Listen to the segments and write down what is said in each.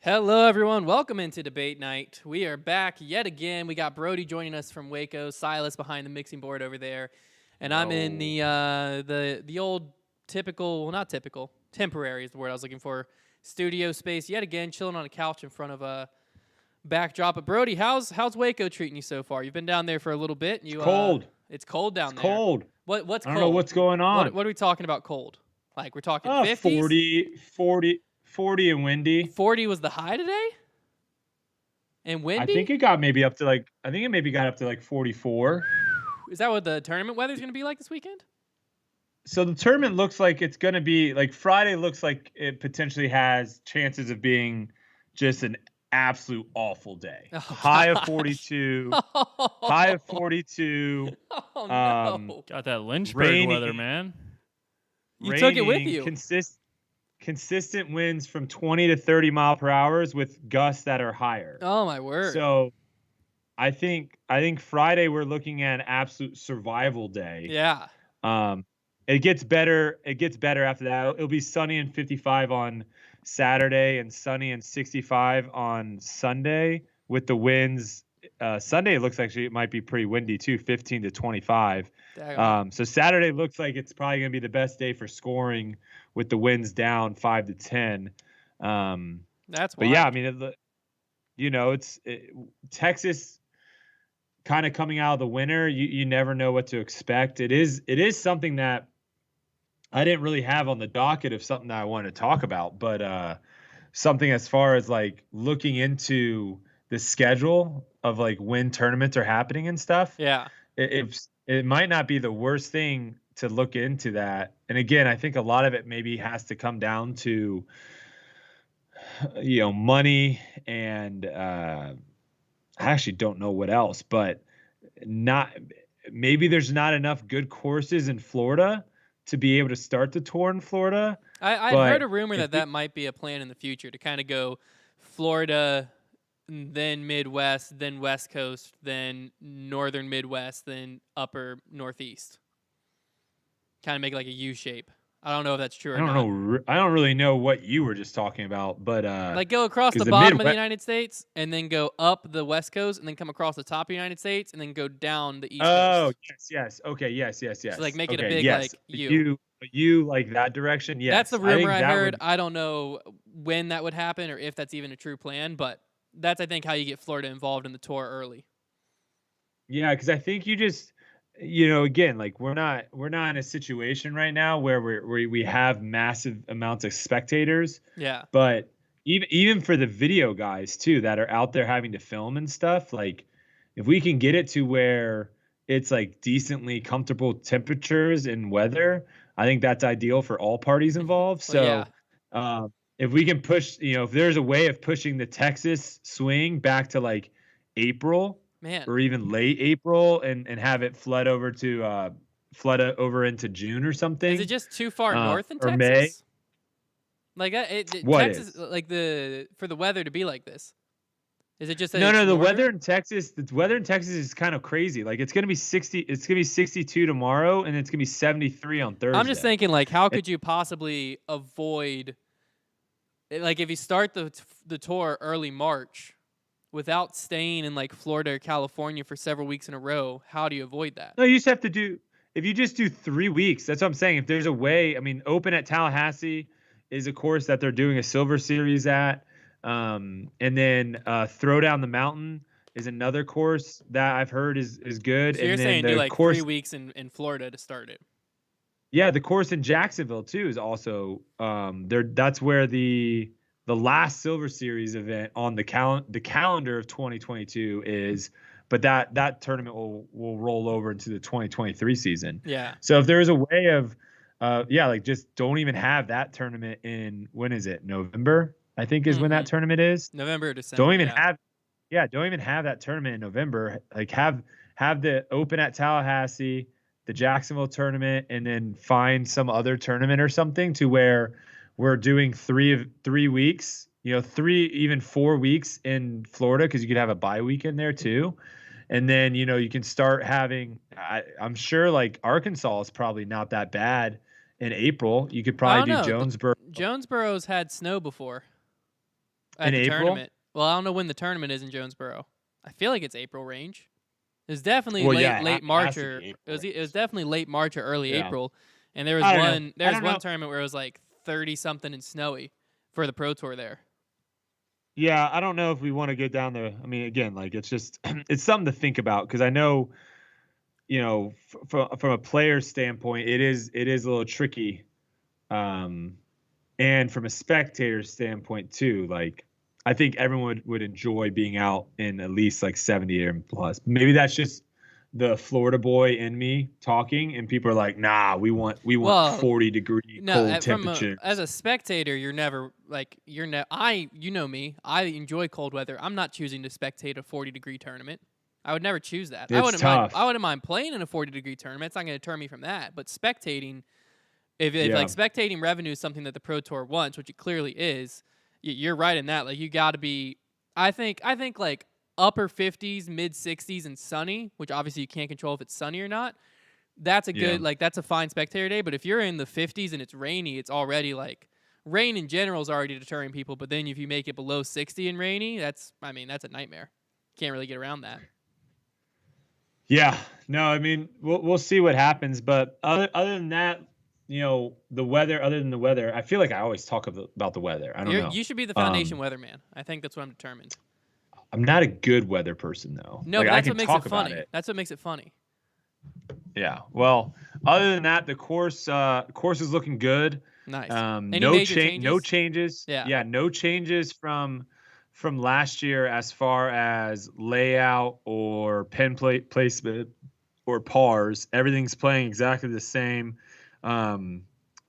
Hello, everyone. Welcome into debate night. We are back yet again. We got Brody joining us from Waco, Silas behind the mixing board over there, and I'm in the old typical, well, not typical, temporary is the word I was looking for, studio space yet again, chilling on a couch in front of a backdrop. But Brody, how's Waco treating you so far? You've been down there for a little bit. And It's cold. It's cold down It's there. cold. What's I cold? don't know what's going on. What are we talking about cold? Like we're talking 50s? 40 and windy. 40 was the high today? And windy? I think it got maybe up to like, I think it maybe got up to like 44. Is that what the tournament weather's going to be like this weekend? So the tournament looks like it's going to be like Friday looks like it potentially has chances of being just an absolute awful day. Oh, high gosh. of 42. High of 42. Oh, no. Got that Lynchburg Rainy. weather, man. You took it with Raining, you. Consistent winds from 20 to 30 mile per hour with gusts that are higher. Oh, my word. So I think Friday we're looking at an absolute survival day. Yeah. It gets better. It gets better after that. It'll be sunny and 55 on Saturday and sunny and 65 on Sunday with the winds. Sunday it looks actually it might be pretty windy too, 15 to 25. So Saturday looks like it's probably going to be the best day for scoring with the winds down 5 to 10. That's But yeah, I mean, it's Texas kind of coming out of the winter. You never know what to expect. It is something that I didn't really have on the docket of something that I wanted to talk about, but something as far as like looking into the schedule of like when tournaments are happening and stuff. Yeah. It might not be the worst thing to look into that. And again, I think a lot of it maybe has to come down to money and I actually don't know what else, but maybe there's not enough good courses in Florida to be able to start the tour in Florida. I heard a rumor that might be a plan in the future to kind of go Florida, then Midwest, then West Coast, then Northern Midwest, then Upper Northeast. Kind of make like a U shape. I don't know if that's true or not. I don't really know what you were just talking about, but like go across the bottom of the United States and then go up the West Coast and then come across the top of the United States and then go down the East Coast. Oh, yes. Okay, yes. So like make it a okay, big yes. like U. You like that direction? Yes. That's the rumor I heard. I don't know when that would happen or if that's even a true plan, but that's I think how you get Florida involved in the tour early. Yeah, because I think you just again, like we're not in a situation right now where we have massive amounts of spectators. Yeah. But even for the video guys too that are out there having to film and stuff, like if we can get it to where it's like decently comfortable temperatures and weather, I think that's ideal for all parties involved. So if we can push, if there's a way of pushing the Texas swing back to like April. Man. Or even late April and have it flood over into June or something. Is it just too far north in Texas? May? Like Texas, like for the weather to be like this? Is it just that no? The weather in Texas is kind of crazy. Like it's gonna be 62 tomorrow, and it's gonna be 73 on Thursday. I'm just thinking, like, how could you possibly avoid, like, if you start the tour early March? Without staying in like Florida or California for several weeks in a row, how do you avoid that? No, you just have to if you just do 3 weeks, that's what I'm saying. If there's a way, I mean, Open at Tallahassee is a course that they're doing a Silver Series at. And then Throw Down the Mountain is another course that I've heard is good. So and you're then saying do like course, 3 weeks in Florida to start it. Yeah, the course in Jacksonville too is also that's where the last Silver Series event on the calendar of 2022 is, but that tournament will roll over into the 2023 season. Yeah. So if there is a way of, like just don't even have that tournament in, when is it? November, I think is when that tournament is. November or December. Don't even have that tournament in November. Like have the Open at Tallahassee, the Jacksonville tournament, and then find some other tournament or something to where we're doing 3 weeks, 3, even 4 weeks in Florida, because you could have a bye week in there too. And then, you can start having, I'm sure like Arkansas is probably not that bad in April. You could probably do Jonesboro. Jonesboro's had snow before. at In the April? tournament. Well, I don't know when the tournament is in Jonesboro. I feel like it's April range. It was definitely Well, yeah, late it has March to be or April. it was definitely late March or early Yeah. April. And there was I don't know. one tournament where it was like 30 something and snowy for the Pro Tour there. Yeah, I don't know if we want to go down the. I mean, again, like it's just it's something to think about because I know, from a player standpoint, it is a little tricky, and from a spectator standpoint too. Like, I think everyone would enjoy being out in at least like 70 and plus. Maybe that's just the Florida boy in me talking, and people are like, "Nah, we want Well, 40-degree no, cold temperatures." as a spectator, you're never like you know me. I enjoy cold weather. I'm not choosing to spectate a 40-degree tournament. I would never choose that. It's tough. I wouldn't mind playing in a 40-degree tournament. It's not going to turn me from that. But spectating, if Yeah. like spectating revenue is something that the Pro Tour wants, which it clearly is, you're right in that. Like you got to be. I think like upper 50s, mid 60s, and sunny, which obviously you can't control if it's sunny or not. That's a good that's a fine spectator day. But if you're in the 50s and it's rainy, it's already like rain in general is already deterring people. But then if you make it below 60 and rainy, that's a nightmare. Can't really get around that. Yeah, no, I mean we'll see what happens, but other than that, the weather. Other than the weather, I feel like I always talk about the weather. I don't know. You should be the foundation weatherman. I think that's what I'm determined. I'm not a good weather person though. No, like, but I that's can what makes talk it funny. about it. That's what makes it funny. Yeah. Well, other than that, the course is looking good. Nice. Any major changes? No changes. Yeah. No changes from last year as far as layout or pin plate placement or pars. Everything's playing exactly the same.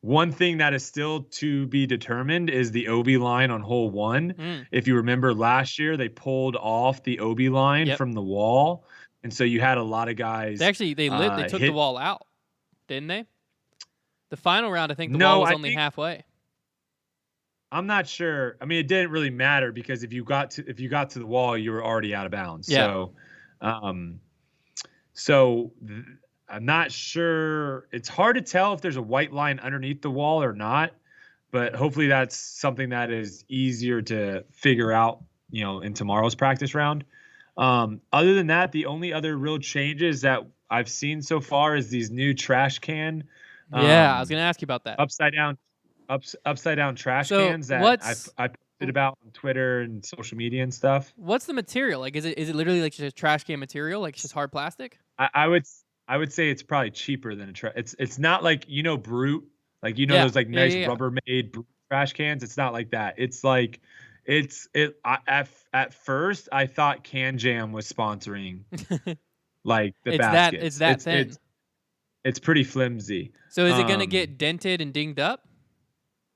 One thing that is still to be determined is the OB line on hole 1. If you remember last year, they pulled off the OB line from the wall. And so you had a lot of guys. They took the wall out, didn't they? The final round, I think the wall was only halfway. I'm not sure. I mean, it didn't really matter because if you got to the wall, you were already out of bounds. Yeah. So, I'm not sure. It's hard to tell if there's a white line underneath the wall or not, but hopefully that's something that is easier to figure out, in tomorrow's practice round. Other than that, the only other real changes that I've seen so far is these new trash can. I was going to ask you about that. Upside down trash cans that I posted about on Twitter and social media and stuff. What's the material? Like, is it literally like just trash can material? Like it's just hard plastic? I would say it's probably cheaper than it's not like, Brute, like, those like nice Rubbermaid Brute trash cans. It's not like that. It's like, at first I thought Can Jam was sponsoring like the baskets. It's that thin. It's pretty flimsy. So is it going to get dented and dinged up?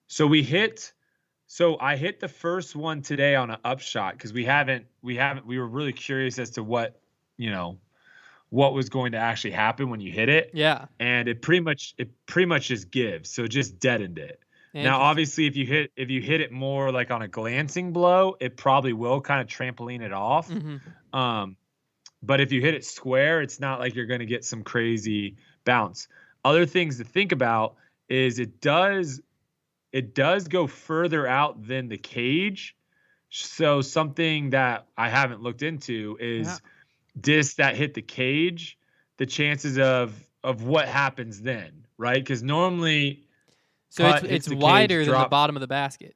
So I hit the first one today on an upshot because we were really curious as to what was going to actually happen when you hit it. Yeah. And it pretty much just gives. So it just deadened it. Now, obviously, if you hit it more like on a glancing blow, it probably will kind of trampoline it off. Mm-hmm. But if you hit it square, it's not like you're going to get some crazy bounce. Other things to think about is it does go further out than the cage. So something that I haven't looked into is discs that hit the cage, the chances of what happens then, right? Because normally, so it's wider than the bottom of the basket.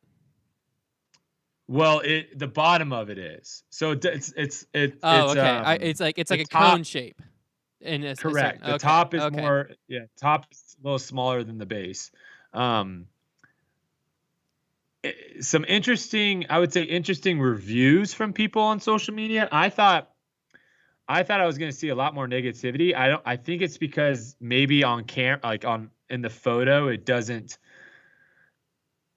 Well, the bottom of it is. So it's okay. It's like a cone shape. Correct. The top is more. Yeah, top is a little smaller than the base. Some interesting reviews from people on social media. I thought I was going to see a lot more negativity. I think it's because maybe on in the photo it doesn't.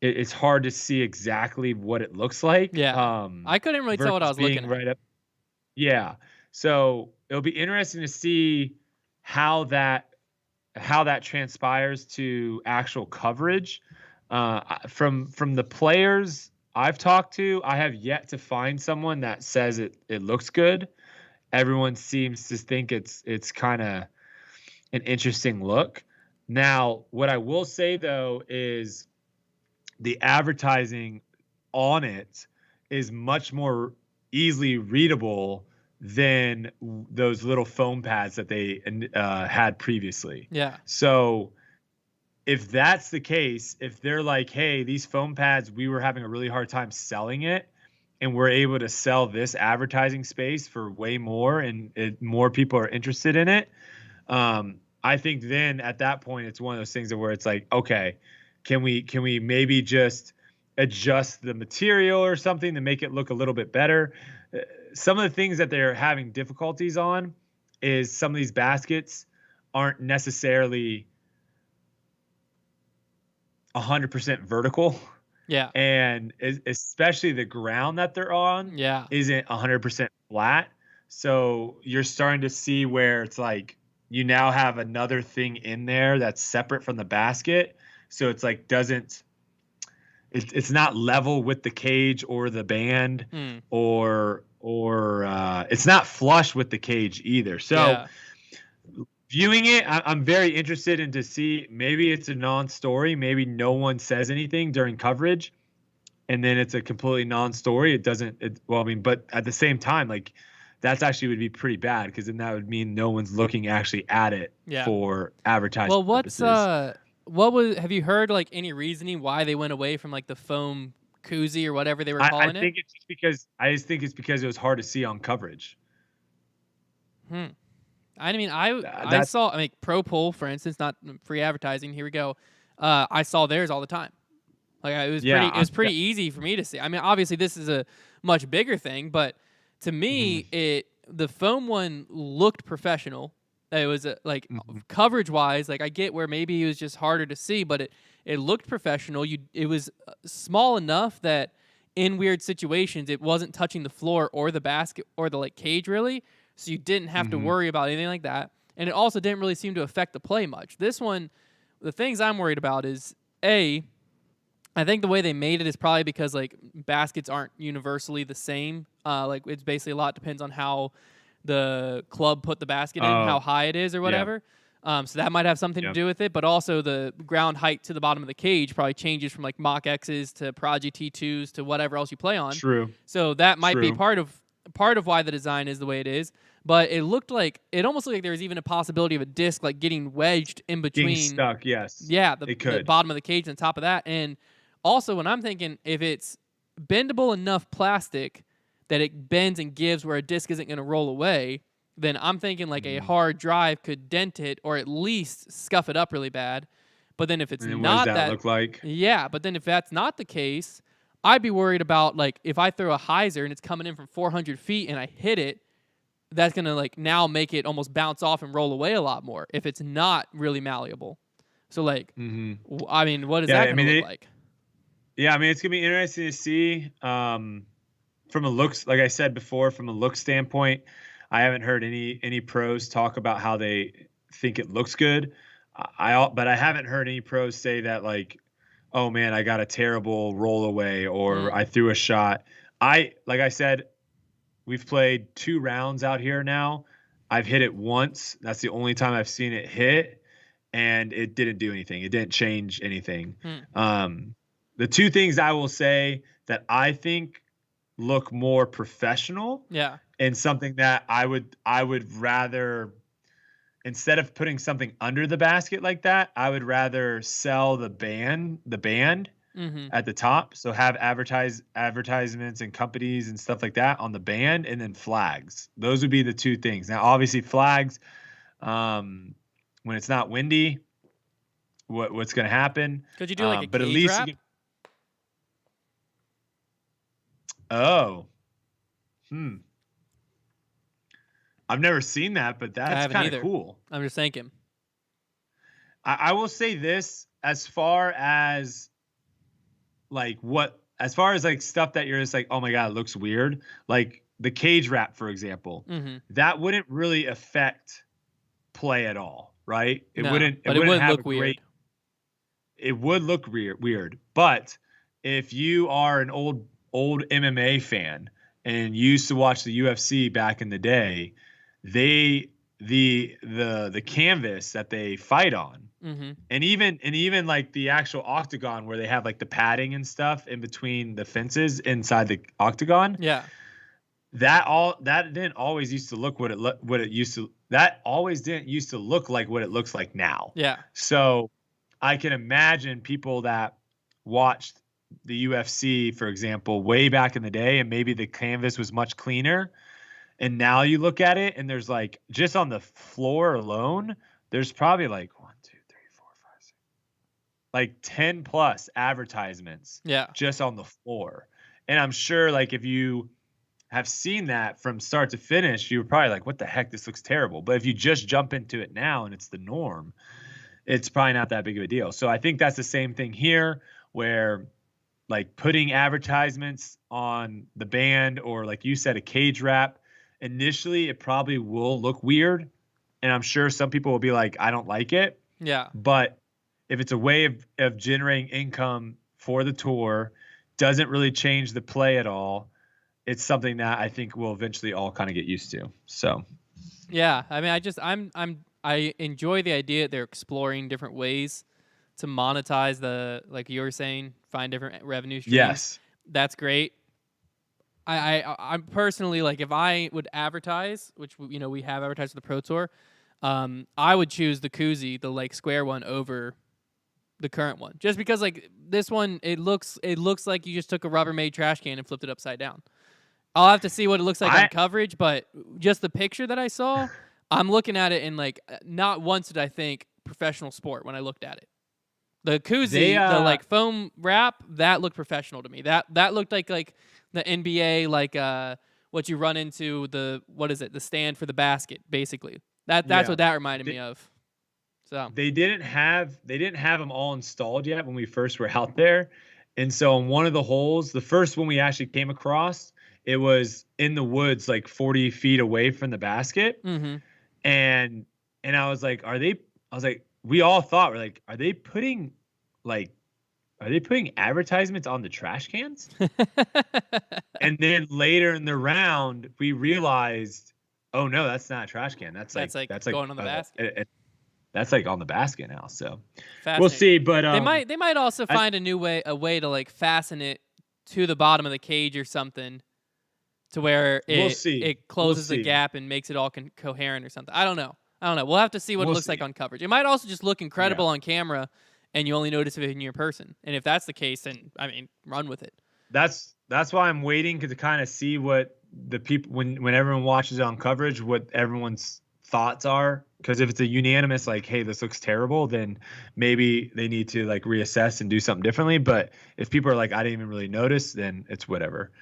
It's hard to see exactly what it looks like. Yeah. I couldn't really tell what I was looking at. Right up. Yeah. So it'll be interesting to see how that transpires to actual coverage. From the players I've talked to, I have yet to find someone that says it looks good. Everyone seems to think it's kind of an interesting look. Now, what I will say though is the advertising on it is much more easily readable than those little foam pads that they had previously. Yeah. So if that's the case, if they're like, hey, these foam pads, we were having a really hard time selling it, and we're able to sell this advertising space for way more, and more people are interested in it. I think then at that point, it's one of those things where it's like, okay, can we maybe just adjust the material or something to make it look a little bit better? Some of the things that they're having difficulties on is some of these baskets aren't necessarily 100% vertical. Yeah. And especially the ground that they're on isn't 100% flat. So you're starting to see where it's like you now have another thing in there that's separate from the basket. So it's like it's not level with the cage or the band, or it's not flush with the cage either. So viewing it, I'm very interested in to see, maybe it's a non-story, maybe no one says anything during coverage, and then it's a completely non-story. It doesn't, but at the same time, like, that's actually would be pretty bad, because then that would mean no one's looking actually at it for advertising purposes. Have you heard like any reasoning why they went away from like the foam koozie or whatever they were calling it? I think it's just because it was hard to see on coverage. I mean, I saw Pro Poll, for instance, not free advertising. Here we go. I saw theirs all the time. Like it was pretty easy for me to see. I mean, obviously this is a much bigger thing, but to me, the foam one looked professional. It was coverage wise, like I get where maybe it was just harder to see, but it looked professional. It was small enough that in weird situations it wasn't touching the floor or the basket or the like cage really, so you didn't have to worry about anything like that. And it also didn't really seem to affect the play much. This one, the things I'm worried about is I think the way they made it is probably because like baskets aren't universally the same. Like it's basically a lot depends on how the club put the basket in, how high it is or whatever. So that might have something to do with it, but also the ground height to the bottom of the cage probably changes from like Mach X's to Prodigy T2s to whatever else you play on. True. So that might be part of why the design is the way it is. But it almost looked like there was even a possibility of a disc like getting wedged in between. Getting stuck, yes. Yeah, the bottom of the cage and the top of that. And also when I'm thinking, if it's bendable enough plastic that it bends and gives where a disc isn't going to roll away, then I'm thinking like a hard drive could dent it or at least scuff it up really bad. But then if it's not what does that look like? Yeah, but then if that's not the case, I'd be worried about like if I throw a hyzer and it's coming in from 400 feet and I hit it, that's going to like now make it almost bounce off and roll away a lot more if it's not really malleable. So like, I mean, what is that going to look like? Yeah, I mean, it's going to be interesting to see. From a looks, like I said before, from a look standpoint, I haven't heard any pros talk about how they think it looks good. But I haven't heard any pros say that like, oh man, I got a terrible roll away or I threw a shot. Like I said, we've played 2 rounds out here now. I've hit it once. That's the only time I've seen it hit, and it didn't do anything. It didn't change anything. The 2 things I will say that I think look more professional, and something that I would rather, instead of putting something under the basket like that, I would rather sell the band at the top. So have advertisements and companies and stuff like that on the band, and then flags. Those would be the 2 things. Now, obviously flags, when it's not windy, what's going to happen? Could you do like a but cage at least wrap? I've never seen that, but that's kind of cool. I'm just thinking. I will say this, as far as like stuff that you're just like, oh my God, it looks weird. Like the cage wrap, for example, that wouldn't really affect play at all, right? It wouldn't look weird. It would look weird. But if you are an old MMA fan and used to watch the UFC back in the day, the canvas that they fight on And even like the actual octagon where they have like the padding and stuff in between the fences inside the octagon. Yeah. That didn't always used to look what it used to. That always didn't used to look like what it looks like now. Yeah. So I can imagine people that watched the UFC, for example, way back in the day, and maybe the canvas was much cleaner. And now you look at it, and there's like just on the floor alone, there's probably like 1, 2, 3, 4, 5, 6, like 10 plus advertisements. Yeah. Just on the floor. And I'm sure like if you have seen that from start to finish, you were probably like, what the heck, this looks terrible. But if you just jump into it now and it's the norm, it's probably not that big of a deal. So I think that's the same thing here, where like putting advertisements on the band, or like you said, a cage wrap, initially it probably will look weird. And I'm sure some people will be like, I don't like it. Yeah. But if it's a way of generating income for the tour, doesn't really change the play at all, it's something that I think we'll eventually all kind of get used to. So, yeah, I mean, I enjoy the idea that they're exploring different ways to monetize like you were saying, find different revenue streams. Yes, that's great. I'm personally, like, if I would advertise, which we have advertised for the Pro Tour, I would choose the koozie, the like square one, over the current one, just because like this one, it looks like you just took a Rubbermaid trash can and flipped it upside down. I'll have to see what it looks like on coverage, but just the picture that I saw, I'm looking at it and like not once did I think professional sport when I looked at it. The koozie, the like foam wrap, that looked professional to me. That looked like the NBA, like what you run into, the stand for the basket, basically. That's what that reminded me of. So they didn't have them all installed yet when we first were out there, and so on one of the holes, the first one we actually came across, it was in the woods, like 40 feet away from the basket. Mm-hmm. And I was like, we all thought, we're like, are they putting advertisements on the trash cans? And then later in the round, we realized, oh no, that's not a trash can. That's like going on the basket. That's like on the basket now. So we'll see. But they might also find a way to like fasten it to the bottom of the cage or something, to where it closes the gap and makes it all coherent or something. I don't know. We'll have to see what it looks like on coverage. It might also just look incredible on camera, and you only notice it in your person. And if that's the case, then I mean, run with it. That's why I'm waiting to kind of see what the people, when everyone watches it on coverage, what everyone's thoughts are. Because if it's a unanimous like, hey, this looks terrible, then maybe they need to like reassess and do something differently. But if people are like, I didn't even really notice, then it's whatever.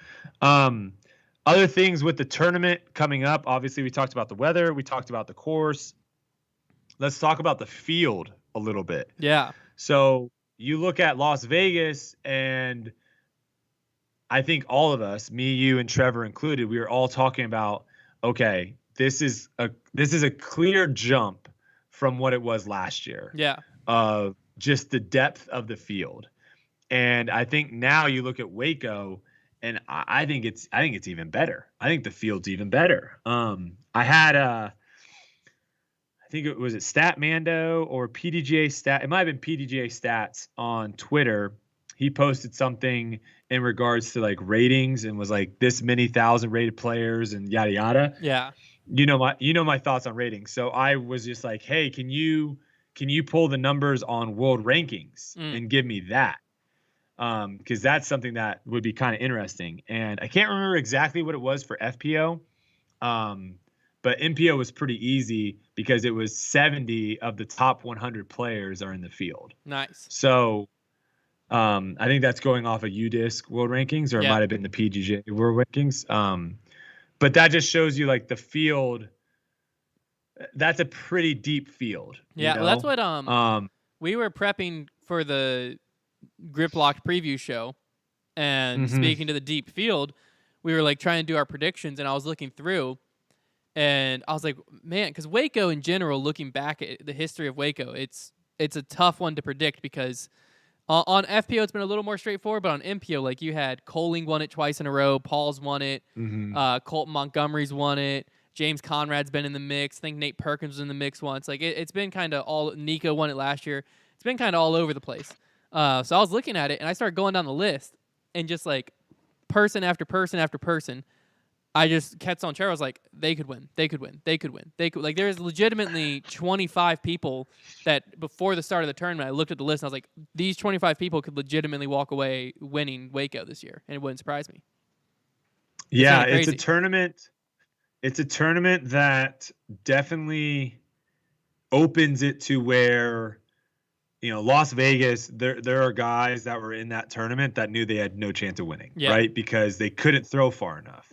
Other things with the tournament coming up, obviously we talked about the weather, we talked about the course. Let's talk about the field a little bit. Yeah. So you look at Las Vegas, and I think all of us, me, you, and Trevor included, we were all talking about, okay, this is a clear jump from what it was last year. Yeah. Just the depth of the field. And I think now you look at Waco, and I think it's even better. I think the field's even better. I had I think it was Statmando or PDGA Stat. It might have been PDGA Stats on Twitter. He posted something in regards to like ratings and was like, this many thousand rated players and yada yada. Yeah. You know my thoughts on ratings. So I was just like, hey, can you pull the numbers on world rankings and give me that? Because that's something that would be kind of interesting. And I can't remember exactly what it was for FPO, but MPO was pretty easy because it was 70 of the top 100 players are in the field. Nice. So I think that's going off of UDisc world rankings, or it might have been the PDGA world rankings. But that just shows you like the field. That's a pretty deep field. Yeah, well, that's what we were prepping for the Grip Locked preview show, and speaking to the deep field, we were like trying to do our predictions, and I was looking through, and I was like, man, because Waco in general, looking back at the history of Waco, it's a tough one to predict because on FPO it's been a little more straightforward, but on MPO, like you had Coling won it twice in a row, Paul's won it, Colton Montgomery's won it, James Conrad's been in the mix. I think Nate Perkins was in the mix once. Like it's been kind of all. Nico won it last year. It's been kind of all over the place. So I was looking at it and I started going down the list and just like person after person after person, I just kept on chair. I was like, they could win. They could win. They could win. They could. Like there's legitimately 25 people that before the start of the tournament, I looked at the list and I was like, these 25 people could legitimately walk away winning Waco this year, and it wouldn't surprise me. Yeah, it's a tournament. It's a tournament that definitely opens it to where, Las Vegas, there are guys that were in that tournament that knew they had no chance of winning, right? Because they couldn't throw far enough.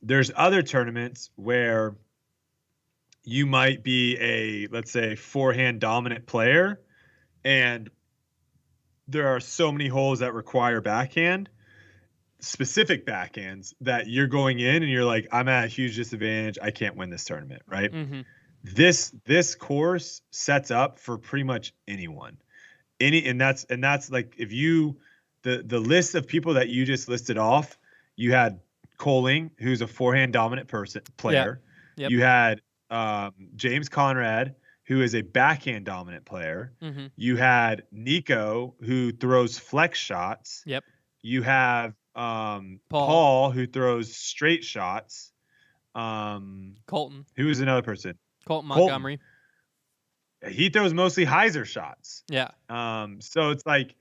There's other tournaments where you might be a, let's say, forehand dominant player, and there are so many holes that require backhand, specific backhands, that you're going in and you're like, I'm at a huge disadvantage. I can't win this tournament, right? This course sets up for pretty much anyone. And that's like if you the list of people that you just listed off, you had Coling, who's a forehand dominant player. Yep. You had James Conrad, who is a backhand dominant player. You had Nico, who throws flex shots. Yep. You have Paul, who throws straight shots. Colton. Who is another person? Colton Montgomery. He throws mostly hyzer shots. Yeah. So it's like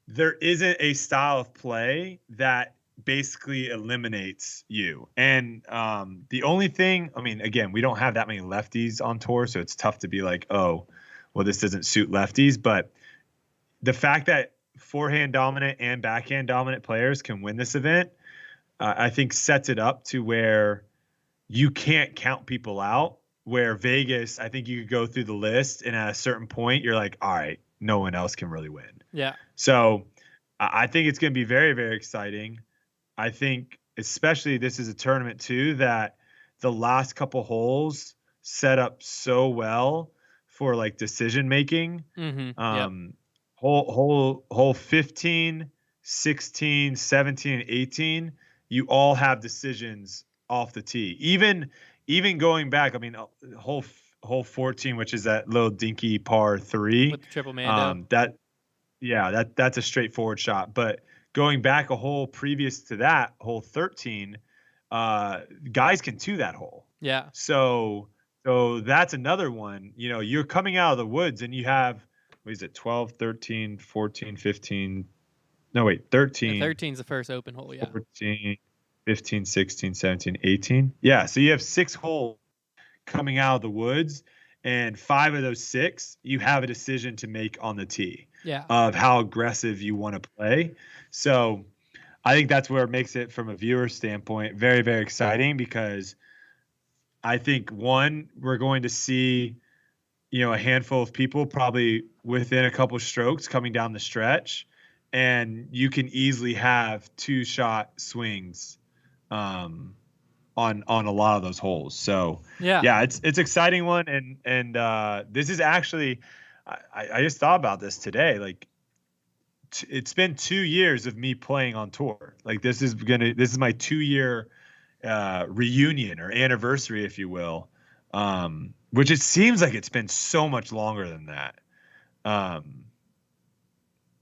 there isn't a style of play that basically eliminates you. And the only thing, I mean, again, we don't have that many lefties on tour, so it's tough to be like, oh, well, this doesn't suit lefties. But the fact that forehand dominant and backhand dominant players can win this event, I think sets it up to where you can't count people out. Where Vegas, I think you could go through the list, and at a certain point, you're like, all right, no one else can really win. Yeah. So I think it's going to be very, very exciting. I think especially this is a tournament, too, that the last couple holes set up so well for, like, decision-making. Hole 15, 16, 17, and 18, you all have decisions off the tee. Even going back, I mean, hole 14, which is that little dinky par 3 with the triple Mando. That's a straightforward shot. But going back a hole previous to that, hole 13, guys can 2 that hole. Yeah. So that's another one. You're coming out of the woods and you have, what is it, 12, 13, 14, 15. No, wait, 13. 13's the first open hole, yeah. 14. 15, 16, 17, 18. Yeah, so you have 6 holes coming out of the woods, and 5 of those 6, you have a decision to make on the tee of how aggressive you want to play. So I think that's where it makes it, from a viewer standpoint, very, very exciting, because I think, one, we're going to see, a handful of people probably within a couple strokes coming down the stretch, and you can easily have 2-shot swings on a lot of those holes. So it's exciting one. And this is actually, I just thought about this today. Like it's been 2 years of me playing on tour. Like this is my 2-year reunion or anniversary, if you will. Which it seems like it's been so much longer than that.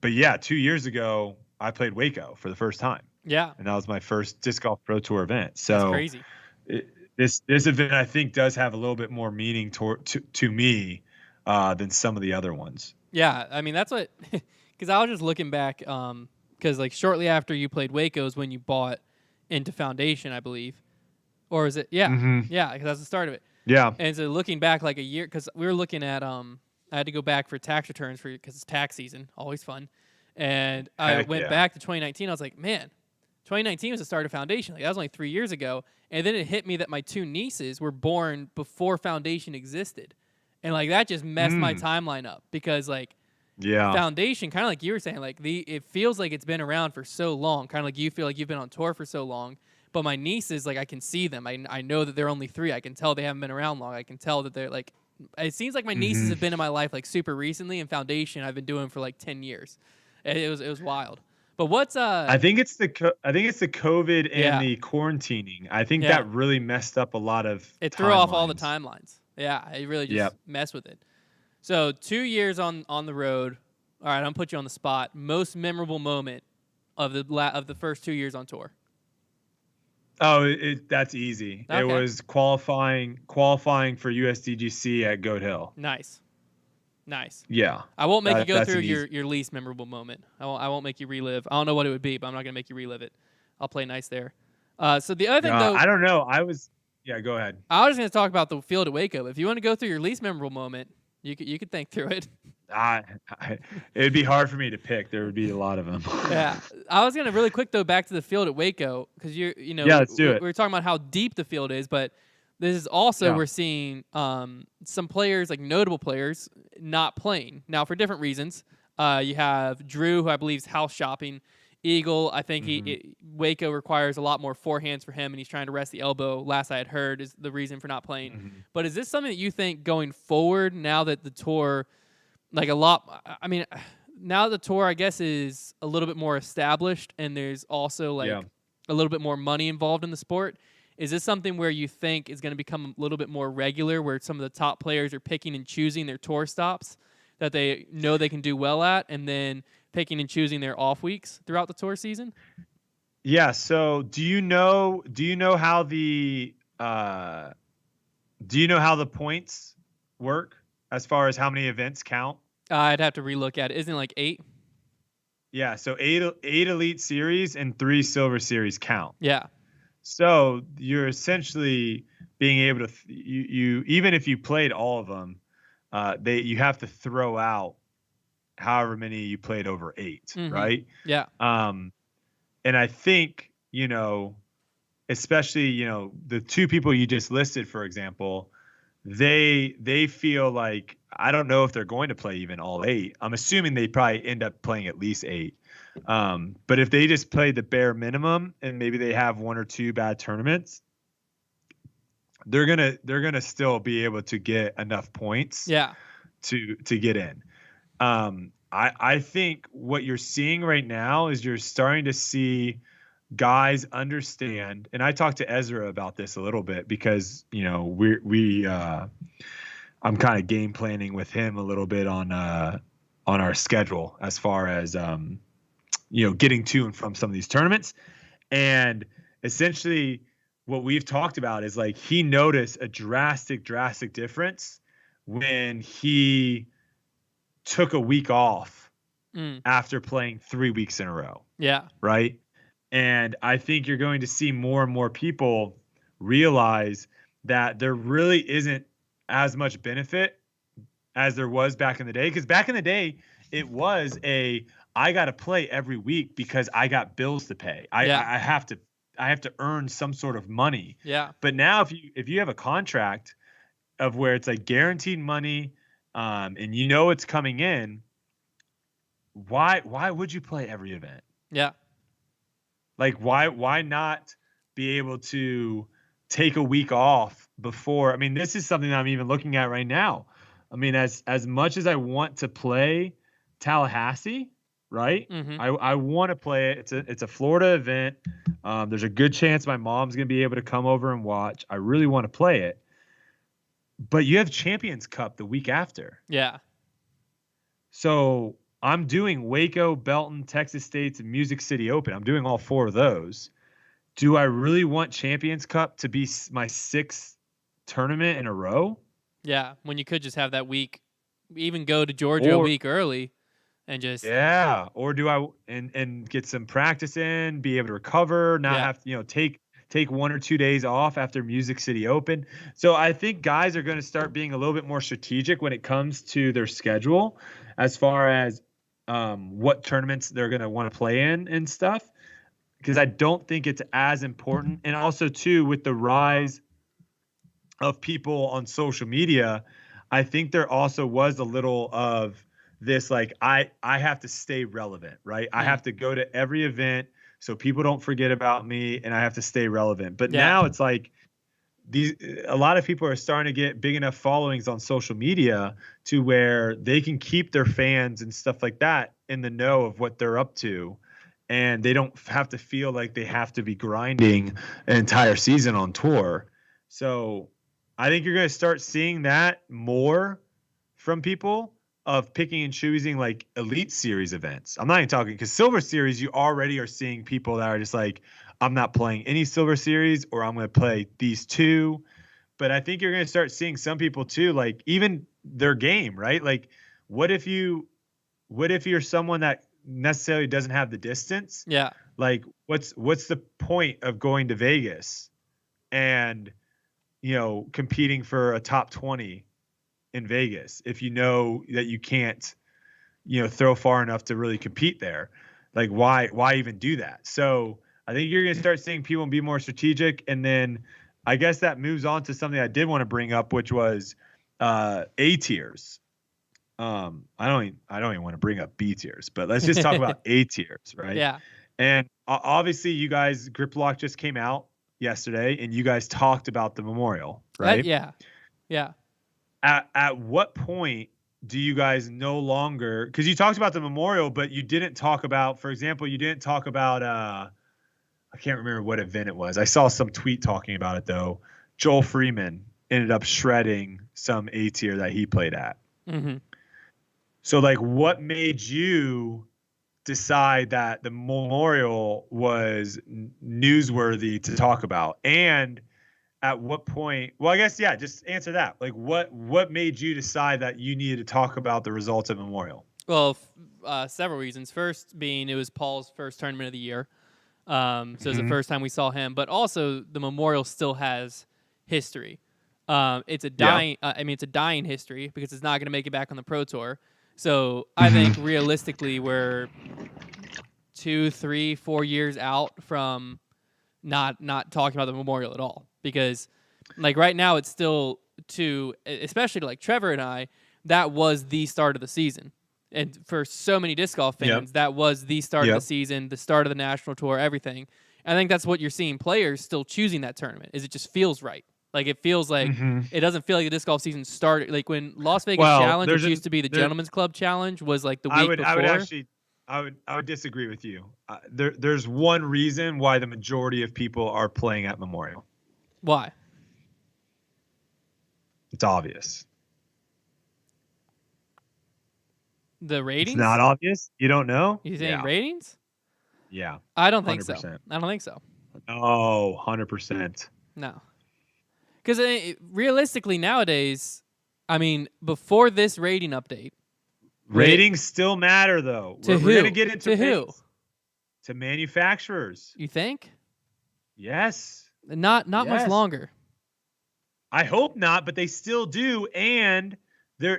But yeah, 2 years ago I played Waco for the first time. Yeah. And that was my first Disc Golf Pro Tour event. So that's crazy. This event, I think, does have a little bit more meaning to me than some of the other ones. Yeah. I mean, that's what – because I was just looking back because, like, shortly after you played Waco is when you bought into Foundation, I believe. Or is it – yeah. Yeah, because that's the start of it. Yeah. And so looking back like a year – because we were looking at I had to go back for tax returns because it's tax season. Always fun. And I went back to 2019. I was like, man – 2019 was the start of Foundation. Like that was only 3 years ago. And then it hit me that my 2 nieces were born before Foundation existed. And like that just messed my timeline up because like Foundation, kind of like you were saying, like it feels like it's been around for so long. Kind of like you feel like you've been on tour for so long. But my nieces, like I can see them. I know that they're only 3. I can tell they haven't been around long. I can tell that they're like, it seems like my nieces have been in my life like super recently, and Foundation I've been doing for like 10 years. It was wild. But what's I think it's the COVID and yeah. the quarantining. I think Yeah. that really messed up a lot of It threw off all the timelines. timelines. Yeah, it really just Yep. messed with it. So 2 years on the road. All right, I'm gonna put you on the spot. Most memorable moment of the first 2 years on tour. Oh, that's easy. It Okay. was qualifying for USDGC at Goat Hill. Nice. Yeah, I won't make you go that's through an easy. your least memorable moment. I won't make you relive. I don't know what it would be, but I'm not gonna make you relive it. I'll play nice there. So the other thing though, I don't know. Yeah, go ahead. I was gonna talk about the field at Waco. If you want to go through your least memorable moment, you could think through it. It'd be hard for me to pick. There would be a lot of them. Yeah, I was gonna really quick though back to the field at Waco because Yeah, let's do it. we were talking about how deep the field is, but this is also Yeah. we're seeing some players like notable players not playing now for different reasons. You have Drew, who I believe is house shopping. Eagle, I think Waco requires a lot more forehands for him, and he's trying to rest the elbow. Last I had heard is the reason for not playing. Mhm. But is this something that you think going forward now that the tour, like a lot? I mean, now the tour, I guess, is a little bit more established, and there's also like Yeah. a little bit more money involved in the sport. Is this something where you think is going to become a little bit more regular, where some of the top players are picking and choosing their tour stops that they know they can do well at, and then picking and choosing their off weeks throughout the tour season? Yeah. So do you know how the points work as far as how many events count? I'd have to relook at it. Isn't it like 8? Yeah. So eight elite series and 3 silver series count. Yeah. So you're essentially being able to you even if you played all of them, you have to throw out however many you played over 8, right? Yeah. And I think, especially, the 2 people you just listed, for example, they feel like, I don't know if they're going to play even all 8. I'm assuming they probably end up playing at least 8. But if they just play the bare minimum and maybe they have 1 or 2 bad tournaments, they're gonna still be able to get enough points to get in. I think what you're seeing right now is you're starting to see guys understand, and I talked to Ezra about this a little bit because I'm kind of game planning with him a little bit on our schedule as far as getting to and from some of these tournaments. And essentially what we've talked about is like he noticed a drastic difference when he took a week off after playing 3 weeks in a row. Yeah. Right. And I think you're going to see more and more people realize that there really isn't as much benefit as there was back in the day. Because back in the day, it was I got to play every week because I got bills to pay. I have to earn some sort of money. Yeah. But now if you have a contract of where it's like guaranteed money, and it's coming in, why would you play every event? Yeah. Like why not be able to take a week off before? I mean, this is something that I'm even looking at right now. I mean, as much as I want to play Tallahassee, right? I want to play it. It's a Florida event. There's a good chance my mom's going to be able to come over and watch. I really want to play it. But you have Champions Cup the week after. Yeah. So I'm doing Waco, Belton, Texas State's, and Music City Open. I'm doing all 4 of those. Do I really want Champions Cup to be my 6th tournament in a row? Yeah, when you could just have that week, even go to Georgia a week early and just... Yeah, or do I and get some practice in, be able to recover, not have to, take 1 or 2 days off after Music City Open. So I think guys are going to start being a little bit more strategic when it comes to their schedule as far as what tournaments they're going to want to play in and stuff, because I don't think it's as important. And also too, with the rise of people on social media, I think there also was a little of this, like, I have to stay relevant, right? I have to go to every event so people don't forget about me, and I have to stay relevant. But now it's like a lot of people are starting to get big enough followings on social media to where they can keep their fans and stuff like that in the know of what they're up to. and they don't have to feel like they have to be grinding an entire season on tour. So I think you're going to start seeing that more from people of picking and choosing like elite series events. I'm not even talking because silver series, you already are seeing people that are just like, I'm not playing any silver series, or I'm going to play these two. But I think you're going to start seeing some people too, like even their game, right? Like what if you're someone that necessarily doesn't have the distance? Yeah. Like what's the point of going to Vegas and, competing for a top 20 in Vegas if you know that you can't, throw far enough to really compete there? Like why even do that? So I think you're going to start seeing people be more strategic. And then I guess that moves on to something I did want to bring up, which was A tiers. I don't even want to bring up B tiers, but let's just talk about A tiers, right? Yeah. And obviously you guys, Grip Lock just came out yesterday and you guys talked about the Memorial, right? Yeah. Yeah. At what point do you guys no longer, because you talked about the Memorial, but you didn't talk about, for example, you didn't talk about, I can't remember what event it was. I saw some tweet talking about it though. Joel Freeman ended up shredding some A tier that he played at. Mm-hmm. So like what made you decide that the Memorial was newsworthy to talk about? And at what point, well, I guess, yeah, just answer that. Like what made you decide that you needed to talk about the results of Memorial? Well, several reasons. First being it was Paul's first tournament of the year. So it was the first time we saw him, but also the Memorial still has history. It's a dying, it's a dying history because it's not going to make it back on the Pro Tour. So I think realistically we're 2, 3, 4 years out from not talking about the Memorial at all, because like right now it's still especially like Trevor and I, that was the start of the season. And for so many disc golf fans, that was the start of the season, the start of the national tour, everything. I think that's what you're seeing players still choosing that tournament, is it just feels right. Like it feels like it doesn't feel like the disc golf season started. Like when Las Vegas Challenge, which used to be the Gentleman's Club Challenge, was like the week before. I would disagree with you. There's one reason why the majority of people are playing at Memorial. Why? It's obvious. The ratings? It's not obvious? You don't know? You saying ratings? Yeah. I don't think 100%. so. I don't think so. Oh, 100%. No. Because realistically nowadays, I mean, before this rating update. Ratings still matter, though. We're going to get into to who? To manufacturers. You think? Yes. Not much longer. I hope not, but they still do. And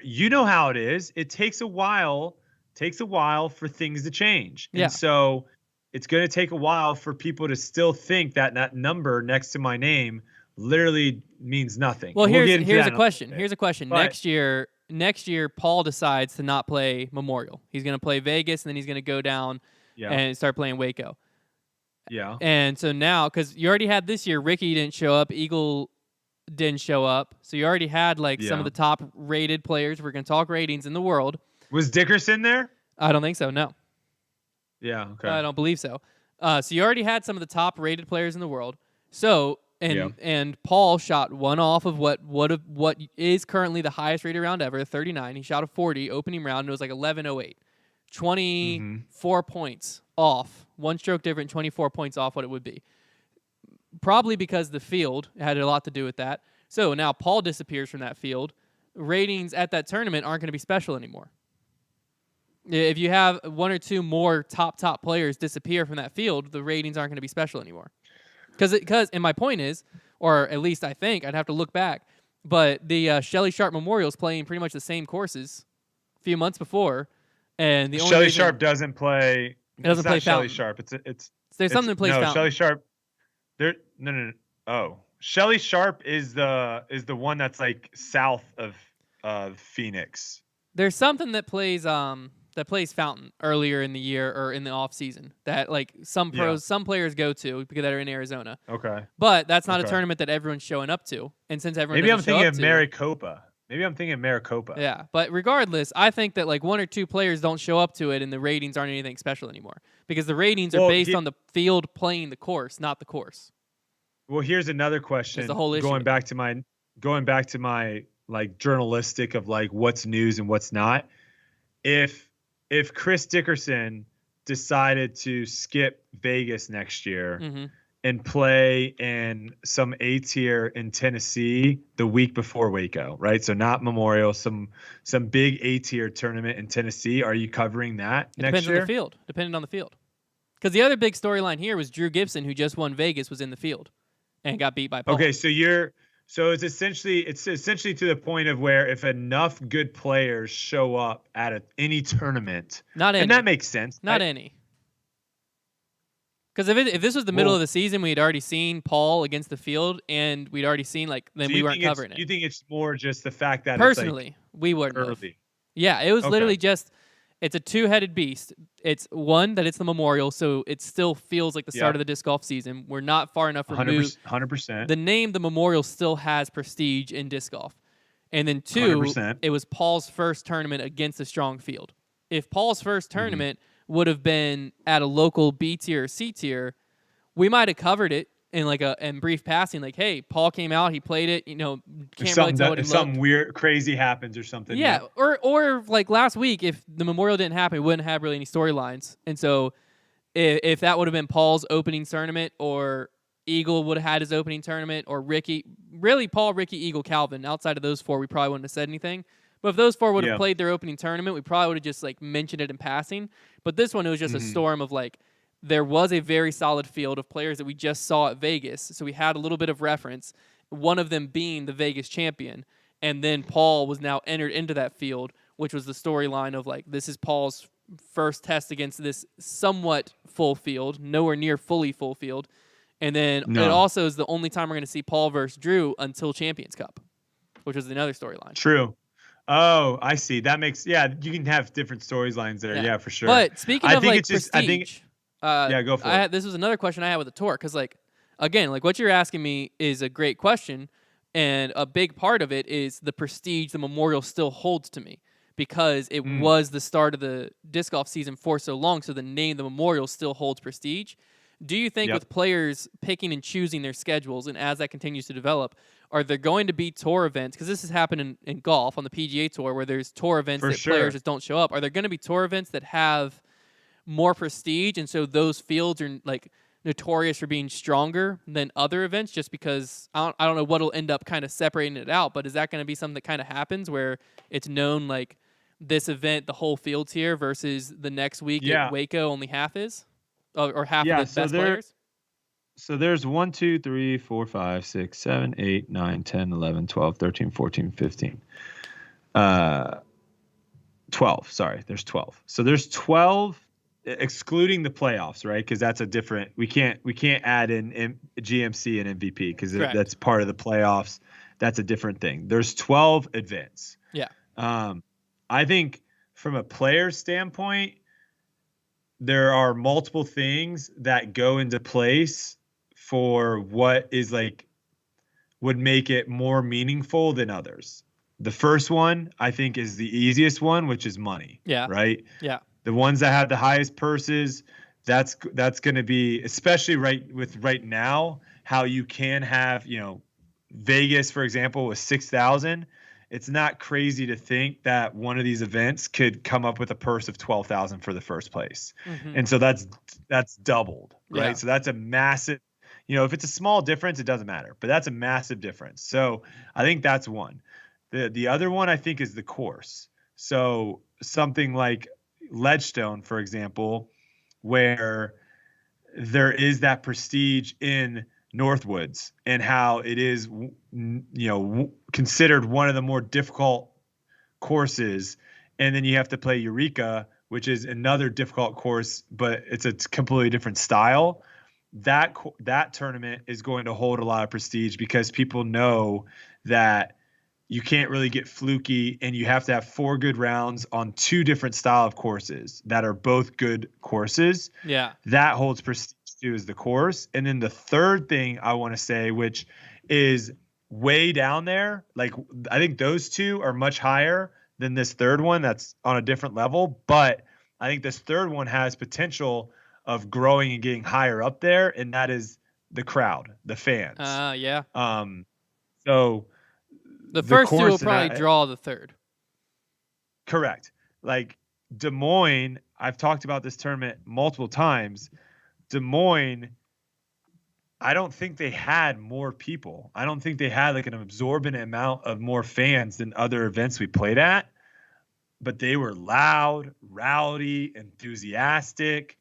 you know how it is. It takes a while for things to change. Yeah. And so it's going to take a while for people to still think that number next to my name literally means nothing. Well, here's a question. Here's a question. But next year, Paul decides to not play Memorial. He's going to play Vegas, and then he's going to go down and start playing Waco. Yeah. And so now, because you already had this year, Ricky didn't show up, Eagle didn't show up, so you already had some of the top rated players. We're going to talk ratings in the world. Was Dickerson there? I don't think so. No. Yeah. Okay. I don't believe so. So you already had some of the top rated players in the world. So and Paul shot one off of what is currently the highest rated round ever, 39. He shot a 40 opening round, and it was like 11:08, 24 points off, one stroke different, 24 points off what it would be. Probably because the field had a lot to do with that. So now Paul disappears from that field. Ratings at that tournament aren't going to be special anymore. If you have one or two more top players disappear from that field, the ratings aren't going to be special anymore. And my point is, or at least I think, I'd have to look back, but the Shelly Sharp Memorial is playing pretty much the same courses a few months before, and the only Shelly Sharp doesn't play. It doesn't play Shelly Sharp. There's something that plays Fountain. Shelly Sharp. No. Oh, Shelly Sharp is the one that's like south of Phoenix. There's something that plays Fountain earlier in the year or in the off season that like some players go to because they're in Arizona. Okay. But that's not a tournament that everyone's showing up to. And since everyone I'm thinking of Maricopa. Maybe I'm thinking Maricopa. Yeah, but regardless, I think that like one or two players don't show up to it, and the ratings aren't anything special anymore because the ratings are based on the field playing the course, not the course. Well, here's another That's question. the whole issue. Going back to my like journalistic of like what's news and what's not. If Chris Dickerson decided to skip Vegas next year and play in some A tier in Tennessee the week before Waco, right? So not Memorial, some big A tier tournament in Tennessee. Are you covering that next year? Depends on the field. Depending on the field. Because the other big storyline here was Drew Gibson, who just won Vegas, was in the field and got beat by Paul. Okay, so it's essentially to the point of where if enough good players show up at any tournament, and that makes sense. Not any. Because if this was the middle of the season, we had already seen Paul against the field, and we'd already seen then we weren't covering it. You think it's more just the fact that personally, it's like we wouldn't early. have. Yeah, it was literally just it's a two-headed beast. It's one that it's the Memorial, so it still feels like the start of the disc golf season. We're not far enough removed. 100%. The name the Memorial still has prestige in disc golf, and then two, 100%. It was Paul's first tournament against a strong field. If Paul's first tournament would have been at a local B tier or C tier, we might have covered it in like in brief passing, like, hey, Paul came out, he played it, can't really tell what if something weird, crazy happens or something. Yeah, or like last week, if the Memorial didn't happen, we wouldn't have really any storylines. And so if that would have been Paul's opening tournament, or Eagle would have had his opening tournament, or Paul, Ricky, Eagle, Calvin, outside of those four, we probably wouldn't have said anything. But if those four would have played their opening tournament, we probably would have just like mentioned it in passing. But this one, it was just a storm of like, there was a very solid field of players that we just saw at Vegas. So we had a little bit of reference, one of them being the Vegas champion. And then Paul was now entered into that field, which was the storyline of like, this is Paul's first test against this somewhat full field, nowhere near fully full field. And then it also is the only time we're going to see Paul versus Drew until Champions Cup, which was another storyline. True. Oh, I see. That makes, you can have different storylines there. Yeah, for sure. But speaking of like prestige, go for it. This was another question I had with the tour, because like, again, like what you're asking me is a great question, and a big part of it is the prestige the Memorial still holds to me, because it was the start of the disc golf season for so long, so the name the Memorial still holds prestige. Do you think with players picking and choosing their schedules, and as that continues to develop, are there going to be tour events? Because this has happened in golf on the PGA Tour, where there's tour events players just don't show up. Are there going to be tour events that have more prestige, and so those fields are like notorious for being stronger than other events, just because I don't know what'll end up kind of separating it out, but is that going to be something that kind of happens where it's known like this event, the whole field's here, versus the next week at Waco only half is? Or half of the best players? So there's 1, 2, 3, 4, 5, 6, 7, 8, 9, 10, 11, 12, 13, 14, 15. 12. Sorry, there's 12. So there's 12 excluding the playoffs, right? Because that's a different. We can't add in GMC and MVP because that's part of the playoffs. That's a different thing. There's 12 events. Yeah. I think from a player standpoint, there are multiple things that go into place for what is like would make it more meaningful than others. The first one, I think, is the easiest one, which is money. Yeah. Right? Yeah. The ones that have the highest purses, that's going to be, especially right now, how you can have, Vegas, for example, with 6,000. It's not crazy to think that one of these events could come up with a purse of 12,000 for the first place. And so that's doubled, right? Yeah. So that's a massive, if it's a small difference, it doesn't matter, but that's a massive difference. So I think that's one. The other one I think is the course. So something like Ledgestone, for example, where there is that prestige in Northwoods and how it is, considered one of the more difficult courses. And then you have to play Eureka, which is another difficult course, but it's a completely different style. That tournament is going to hold a lot of prestige because people know that you can't really get fluky, and you have to have 4 good rounds on 2 different style of courses that are both good courses. Yeah. That holds prestige too, is the course. And then the third thing I want to say, which is way down there. Like, I think those two are much higher than this third one that's on a different level. But I think this third one has potential of growing and getting higher up there, and that is the crowd, the fans. Yeah. So The the first two will course probably draw the third. correct. Like Des Moines, I've talked about this tournament multiple times. Des Moines, I don't think they had more people. I don't think they had like an absorbent amount of more fans than other events we played at. But they were loud, rowdy, enthusiastic.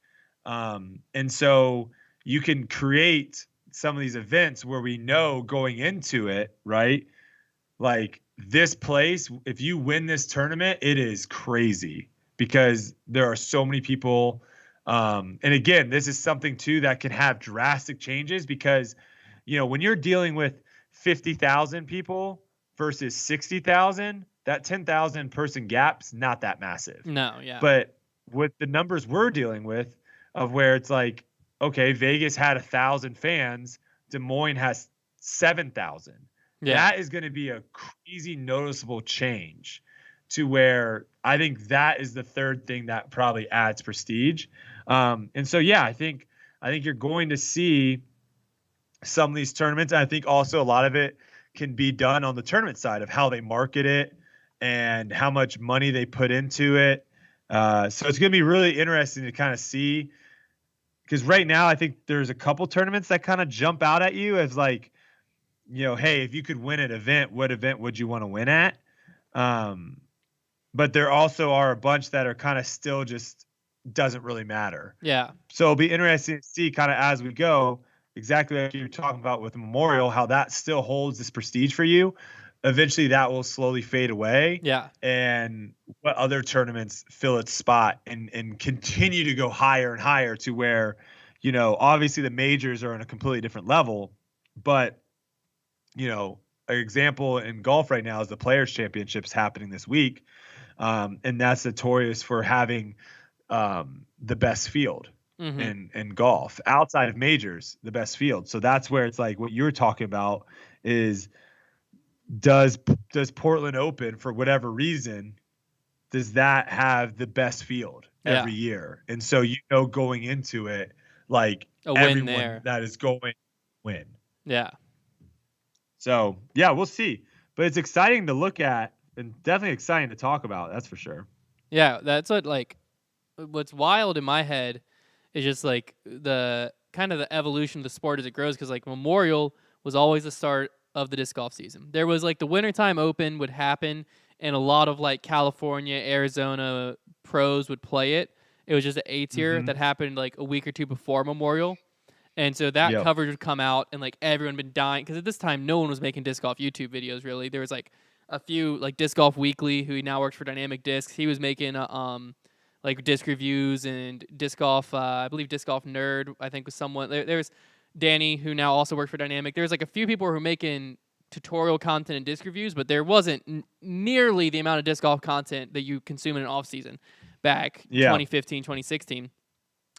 And so you can create some of these events where we know going into it, right? Like this place, if you win this tournament, it is crazy because there are so many people. And again, this is something too that can have drastic changes because, when you're dealing with 50,000 people versus 60,000, that 10,000 person gap's not that massive. No, yeah. But with the numbers we're dealing with of where it's like, okay, Vegas had 1,000 fans, Des Moines has 7,000. Yeah. That is going to be a crazy noticeable change to where I think that is the third thing that probably adds prestige. And so, yeah, I think you're going to see some of these tournaments. I think also a lot of it can be done on the tournament side of how they market it and how much money they put into it. So it's going to be really interesting to kind of see, because right now I think there's a couple tournaments that kind of jump out at you as like, hey, if you could win an event, what event would you want to win at? But there also are a bunch that are kind of still just doesn't really matter. Yeah. So it'll be interesting to see kind of as we go, exactly like you're talking about with the Memorial, how that still holds this prestige for you. Eventually that will slowly fade away. Yeah. And what other tournaments fill its spot and continue to go higher and higher to where, obviously the majors are on a completely different level, but an example in golf right now is the Players Championships happening this week. And that's notorious for having the best field in golf outside of majors, the best field. So that's where it's like what you're talking about is does Portland Open, for whatever reason, does that have the best field every year? And so, going into it, like everyone that is going to win. Yeah. So, yeah, we'll see. But it's exciting to look at and definitely exciting to talk about. That's for sure. Yeah, that's what's wild in my head is just like the kind of the evolution of the sport as it grows. Because like Memorial was always the start of the disc golf season. There was like the Wintertime Open would happen, and a lot of like California, Arizona pros would play it. It was just an A tier that happened like a week or two before Memorial. And so that coverage would come out, and like everyone been dying because at this time no one was making disc golf YouTube videos really. There was like a few like Disc Golf Weekly, who now works for Dynamic Discs. He was making like disc reviews, and Disc Golf. I believe Disc Golf Nerd, I think, was someone. There's Danny, who now also works for Dynamic. There's like a few people who were making tutorial content and disc reviews, but there wasn't nearly the amount of disc golf content that you consume in an off season back 2015, 2016.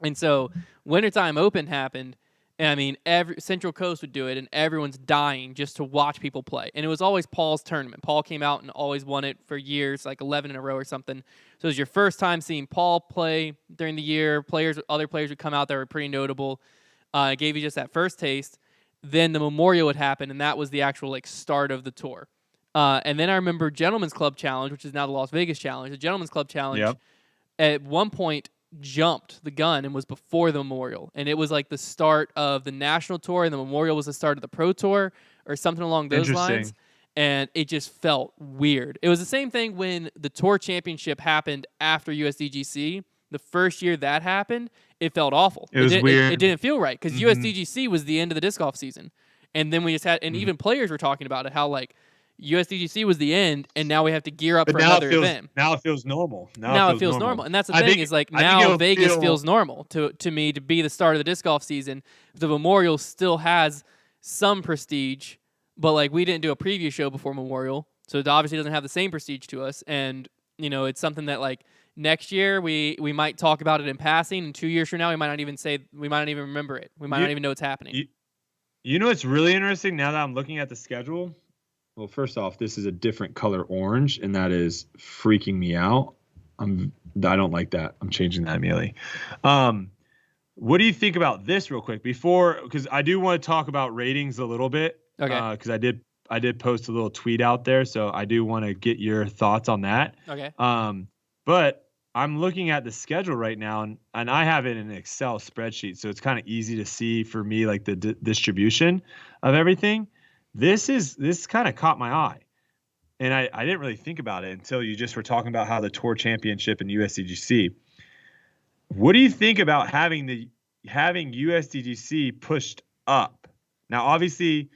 And so Wintertime Open happened. And I mean, every Central Coast would do it, and everyone's dying just to watch people play. And it was always Paul's tournament. Paul came out and always won it for years, like 11 in a row or something. So it was your first time seeing Paul play during the year. Other players would come out that were pretty notable. It gave you just that first taste. Then the Memorial would happen, and that was the actual like start of the tour. And then I remember Gentlemen's Club Challenge, which is now the Las Vegas Challenge. The Gentlemen's Club Challenge at one point jumped the gun and was before the Memorial, and it was like the start of the national tour, and the Memorial was the start of the pro tour or something along those lines. And it just felt weird. It was the same thing when the tour championship happened after USDGC. The first year that happened, it felt awful. It was weird. It didn't feel right because USDGC was the end of the disc golf season, and then we just had, and even players were talking about it, how like USDGC was the end, and now we have to gear up for another event. Now it feels normal. Now it feels normal. And that's the thing is like now Vegas feels normal to me to be the start of the disc golf season. The Memorial still has some prestige, but like we didn't do a preview show before Memorial, so it obviously doesn't have the same prestige to us. And it's something that like next year we might talk about it in passing, and 2 years from now we might not even remember it. We might not even know it's happening. You know, it's really interesting now that I'm looking at the schedule. Well, first off, this is a different color orange, and that is freaking me out. I don't like that. I'm changing that immediately. What do you think about this real quick because I do want to talk about ratings a little bit. Okay. Because I did post a little tweet out there, so I do want to get your thoughts on that. Okay. But I'm looking at the schedule right now, and I have it in an Excel spreadsheet, so it's kind of easy to see for me, like the distribution of everything. This kind of caught my eye, and I didn't really think about it until you just were talking about how the Tour Championship and USDGC. What do you think about having USDGC pushed up? Now, obviously,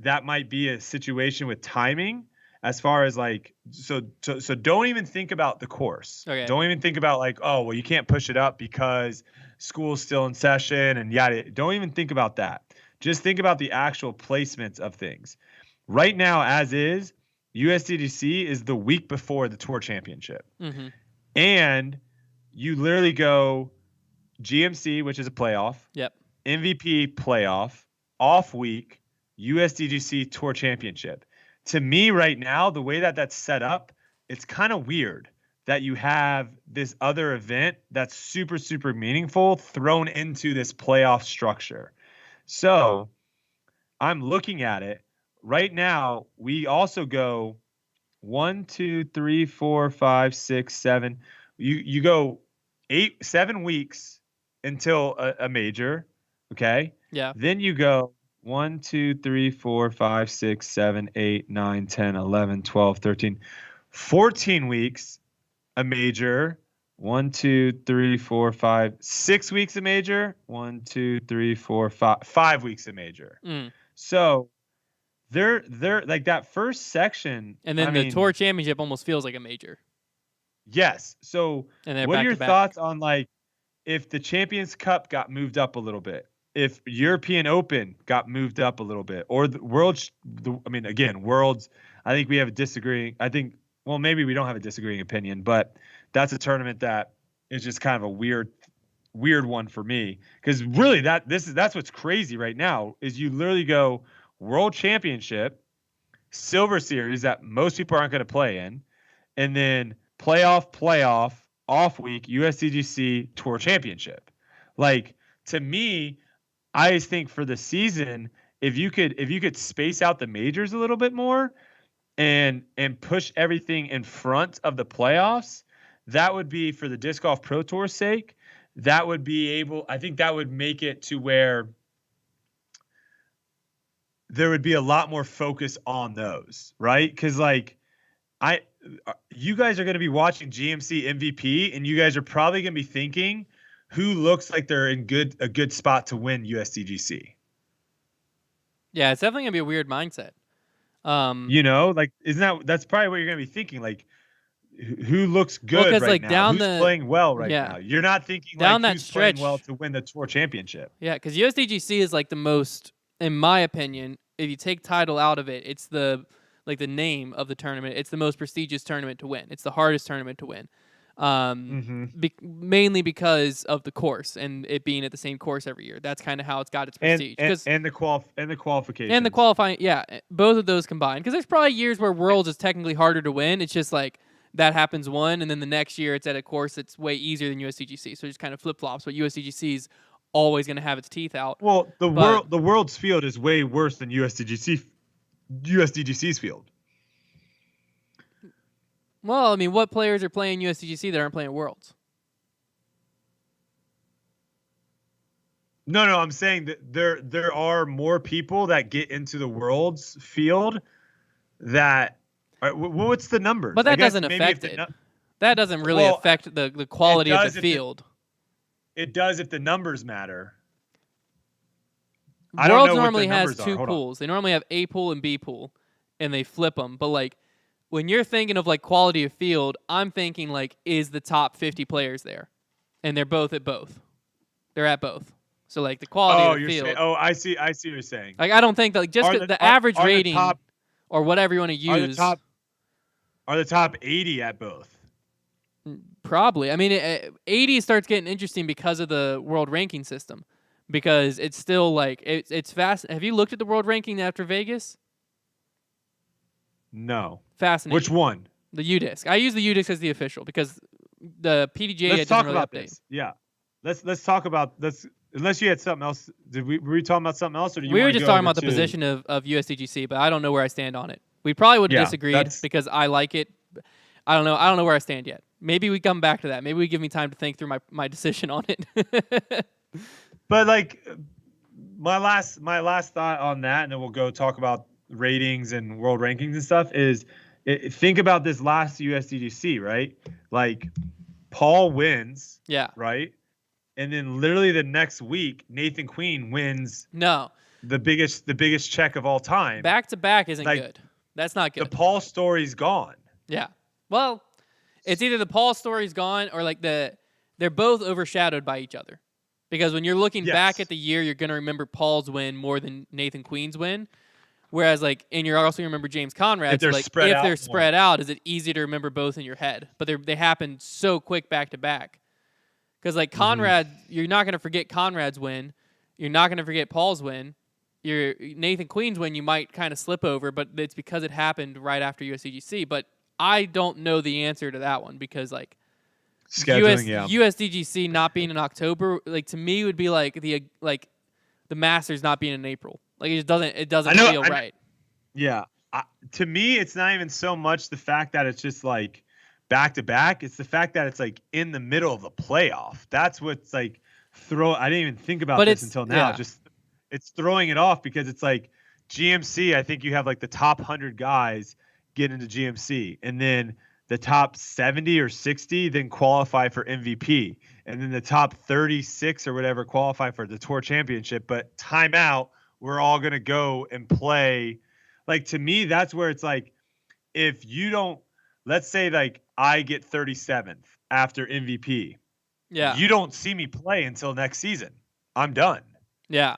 that might be a situation with timing as far as like so don't even think about the course. Okay. Don't even think about like, oh, well, you can't push it up because school's still in session and yada. Don't even think about that. Just think about the actual placements of things. Right now, as is, USDGC is the week before the Tour Championship. Mm-hmm. And you literally go GMC, which is a playoff. Yep. MVP playoff, off week, USDGC Tour Championship. To me right now, the way that that's set up, it's kind of weird that you have this other event that's super, super meaningful thrown into this playoff structure. So I'm looking at it right now. We also go 1, 2, 3, 4, 5, 6, 7. You go 7 weeks until a major. Okay. Yeah. Then you go 1, 2, 3, 4, 5, 6, 7, 8, 9, 10, 11, 12, 13, 14 weeks a major. 1, 2, 3, 4, 5, 6 weeks a major. 1, 2, 3, 4, 5 weeks a major. So they're like that first section. And then the Tour Championship almost feels like a major. Yes. So what are your thoughts on like if the Champions Cup got moved up a little bit? If European Open got moved up a little bit, or the Worlds, Worlds, I think we have a disagreeing. Well, maybe we don't have a disagreeing opinion, but that's a tournament that is just kind of a weird one for me. Because really, that's what's crazy right now is you literally go World Championship, Silver Series that most people aren't going to play in, and then playoff, off week, USDGC Tour Championship. Like to me, I think for the season, if you could space out the majors a little bit more and push everything in front of the playoffs, that would be for the Disc Golf Pro Tour's sake. That would I think that would make it to where there would be a lot more focus on those, right? Because like you guys are going to be watching GMC MVP, and you guys are probably going to be thinking, who looks like they're in a good spot to win USDGC? Yeah, it's definitely gonna be a weird mindset. Like that's probably what you're gonna be thinking. Like, who looks good right now? Who's playing well right now? You're not thinking down like that who's stretch, playing well to win the Tour Championship. Yeah, because USDGC is like the most, in my opinion, if you take title out of it, it's the name of the tournament. It's the most prestigious tournament to win. It's the hardest tournament to win. Mainly because of the course and it being at the same course every year. That's kind of how it's got its prestige. And the qualification. And the qualifying, yeah, both of those combined. Because there's probably years where Worlds is technically harder to win. It's just like that happens one, and then the next year it's at a course that's way easier than USDGC. So it just kind of flip-flops. But USDGC is always going to have its teeth out. Well, the World's field is way worse than USDGC's field. Well, I mean, what players are playing USDGC that aren't playing Worlds? No, I'm saying that there are more people that get into the Worlds field that. What's the numbers? But that doesn't affect it. That doesn't really affect the quality of the field. It does if the numbers matter. Worlds normally has two pools. They normally have A pool and B pool, and they flip them. But like, when you're thinking of like quality of field, I'm thinking like, is the top 50 players there? And they're both at both. They're at both. So like the quality of the field. I see what you're saying. Like I don't think that like just the average rating or whatever you want to use. Are the top 80 at both? Probably. I mean, 80 starts getting interesting because of the world ranking system. because it's still like it's fast. Have you looked at the world ranking after Vegas? No. Fascinating. Which one? The UDisc. I use the UDisc as the official because the PDGA Let's talk doesn't really about update. this. Yeah. Let's talk about this. Unless you had something else, were we talking about something else, or do you? We were wanna just go talking over about the to- position of USDGC, but I don't know where I stand on it. We probably would have Yeah, disagreed that's- because I like it. I don't know. I don't know where I stand yet. Maybe we come back to that. Maybe we give me time to think through my decision on it. But like my last thought on that, and then we'll go talk about ratings and world rankings and stuff. Is think about this last USDGC, right? Like Paul wins, Yeah. right, and then literally the next week Nathan Queen wins. No. The biggest check of all time. Back to back isn't Like, good. That's not good. The Paul story's gone. Yeah. Well, it's either the Paul story's gone or like they're both overshadowed by each other. Because when you're looking back at the year, you're going to remember Paul's win more than Nathan Queen's win. Whereas, like, and you're also going to remember James Conrad's. If they're like, spread if out they're more. spread out, is it easy to remember both in your head? But they happen so quick back to back. Because, like, Conrad, you're not going to forget Conrad's win. You're not going to forget Paul's win. Your Nathan Queen's win, you might kind of slip over, but it's because it happened right after USDGC. But I don't know the answer to that one because, like, Scheduling, USDGC not being in October, like, to me would be like the Masters not being in April. Like, it doesn't feel right. Yeah. To me, it's not even so much the fact that it's just like back to back. It's the fact that it's like in the middle of the playoff. That's what's like I didn't even think about this until now. Yeah. Just it's throwing it off because it's like GMC. I think you have like the top 100 guys get into GMC, and then the top 70 or 60 then qualify for MVP, and then the top 36 or whatever qualify for the Tour Championship. But timeout, we're all gonna go and play. Like, to me, that's where it's like, if you don't, let's say like I get 37th after MVP, you don't see me play until next season. I'm done. Yeah.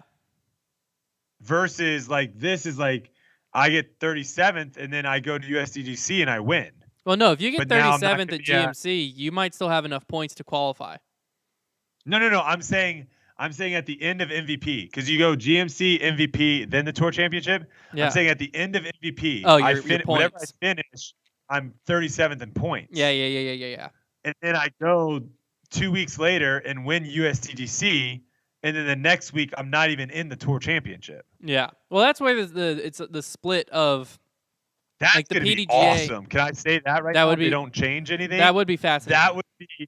Versus like this is like I get 37th and then I go to USDGC and I win. Well, no, if you get But now I'm not 37th gonna at be at- GMC, you might still have enough points to qualify. No. I'm saying at the end of MVP, because you go GMC, MVP, then the Tour Championship. Yeah. I'm saying at the end of MVP, your whatever I points. finish, I'm 37th in points. Yeah. And then I go 2 weeks later and win USDGC, and then the next week I'm not even in the Tour Championship. Yeah. Well, that's where it's the split of That's like the gonna PDGA. be awesome. Can I say that right That now? would be- They don't change anything. that would be fascinating. That would be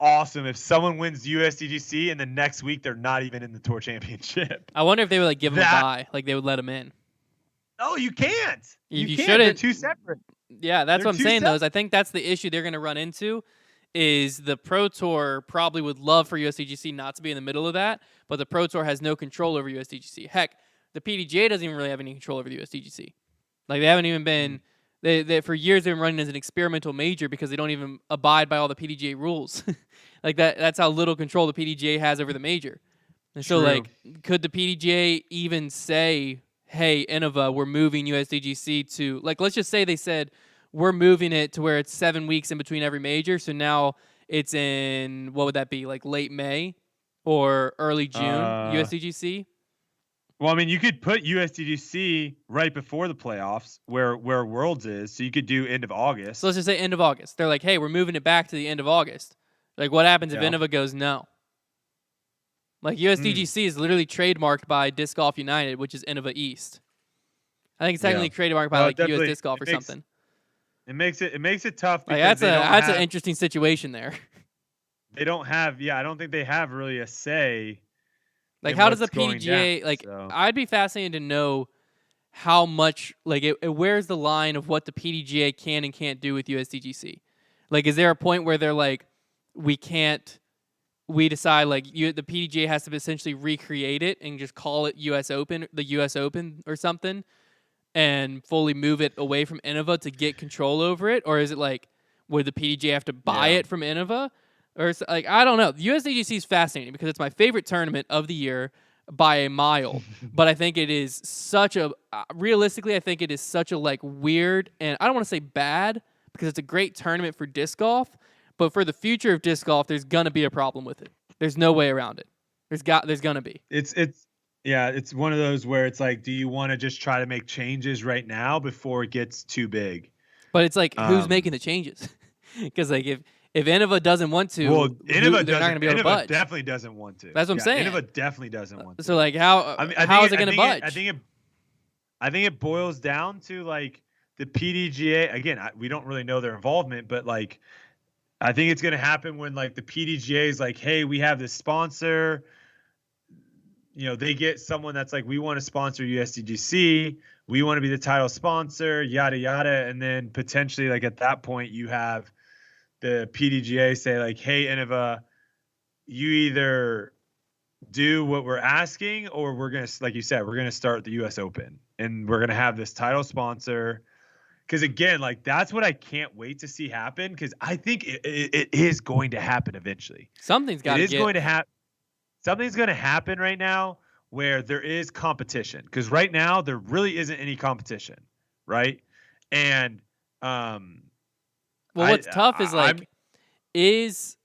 awesome if someone wins USDGC and the next week they're not even in the Tour Championship. I wonder if they would like give them a That- bye, like they would let them in. No, you can't. You can't. shouldn't. They're two separate. Yeah, that's They're what I'm two saying. Though, is I think that's the issue they're going to run into. Is the Pro Tour probably would love for USDGC not to be in the middle of that, but the Pro Tour has no control over USDGC. Heck, the PDGA doesn't even really have any control over the USDGC. Like, they haven't even been. They for years they've been running as an experimental major because they don't even abide by all the PDGA rules. Like that's how little control the PDGA has over the major. And so, True. like, could the PDGA even say, "Hey, Innova, we're moving USDGC to," like, let's just say they said, "We're moving it to where it's 7 weeks in between every major." So now it's in, what would that be, like late May or early June, USDGC? Well, I mean, you could put USDGC right before the playoffs, where Worlds is, so you could do end of August. So let's just say end of August. They're like, "Hey, we're moving it back to the end of August." Like, what happens if Yeah. Innova goes no? Like, USDGC is literally trademarked by Disc Golf United, which is Innova East. I think it's technically trademarked by like US definitely. Disc Golf or something. It makes it tough. Like, Because that's an interesting situation there. They don't have. Yeah, I don't think they have really a say. Like, in how does the what's going PDGA, down, like, so. I'd be fascinated to know how much, like, where's the line of what the PDGA can and can't do with USDGC? Like, is there a point where they're like, we decide, like, the PDGA has to essentially recreate it and just call it the US Open or something, and fully move it away from Innova to get control over it? Or is it like, would the PDGA have to buy it from Innova? Or like, I don't know. USDGC is fascinating because it's my favorite tournament of the year by a mile. But I think it is such a realistically, I think it is such a like weird, and I don't want to say bad because it's a great tournament for disc golf. But for the future of disc golf, there's gonna be a problem with it. There's no way around it. There's gonna be. It's one of those where it's like, do you want to just try to make changes right now before it gets too big? But it's like, who's making the changes? Because like if Innova doesn't want to, well, they're not going to be able to budge. Definitely doesn't want to. That's what I'm saying. Innova definitely doesn't want to. So like, how is it going to budge? I think it boils down to like the PDGA. Again, we don't really know their involvement, but like, I think it's going to happen when like the PDGA is like, hey, we have this sponsor. You know, they get someone that's like, we want to sponsor USDGC. We want to be the title sponsor, yada, yada. And then potentially like at that point, you have the PDGA say like, hey, Innova, you either do what we're asking or we're going to, like you said, we're going to start the US Open and we're going to have this title sponsor. Because again, like that's what I can't wait to see happen because I think it is going to happen eventually. Something's got to get. Going to happen. Something's going to happen right now where there is competition because right now there really isn't any competition, right? And well, what's tough is like is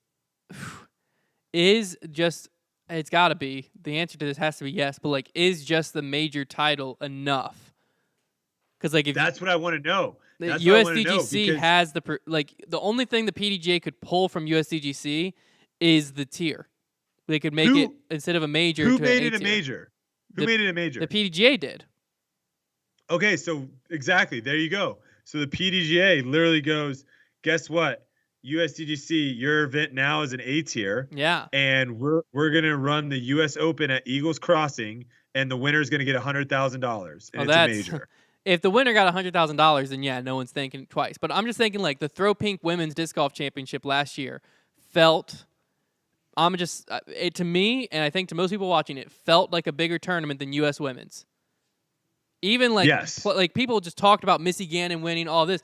just it's got to be the answer to this has to be yes, but like is just the major title enough? Because like if that's what I want to know. The USDGC has the only thing the PDGA could pull from USDGC is the tier. They could make it instead of a major. Who made it a major? Who made it a major? The PDGA did. Okay, so exactly. There you go. So the PDGA literally goes, guess what? USDGC, your event now is an A tier. Yeah. And we're gonna run the US Open at Eagles Crossing, and the winner is gonna get $100,000. And it's a major. If the winner got $100,000, then yeah, no one's thinking twice. But I'm just thinking like the Throw Pink Women's Disc Golf Championship last year felt. To me, and I think to most people watching it, felt like a bigger tournament than U.S. Women's. Even like, like people just talked about Missy Gannon winning all this.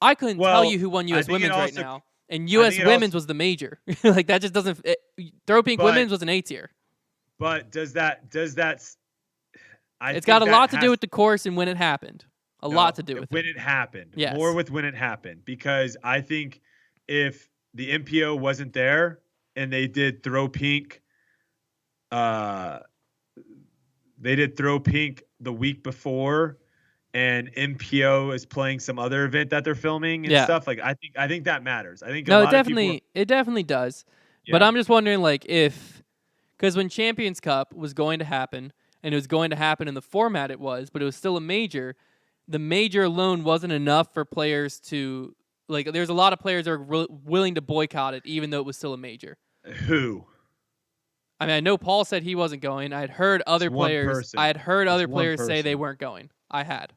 I couldn't tell you who won U.S. Women's right now, and U.S. Women's was the major. Like that just doesn't. Throw Pink Women's was an A tier. But does that? It's got a lot to do with the course and when it happened. A lot to do with when it happened. Yes. More with when it happened because I think if the MPO wasn't there. And they did Throw Pink. They did Throw Pink the week before, and MPO is playing some other event that they're filming and stuff. Like I think that matters. I think it definitely does. Yeah. But I'm just wondering, like, because when Champions Cup was going to happen, and it was going to happen in the format it was, but it was still a major. The major alone wasn't enough for players to like. There's a lot of players that are willing to boycott it, even though it was still a major. Who? I mean, I know Paul said he wasn't going. I had heard other players. I had heard other players say they weren't going. I had.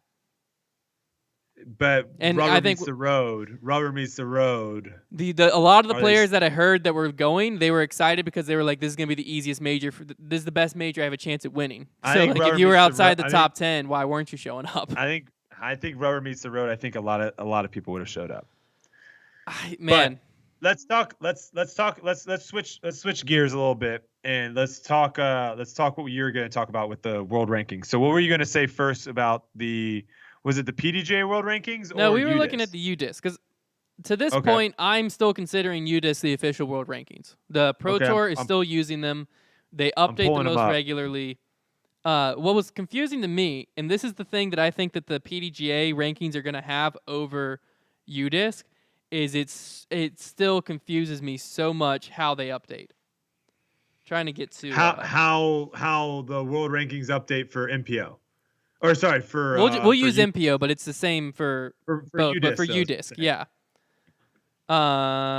But rubber meets the road. Rubber meets the road. A lot of the players that I heard that were going, they were excited because they were like, "This is gonna be the easiest major. This is the best major I have a chance at winning." So like, if you were outside the top 10, why weren't you showing up? I think rubber meets the road. I think a lot of people would have showed up. Man. Let's switch gears a little bit and let's talk what you were going to talk about with the world rankings. So what were you going to say first about was it the PDGA world rankings? No, we were looking at the UDisc because to this point, I'm still considering UDisc the official world rankings. The Pro Tour is still using them. They update them most regularly. What was confusing to me, and this is the thing that I think that the PDGA rankings are going to have over UDisc, is it still confuses me so much how they update. Trying to get to how the world rankings update for MPO, or sorry for we'll use MPO, but it's the same for both. UDisc, but for UDisc, yeah.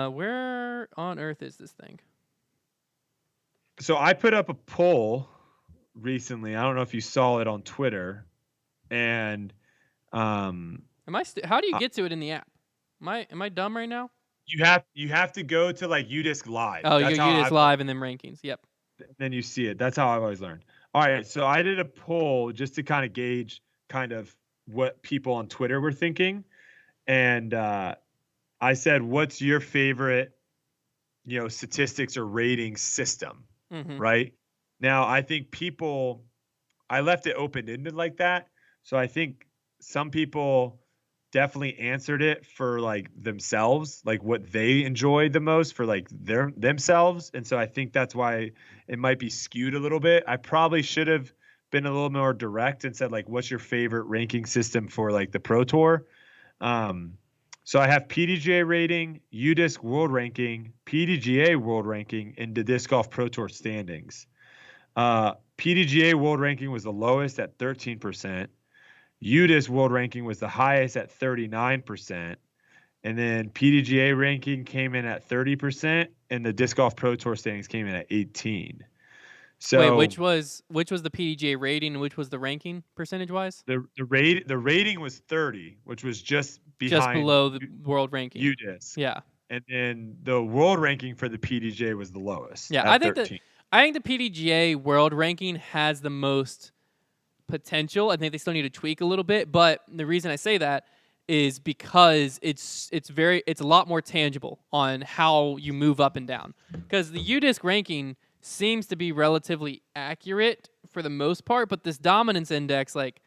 Where on earth is this thing? So I put up a poll recently. I don't know if you saw it on Twitter, and how do you get to it in the app? Am I dumb right now? You have to go to like UDisc Live. Oh, you UDisc Live and then rankings. Yep. Then you see it. That's how I've always learned. All right, so I did a poll just to kind of gauge kind of what people on Twitter were thinking, and I said, "What's your favorite, statistics or rating system?" Mm-hmm. Right now, I think I left it open-ended like that, so I think some people definitely answered it for like themselves, like what they enjoyed the most for like themselves. And so I think that's why it might be skewed a little bit. I probably should have been a little more direct and said like, what's your favorite ranking system for like the Pro Tour? So I have PDGA rating, UDisc world ranking, PDGA world ranking, and the Disc Golf Pro Tour standings. PDGA world ranking was the lowest at 13%. UDisc world ranking was the highest at 39%. And then PDGA ranking came in at 30%, and the Disc Golf Pro Tour standings came in at 18. So wait, which was the PDGA rating and which was the ranking percentage wise? the rating was 30, which was just below the world ranking. UDisc. Yeah. And then the world ranking for the PDGA was the lowest. Yeah, I think the PDGA world ranking has the most potential. I think they still need to tweak a little bit, but the reason I say that is because it's a lot more tangible on how you move up and down. Because the UDisc ranking seems to be relatively accurate for the most part, but this dominance index, like,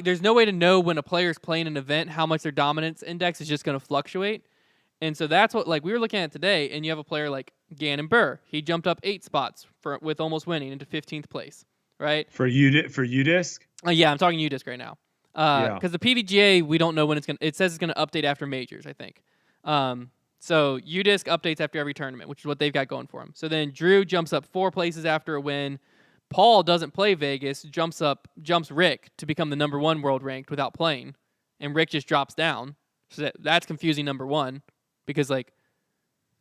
there's no way to know when a player's playing an event how much their dominance index is just going to fluctuate. And so that's what, like, we were looking at today, and you have a player like Gannon Burr. He jumped up 8 spots with almost winning into 15th place, right? For UDisc? Yeah, I'm talking UDisc right now. Because the PDGA, we don't know when it's going to, it says it's going to update after majors, I think. So UDisc updates after every tournament, which is what they've got going for them. So then Drew jumps up 4 places after a win. Paul doesn't play Vegas, jumps Rick to become the number 1 world ranked without playing, and Rick just drops down. So that's confusing, number 1, because like,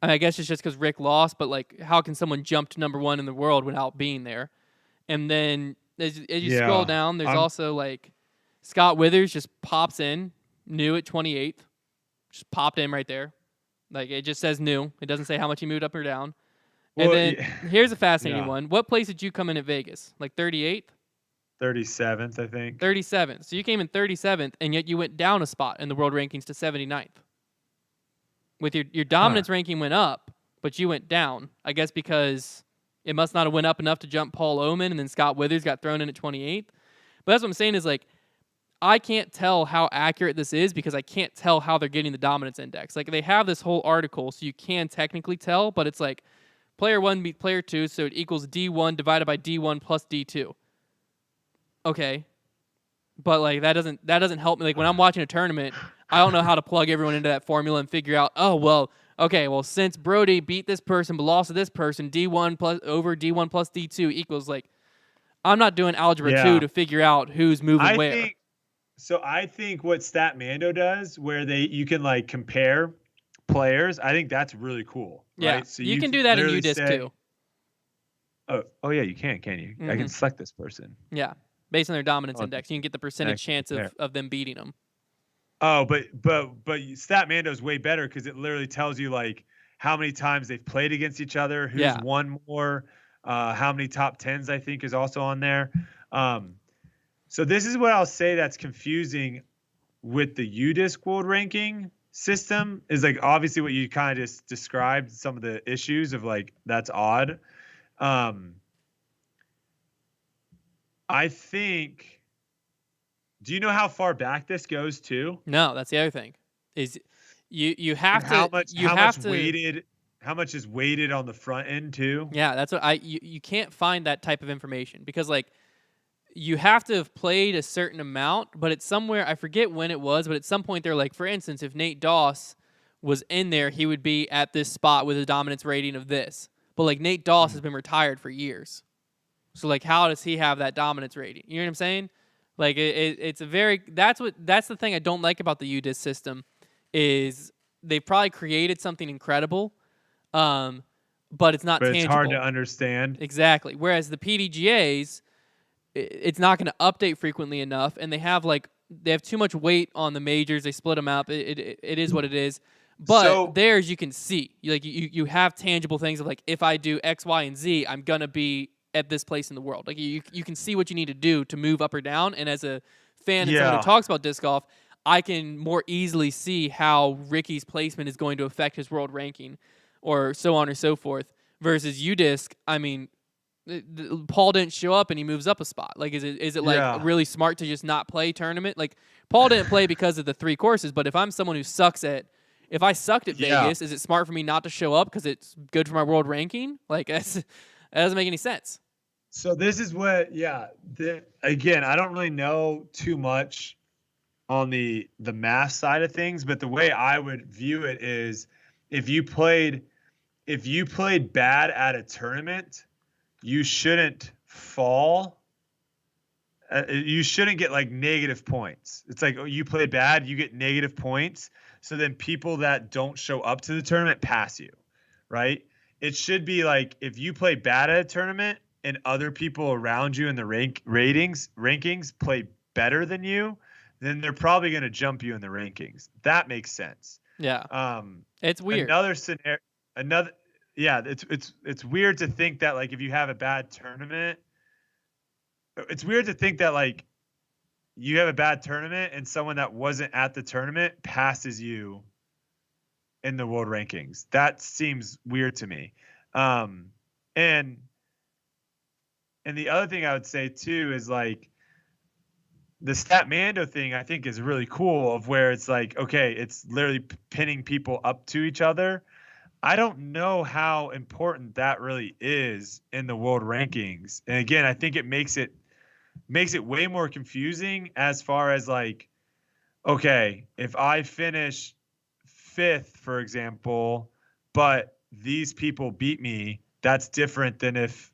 I guess it's just because Rick lost, but like, how can someone jump to number 1 in the world without being there? And then as you scroll down, there's also like Scott Withers just pops in, new at 28th, just popped in right there. Like, it just says new. It doesn't say how much he moved up or down. And then here's a fascinating one. What place did you come in at Vegas? Like 38th? 37th, I think. 37th. So you came in 37th, and yet you went down a spot in the world rankings to 79th. With your dominance ranking went up, but you went down. I guess because it must not have went up enough to jump Paul Oman, and then Scott Withers got thrown in at 28th. But that's what I'm saying is, like, I can't tell how accurate this is because I can't tell how they're getting the dominance index. Like, they have this whole article, so you can technically tell, but it's like player 1 beat player 2, so it equals D1 divided by D1 plus D2. Okay. But like that doesn't help me. Like, when I'm watching a tournament, I don't know how to plug everyone into that formula and figure out, since Brody beat this person but lost to this person, D1 plus over D1 plus D2 equals, like, I'm not doing algebra 2 to figure out who's moving where. I think what Statmando does, where you can like compare players, I think that's really cool. Yeah, right? So you can do that in UDisc too. Oh yeah, you can you? Mm-hmm. I can select this person. Yeah, based on their dominance index, you can get the percentage chance of them beating them. Oh, but Statmando is way better because it literally tells you like how many times they've played against each other, who's won more, how many top 10s I think is also on there. So this is what I'll say that's confusing with the UDisc world ranking system is like obviously what you kind of just described, some of the issues of like that's odd. I think. Do you know how far back this goes to? No, that's the other thing. Is you have to how much is weighted on the front end too? Yeah, that's what you can't find that type of information because like you have to have played a certain amount, but it's somewhere, I forget when it was, but at some point they're like, for instance, if Nate Doss was in there, he would be at this spot with a dominance rating of this. But like Nate Doss has been retired for years. So like how does he have that dominance rating? You know what I'm saying? Like it's a very that's the thing I don't like about the UDisc system is they've probably created something incredible, but it's not tangible. It's hard to understand. Exactly. Whereas the PDGAs, it's not going to update frequently enough, and they have too much weight on the majors. They split them up. It is what it is. But theirs you can see. You have tangible things of like if I do X, Y, and Z, I'm gonna be at this place in the world. Like you can see what you need to do to move up or down. And as a fan and someone who talks about disc golf, I can more easily see how Ricky's placement is going to affect his world ranking, or so on or so forth. Versus UDisc, I mean, Paul didn't show up and he moves up a spot. Like, is it like Yeah. really smart to just not play tournament? Like, Paul didn't play because of the 3 courses, but if I'm someone who if I sucked at Yeah. Vegas, is it smart for me not to show up because it's good for my world ranking? Like, that doesn't make any sense. So this is what, again, I don't really know too much on the math side of things, but the way I would view it is if you played bad at a tournament, you shouldn't fall. You shouldn't get like negative points. It's like, oh, you played bad, you get negative points. So then people that don't show up to the tournament pass you, right? It should be like if you play bad at a tournament and other people around you in the rankings play better than you, then they're probably going to jump you in the rankings. That makes sense. Yeah. It's weird. It's weird to think that like if you have a bad tournament, it's weird to think that like you have a bad tournament and someone that wasn't at the tournament passes you in the world rankings. That seems weird to me. And the other thing I would say too is like the Statmando thing I think is really cool of where it's like, okay, it's literally pinning people up to each other. I don't know how important that really is in the world rankings. And again, I think it makes it way more confusing as far as like, okay, if I finish 5th, for example, but these people beat me, that's different than if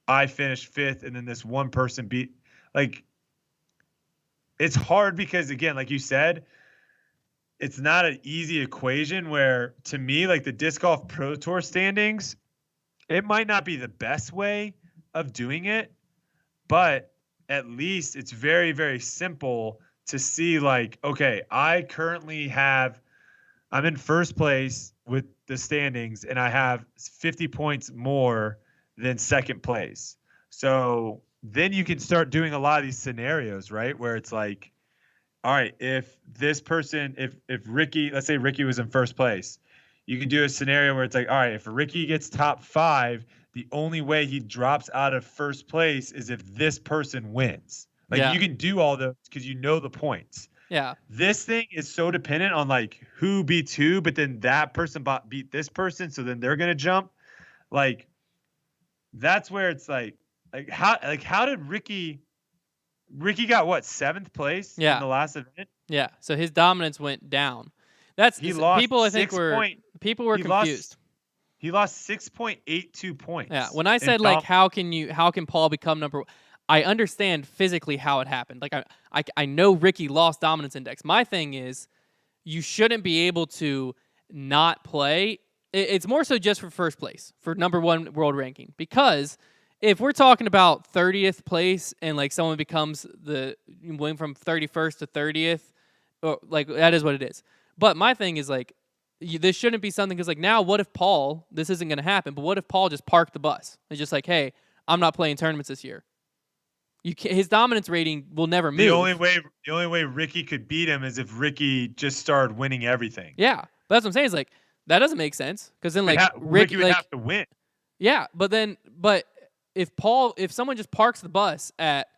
I finish 5th and then this one person beat. Like, it's hard because, again, like you said, it's not an easy equation where, to me, like the Disc Golf Pro Tour standings, it might not be the best way of doing it, but at least it's very, very simple to see like, okay, I'm in first place with the standings and I have 50 points more than second place. So then you can start doing a lot of these scenarios, right? Where it's like, all right, if this person, if Ricky, let's say Ricky was in first place, you can do a scenario where it's like, all right, if Ricky gets top 5, the only way he drops out of first place is if this person wins. Like you can do all those because you know the points. Yeah. This thing is so dependent on like who beats who, but then that person beat this person, so then they're gonna jump. Like that's where it's like how did Ricky got what, 7th place in the last event? Yeah. So his dominance went down. People I think were confused. He lost 6.82 points. Yeah. When I said like how can Paul become number 1? I understand physically how it happened. Like I know Ricky lost dominance index. My thing is you shouldn't be able to not play. It's more so just for first place, for number 1 world ranking. Because if we're talking about 30th place and like someone becomes went from 31st to 30th, or like that is what it is. But my thing is like this shouldn't be something because like now what if Paul, this isn't going to happen, but what if Paul just parked the bus? It's just like, hey, I'm not playing tournaments this year. His dominance rating will never move. The only way Ricky could beat him is if Ricky just started winning everything. Yeah, but that's what I'm saying. Is like that doesn't make sense because then like Ricky would have to win. Yeah, but if someone just parks the bus at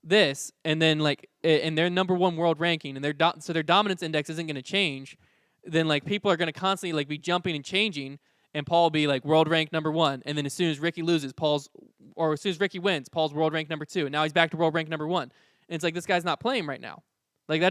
this and then like and their number 1 world ranking and their dominance index isn't going to change, then like people are going to constantly like be jumping and changing, and Paul will be like world rank number 1, and then as soon as Ricky loses, as soon as Ricky wins, Paul's world rank number 2, and now he's back to world rank number 1. And it's like this guy's not playing right now. Like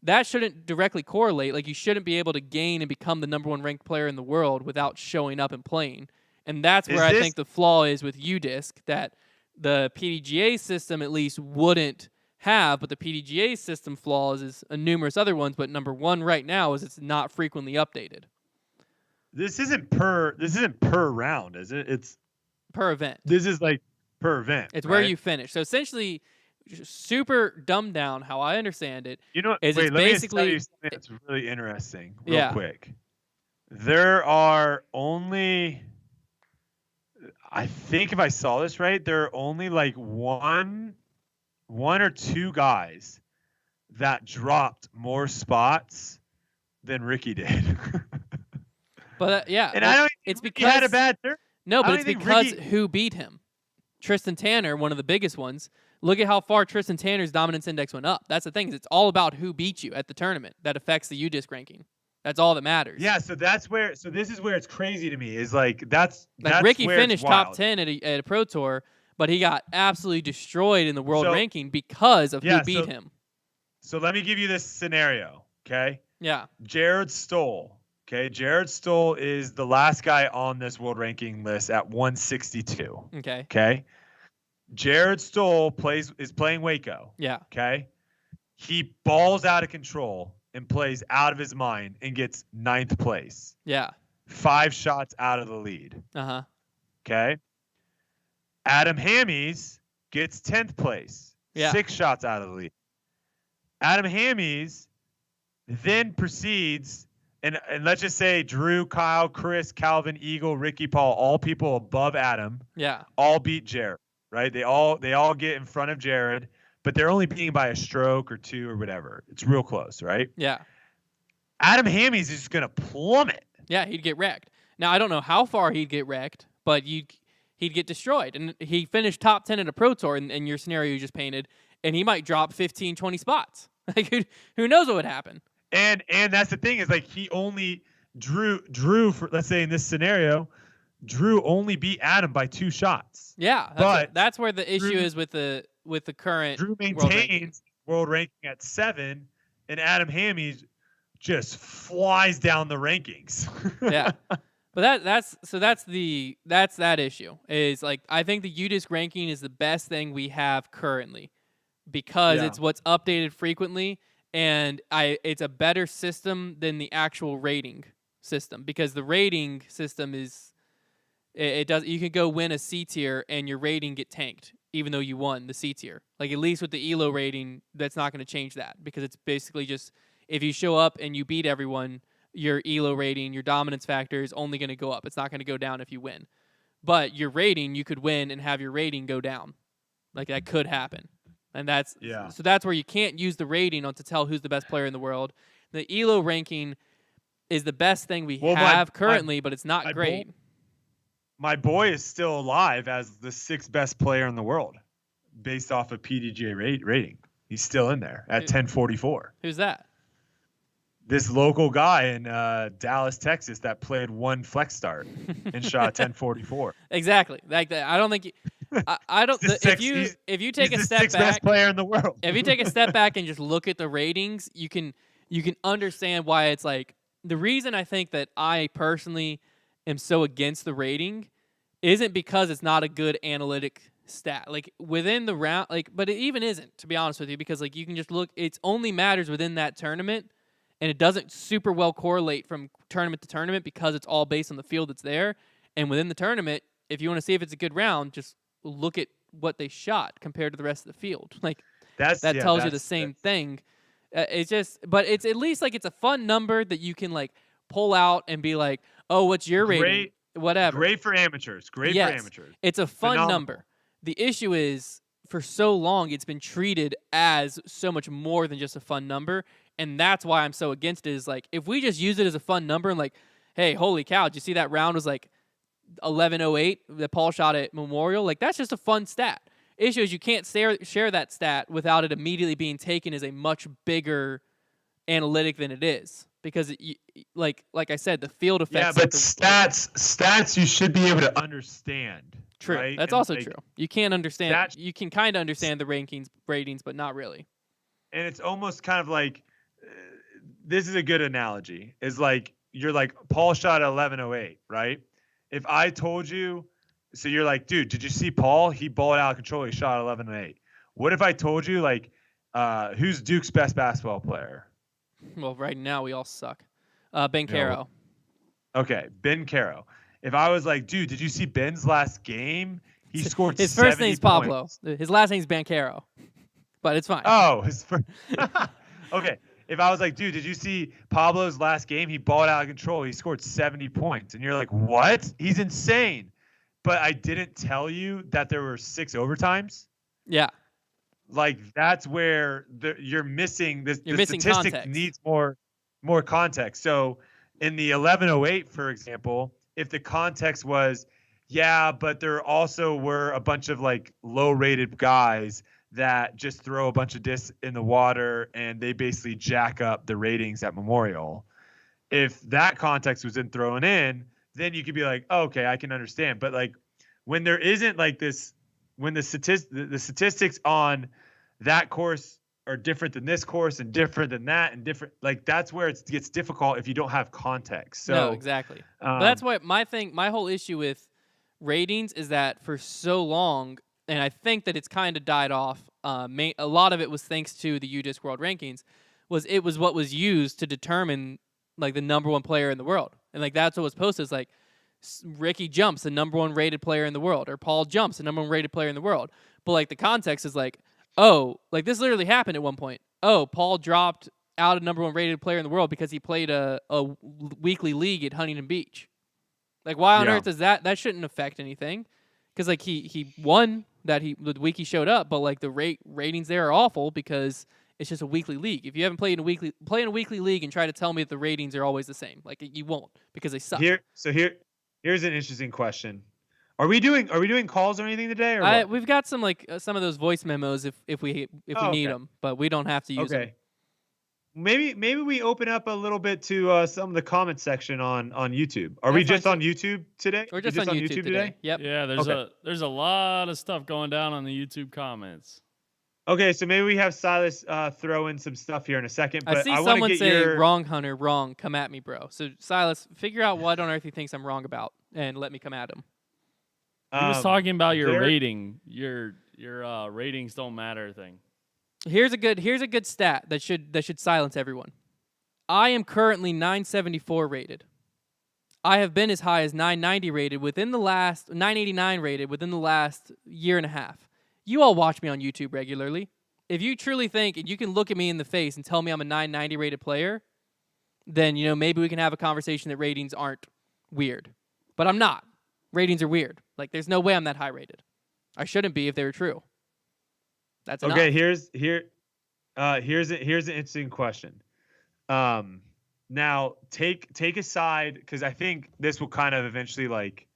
that shouldn't directly correlate. Like you shouldn't be able to gain and become the number 1 ranked player in the world without showing up and playing. And that's where I think the flaw is with UDisc that the PDGA system at least wouldn't have, but the PDGA system flaws is numerous other ones, but number 1 right now is it's not frequently updated. This isn't per round, is it? It's per event. This is like per event. It's where you finish. So essentially, super dumbed down how I understand it. Is it's basically let me tell you something that's really interesting. Real quick. There are only, I think if I saw this right, there are only like one or 2 guys that dropped more spots than Ricky did. But and I don't. It's because he had a bad turn. No, but it's because who beat him. Tristan Tanner, one of the biggest ones. Look at how far Tristan Tanner's dominance index went up. That's the thing. Is it's all about who beat you at the tournament that affects the UDisc ranking. That's all that matters. Yeah, so this is where it's crazy to me. Is like that's Ricky where finished it's wild. top 10 at a Pro Tour, but he got absolutely destroyed in the world ranking because of who beat him. So let me give you this scenario, okay? Yeah. Jared Stoll. Okay, Jared Stoll is the last guy on this world ranking list at 162. Okay. Okay. Jared Stoll is playing Waco. Yeah. Okay. He balls out of control and plays out of his mind and gets 9th place. Yeah. 5 shots out of the lead. Uh-huh. Okay. Adam Hammies gets 10th place. Yeah. 6 shots out of the lead. Adam Hammies then proceeds, and let's just say Drew, Kyle, Chris, Calvin, Eagle, Ricky, Paul, all people above Adam. Yeah. All beat Jared, right? They all get in front of Jared, but they're only beating by a stroke or 2 or whatever. It's real close, right? Yeah. Adam Hammies is just going to plummet. Yeah, he'd get wrecked. Now, I don't know how far he'd get wrecked, but he'd get destroyed. And he finished top 10 at a Pro Tour in your scenario you just painted, and he might drop 15, 20 spots. Like, who knows what would happen? And that's the thing is, like, he only Drew for, let's say in this scenario, Drew only beat Adam by 2 shots. Yeah, that's where the issue is with the current. Drew maintains world ranking at 7, and Adam Hammies just flies down the rankings. Yeah, but that's that issue. Is like, I think the UDisc ranking is the best thing we have currently because it's what's updated frequently. And it's a better system than the actual rating system, because the rating system is you can go win a C tier and your rating get tanked even though you won the C tier. Like, at least with the ELO rating, that's not going to change that, because it's basically just if you show up and you beat everyone, your ELO rating, your dominance factor is only going to go up. It's not going to go down if you win. But your rating, you could win and have your rating go down. Like, that could happen. And that's where you can't use the rating to tell who's the best player in the world. The ELO ranking is the best thing we have currently, but it's not great. My boy is still alive as the 6th best player in the world based off of PDGA rating. He's still in there at 1044. Who's that? This local guy in Dallas, Texas, that played 1 flex start and shot 1044. Exactly. Like that. I don't think. I don't. If you take a step back, best player in the world. If you take a step back and just look at the ratings, you can understand why it's like, the reason I think that I personally am so against the rating isn't because it's not a good analytic stat. Like, within the round, but it even isn't, to be honest with you, because like, you can just look. It only matters within that tournament, and it doesn't super well correlate from tournament to tournament because it's all based on the field that's there. And within the tournament, if you want to see if it's a good round, just look at what they shot compared to the rest of the field. Like, that tells you the same thing. It's just, but it's at least like, it's a fun number that you can like pull out and be like, oh, what's your rating? Whatever. Great for amateurs. For amateurs. It's a fun number. The issue is, for so long, it's been treated as so much more than just a fun number. And that's why I'm so against it, is like, if we just use it as a fun number and like, hey, holy cow, did you see that round was like 11:08 that Paul shot at Memorial? Like, that's just a fun stat. Issue is, you can't share that stat without it immediately being taken as a much bigger analytic than it is, because like I said, the field effects. Yeah, but stats you should be able to understand. True, right? That's also true. You can't understand. You can kind of understand the ratings, but not really. And it's almost kind of like, this is a good analogy. Is like, you're like, Paul shot at 11:08, right? If I told you, so you're like, dude, did you see Paul? He balled out of control. He shot 11:08. What if I told you, like, who's Duke's best basketball player? Well, right now we all suck. Ben Caro. Okay, Ben Caro. If I was like, dude, did you see Ben's last game? He scored his first 70 name's Pablo. points. His last name's Ben Caro. But it's fine. Oh, his first. Okay. If I was like, dude, did you see Pablo's last game? He balled out of control. He scored 70 points. And you're like, what? He's insane. But I didn't tell you that there were 6 overtimes. Yeah. Like, that's where you're missing this. You're the missing statistic context. Needs more context. So in the 11:08, for example, if the context was Yeah, but there also were a bunch of like low-rated guys that just throw a bunch of discs in the water and they basically jack up the ratings at Memorial. If that context was in thrown in, then you could be like, oh, okay, I can understand. But like when there isn't like this, when the statistics on that course are different than this course and different than that and different, like that's where it gets difficult if you don't have context. So No, exactly. But that's what my whole issue with ratings is that for so long, and I think that it's kind of died off. A lot of it was thanks to the UDisc World Rankings, was what was used to determine like the number one player in the world, and like that's what was posted. It's like Ricky Jumps, the number one rated player in the world, or Paul Jumps, the number one rated player in the world. But like the context is like, oh, like this literally happened at one point. Oh, Paul dropped out a number one rated player in the world because he played a weekly league at Huntington Beach. Like, why on earth does that? That shouldn't affect anything, because like he won the week he showed up, but like the ratings there are awful because it's just a weekly league. If you haven't played in a weekly league and try to tell me that the ratings are always the same, like you won't, because they suck. Here's an interesting question. Are we doing calls or anything today, or what? We've got some some of those voice memos if we need them, but we don't have to use them. Maybe we open up a little bit to some of the comment section on YouTube. Are we just on YouTube today? We're just on YouTube today. Yep. Yeah, there's a lot of stuff going down on the YouTube comments. Okay, so maybe we have Silas throw in some stuff here in a second. But I see someone say, wrong, Hunter, wrong, come at me, bro. So, Silas, figure out what on earth he thinks I'm wrong about, and let me come at him. He was talking about your rating. Your ratings don't matter thing. Here's a good stat that should silence everyone. I am currently 974 rated. I have been as high as 990 rated within the last 989 rated within the last year and a half. You all watch me on YouTube regularly. If you truly think and you can look at me in the face and tell me I'm a 990 rated player, then maybe we can have a conversation that ratings aren't weird. But I'm not. Ratings are weird. Like there's no way I'm that high rated. I shouldn't be if they were true. That's enough. Okay. Here's an interesting question. Now take aside, because I think this will kind of eventually like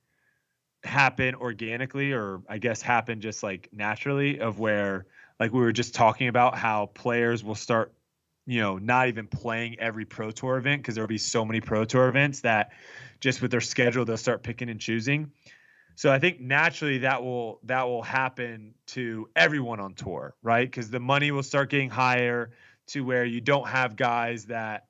happen organically, or I guess happen just like naturally, of where like we were just talking about how players will start not even playing every Pro Tour event because there'll be so many Pro Tour events that just with their schedule they'll start picking and choosing. So I think naturally that will happen to everyone on tour, right? Because the money will start getting higher to where you don't have guys that,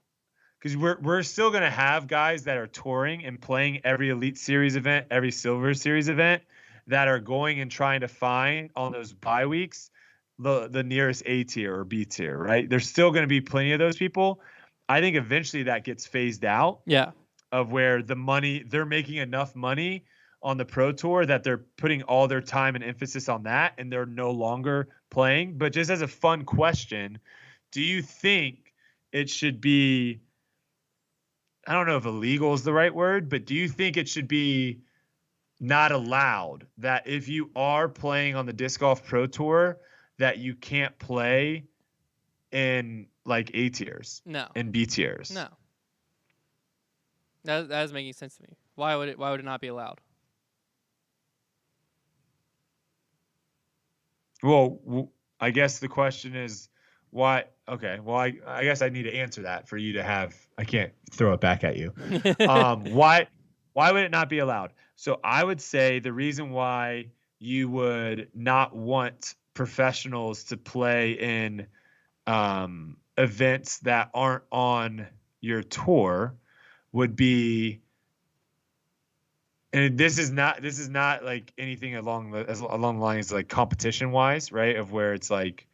because we're still going to have guys that are touring and playing every Elite Series event, every Silver Series event, that are going and trying to find on those bye weeks the nearest A tier or B tier, right? There's still going to be plenty of those people. I think eventually that gets phased out. Yeah. Of where they're making enough money on the Pro Tour that they're putting all their time and emphasis on that, and they're no longer playing. But just as a fun question, do you think it should be, I don't know if illegal is the right word, but do you think it should be not allowed that if you are playing on the Disc Golf Pro Tour that you can't play in like A tiers? No. And B tiers? No. That is making sense to me. Why would it not be allowed? Well, I guess the question is why. Okay, well, I guess I need to answer that for you to have. I can't throw it back at you. Why would it not be allowed? So I would say the reason why you would not want professionals to play in events that aren't on your tour would be, and this is not like anything along the lines like competition wise, right? Of where it's like,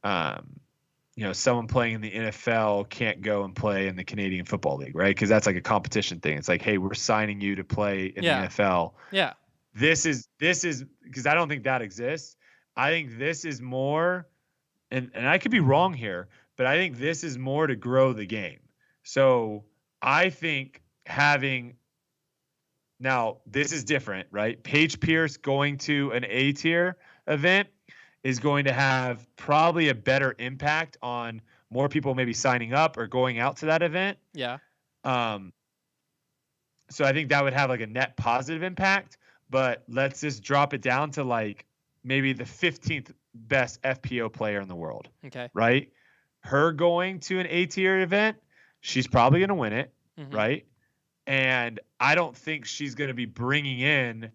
someone playing in the NFL can't go and play in the Canadian Football League, right? Because that's like a competition thing. It's like, hey, we're signing you to play in the NFL. Yeah. This is because I don't think that exists. I think this is more, and I could be wrong here, but I think this is more to grow the game. So I think now this is different, right? Paige Pierce going to an A tier event is going to have probably a better impact on more people maybe signing up or going out to that event. Yeah. So I think that would have like a net positive impact. but let's just drop it down to like maybe the 15th best FPO player in the world. Okay. Right? Her going to an A-tier event, she's probably going to win it, right? And I don't think she's going to be bringing in,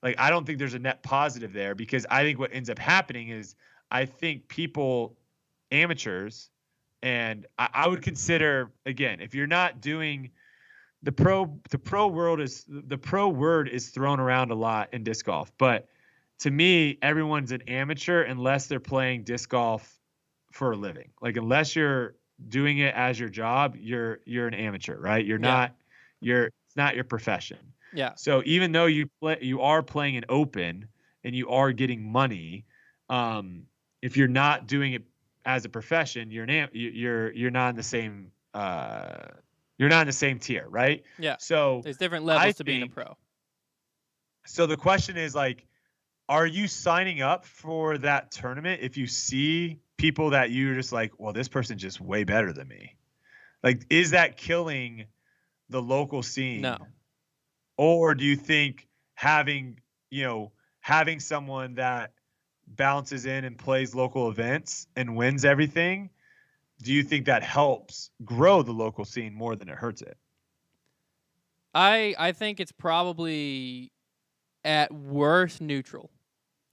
like, I don't think there's a net positive there, because I think what ends up happening is I think people, amateurs, and I would consider, again, if you're not doing the pro word is thrown around a lot in disc golf, but to me, everyone's an amateur unless they're playing disc golf for a living. Like, unless you're doing it as your job, you're an amateur, right? You're not, it's not your profession. Yeah. So even though you are playing an open and you are getting money, if you're not doing it as a profession, you're not in the same you're not in the same tier, right? Yeah. So there's different levels to being a pro. So the question is, like, are you signing up for that tournament if you see people that you're just like, well, this person's just way better than me? Like, is that killing the local scene? No. Or do you think having someone that bounces in and plays local events and wins everything, do you think that helps grow the local scene more than it hurts it? I think it's probably at worst neutral.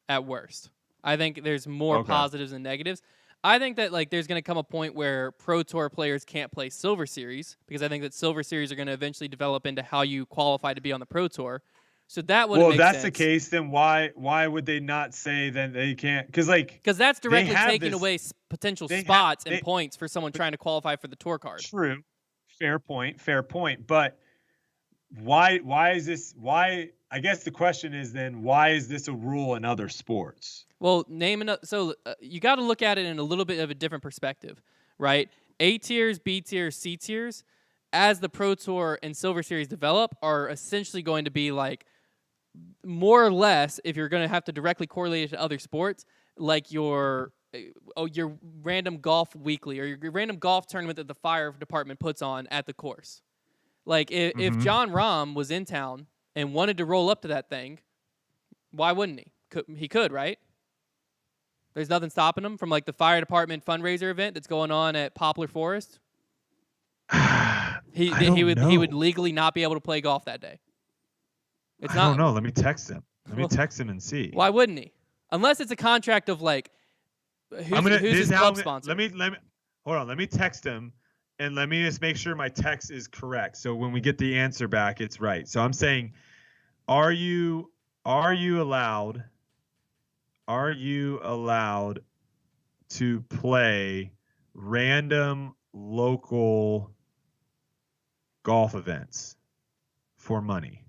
At worst. I think there's more positives than negatives. I think that, like, there's going to come a point where Pro Tour players can't play Silver Series, because I think that Silver Series are going to eventually develop into how you qualify to be on the Pro Tour. So that would make sense. Well, if that's the case, then why would they not say then they can't? Because that's directly taking away potential spots and points for someone trying to qualify for the tour card. True. Fair point. But why is this? I guess the question is then, why is this a rule in other sports? Well, you got to look at it in a little bit of a different perspective, right? A tiers, B tiers, C tiers, as the Pro Tour and Silver Series develop, are essentially going to be like, more or less, if you're going to have to directly correlate it to other sports, like your random golf weekly or your random golf tournament that the fire department puts on at the course. Like, if John Rahm was in town and wanted to roll up to that thing, why wouldn't he? He could, right? There's nothing stopping him from, like, the fire department fundraiser event that's going on at Poplar Forest. He would legally not be able to play golf that day. I don't know. Let me text him. Let me text him and see. Why wouldn't he? Unless it's a contract of, like, who's his club sponsor. Hold on. Let me text him, and let me just make sure my text is correct. So when we get the answer back, it's right. So I'm saying, are you allowed to play random local golf events for money? ?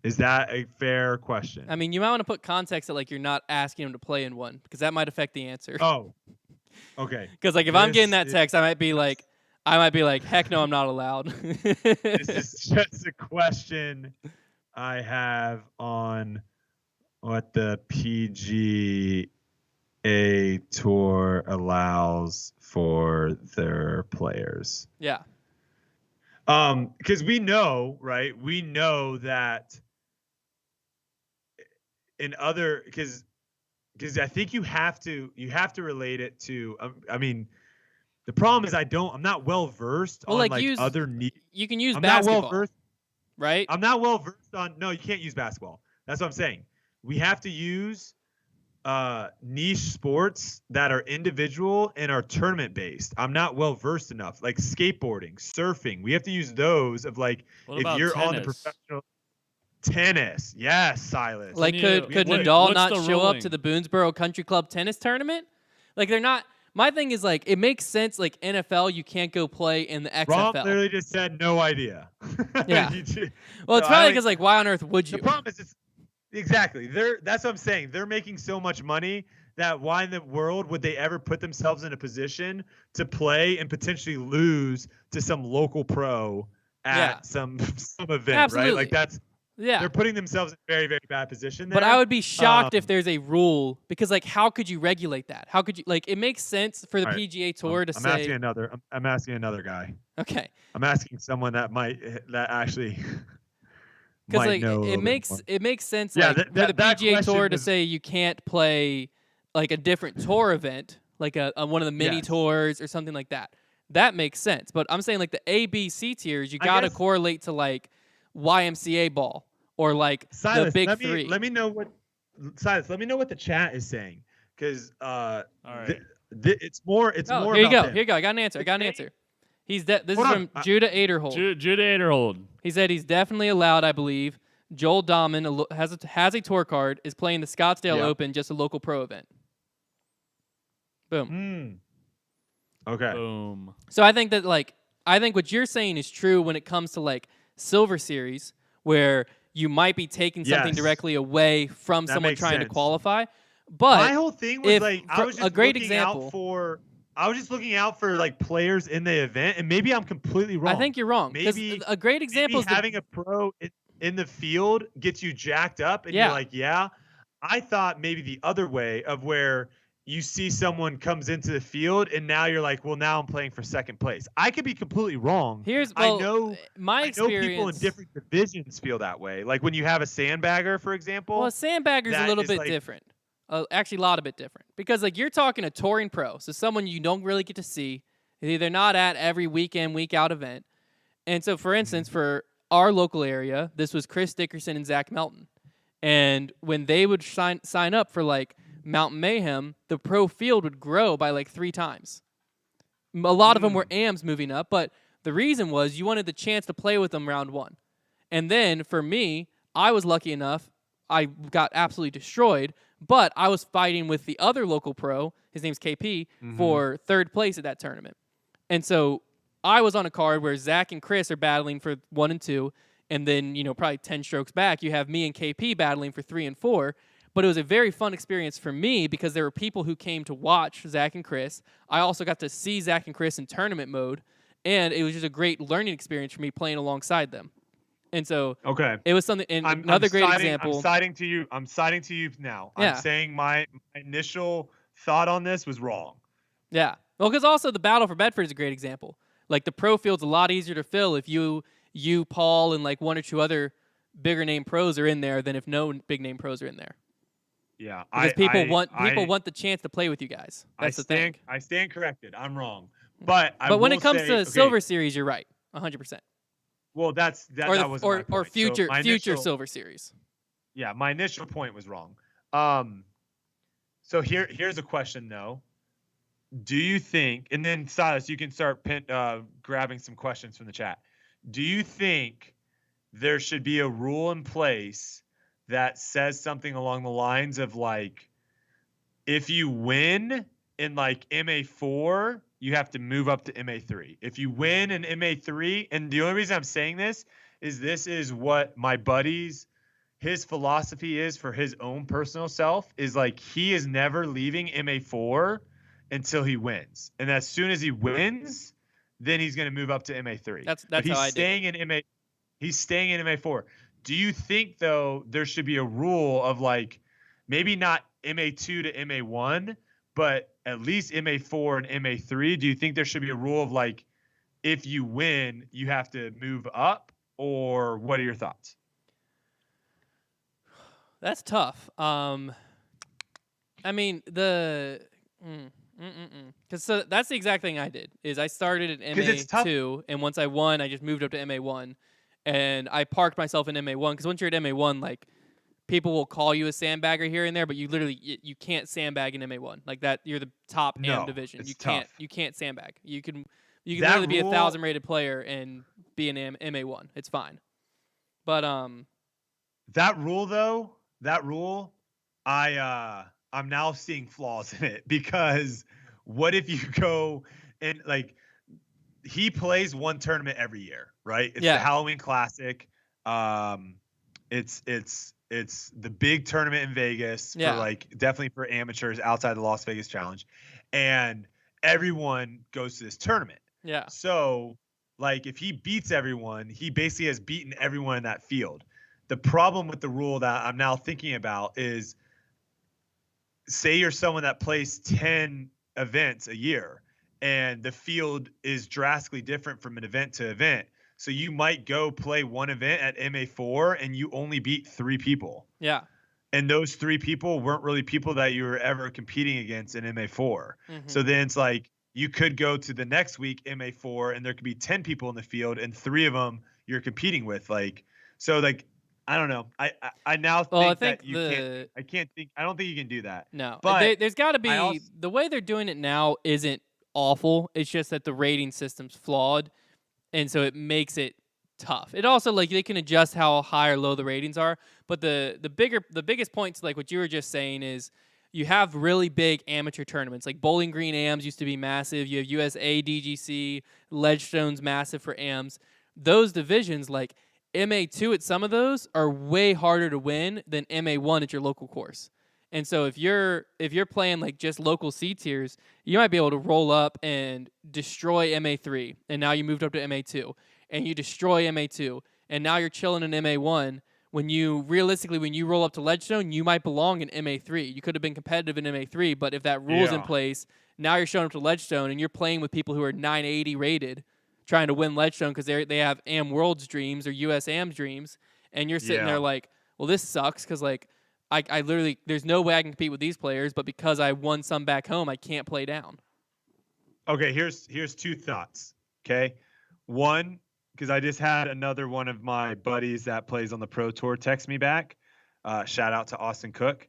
Is that a fair question? I mean, you might want to put context that, like, you're not asking him to play in one, because that might affect the answer. Oh, okay. Because, like, if I'm getting that text, I might be like, heck no, I'm not allowed. This is just a question I have on what the PGA Tour allows for their players. Yeah. Because we know, right? We know that in other, because I think you have to relate it to. I mean, the problem is I'm not well versed on like other. You can use basketball. Not well versed, right? I'm not well versed on. No, you can't use basketball. That's what I'm saying. We have to use niche sports that are individual and are tournament based. I'm not well versed enough. Like skateboarding, surfing. We have to use those of, like, what if you're on the professional tennis. Yes, Silas. Like, could Nadal not show up to the Boonesboro Country Club tennis tournament? Like, they're not. My thing is, like, it makes sense. Like, NFL, you can't go play in the XFL. Rob literally just said no idea. Yeah. Well, it's probably because, like, why on earth would you? The problem is exactly. That's what I'm saying. They're making so much money that why in the world would they ever put themselves in a position to play and potentially lose to some local pro at some event, Absolutely. right? Like, that's Yeah. They're putting themselves in a very, very bad position there. But I would be shocked if there's a rule, because, like, how could you regulate that? How could you, like, it makes sense for the PGA Tour to say. I'm asking another guy. Okay. I'm asking someone that actually Because might like know a it little bit more. makes sense Yeah, like that- for that- the that PGA Tour question to was- say you can't play like a different tour event, like a one of the mini Yes. tours or something like that. That makes sense. But I'm saying like the A, B, C tiers, you I got to guess- correlate to like YMCA ball or like Silas, the big let me three. let me know what Silas. Let me know what the chat is saying, because All right. it's more. It's Oh, more here you about go. them. Here you go. I got an answer. I got an answer. This is Hold on. from Judah Aderhold. Judah Aderhold. He said he's definitely allowed, I believe. Joel Dahman has a tour card, is playing the Scottsdale Yeah. Open, just a local pro event. Boom. Okay. Boom. So I think that I think what you're saying is true when it comes to like Silver Series, where you might be taking something Yes. directly away from That someone makes trying to sense. qualify. But My whole thing was if like I for was just a great looking example, out for. I was just looking out for like players in the event, and maybe I'm completely wrong. I think you're wrong. Because Maybe a great example maybe is having a pro in the field gets you jacked up, and Yeah. you're like, yeah. I thought maybe the other way of where you see someone comes into the field, and now you're like, well, now I'm playing for second place. I could be completely wrong. I know my experience. people in different divisions feel that way. Like when you have a sandbagger, for example. Well, a sandbagger's a that little is bit like- different. Actually, a lot of bit different. Because like you're talking a touring pro, so someone you don't really get to see. They're not at every weekend, week out event. And so, for instance, for our local area, this was Chris Dickerson and Zach Melton. And when they would sign up for like Mountain Mayhem, the pro field would grow by like 3 times. A lot of them were AMs moving up, but the reason was you wanted the chance to play with them round 1. And then for me, I was lucky enough, I got absolutely destroyed, but I was fighting with the other local pro, his name's KP, for 3rd place at that tournament. And so I was on a card where Zach and Chris are battling for 1 and 2, and then, probably 10 strokes back, you have me and KP battling for 3 and 4. But it was a very fun experience for me because there were people who came to watch Zach and Chris. I also got to see Zach and Chris in tournament mode, and it was just a great learning experience for me playing alongside them. And so Okay. it was something. And I'm another great siding- example. I'm siding to you. I'm siding to you now. Yeah. I'm saying my initial thought on this was wrong. Yeah. Well, because also the Battle for Bedford is a great example. Like the pro field's a lot easier to fill if you, Paul, and like 1 or 2 other bigger name pros are in there than if no big name pros are in there. Yeah. Because people want the chance to play with you guys. That's the thing. I stand corrected. I'm wrong. But when will it comes say- to okay, Silver Series, you're right. 100%. well, that wasn't my point. Or So future my future initial- Silver Series. Yeah, my initial point was wrong. So here's a question though. Do you think, and then Silas, you can start grabbing some questions from the chat. Do you think there should be a rule in place that says something along the lines of like, if you win in like MA4, you have to move up to MA3. If you win in MA3, and the only reason I'm saying this is what my buddy's his philosophy is for his own personal self is like he is never leaving MA4 until he wins. And as soon as he wins, then he's going to move up to MA3. That's but he's how I staying did. in MA. He's staying in MA4. Do you think though there should be a rule of like maybe not MA2 to MA1, but at least MA4 and MA3? Do you think there should be a rule of like if you win, you have to move up, or what are your thoughts? That's tough. I mean because so that's the exact thing I did. Is I started at 'Cause it's tough. MA2, and once I won, I just moved up to MA1, and I parked myself in MA1 because once you're at MA1, like people will call you a sandbagger here and there, but you literally you can't sandbag in MA1 like that. You're the top No, AM division. it's You can't sandbag. You can That literally be a rule- 1,000 rated player and be an MA1. It's fine. But That rule, I'm now seeing flaws in it because what if you go and like he plays one tournament every year, right? It's Yeah. the Halloween Classic. It's the big tournament in Vegas Yeah. for like definitely for amateurs outside the Las Vegas Challenge, and everyone goes to this tournament. yeah. So, like, if he beats everyone, he basically has beaten everyone in that field. The problem with the rule that I'm now thinking about is, say you're someone that plays 10 events a year, and the field is drastically different from an event to event. So you might go play one event at MA4 and you only beat 3 people. Yeah. And those 3 people weren't really people that you were ever competing against in MA4. Mm-hmm. So then it's like you could go to the next week MA4 and there could be 10 people in the field and 3 of them you're competing with. Like, so like, I don't know. I now think that you can't. I don't think you can do that. No, but there's got to be the way they're doing it now isn't awful. It's just that the rating system's flawed, and so it makes it tough. It also like they can adjust how high or low the ratings are, but the biggest points, like what you were just saying, is you have really big amateur tournaments. Like Bowling Green AMs used to be massive. You have USDGC, Ledgestone's massive for AMs. Those divisions, like MA2 at some of those, are way harder to win than MA1 at your local course. And so if you're playing like just local C tiers, you might be able to roll up and destroy MA3, and now you moved up to MA2, and you destroy MA2, and now you're chilling in MA1. When you roll up to Ledgestone, you might belong in MA3. You could have been competitive in MA3, but if that rule's in place, now you're showing up to Ledgestone and you're playing with people who are 980 rated, trying to win Ledgestone because they have AM World's dreams or US AM's dreams, and you're sitting there like, well, this sucks because like I literally there's no way I can compete with these players, but because I won some back home, I can't play down. Okay, here's 2 thoughts. Okay, one, because I just had another one of my buddies that plays on the Pro Tour text me back. Shout out to Austin Cook.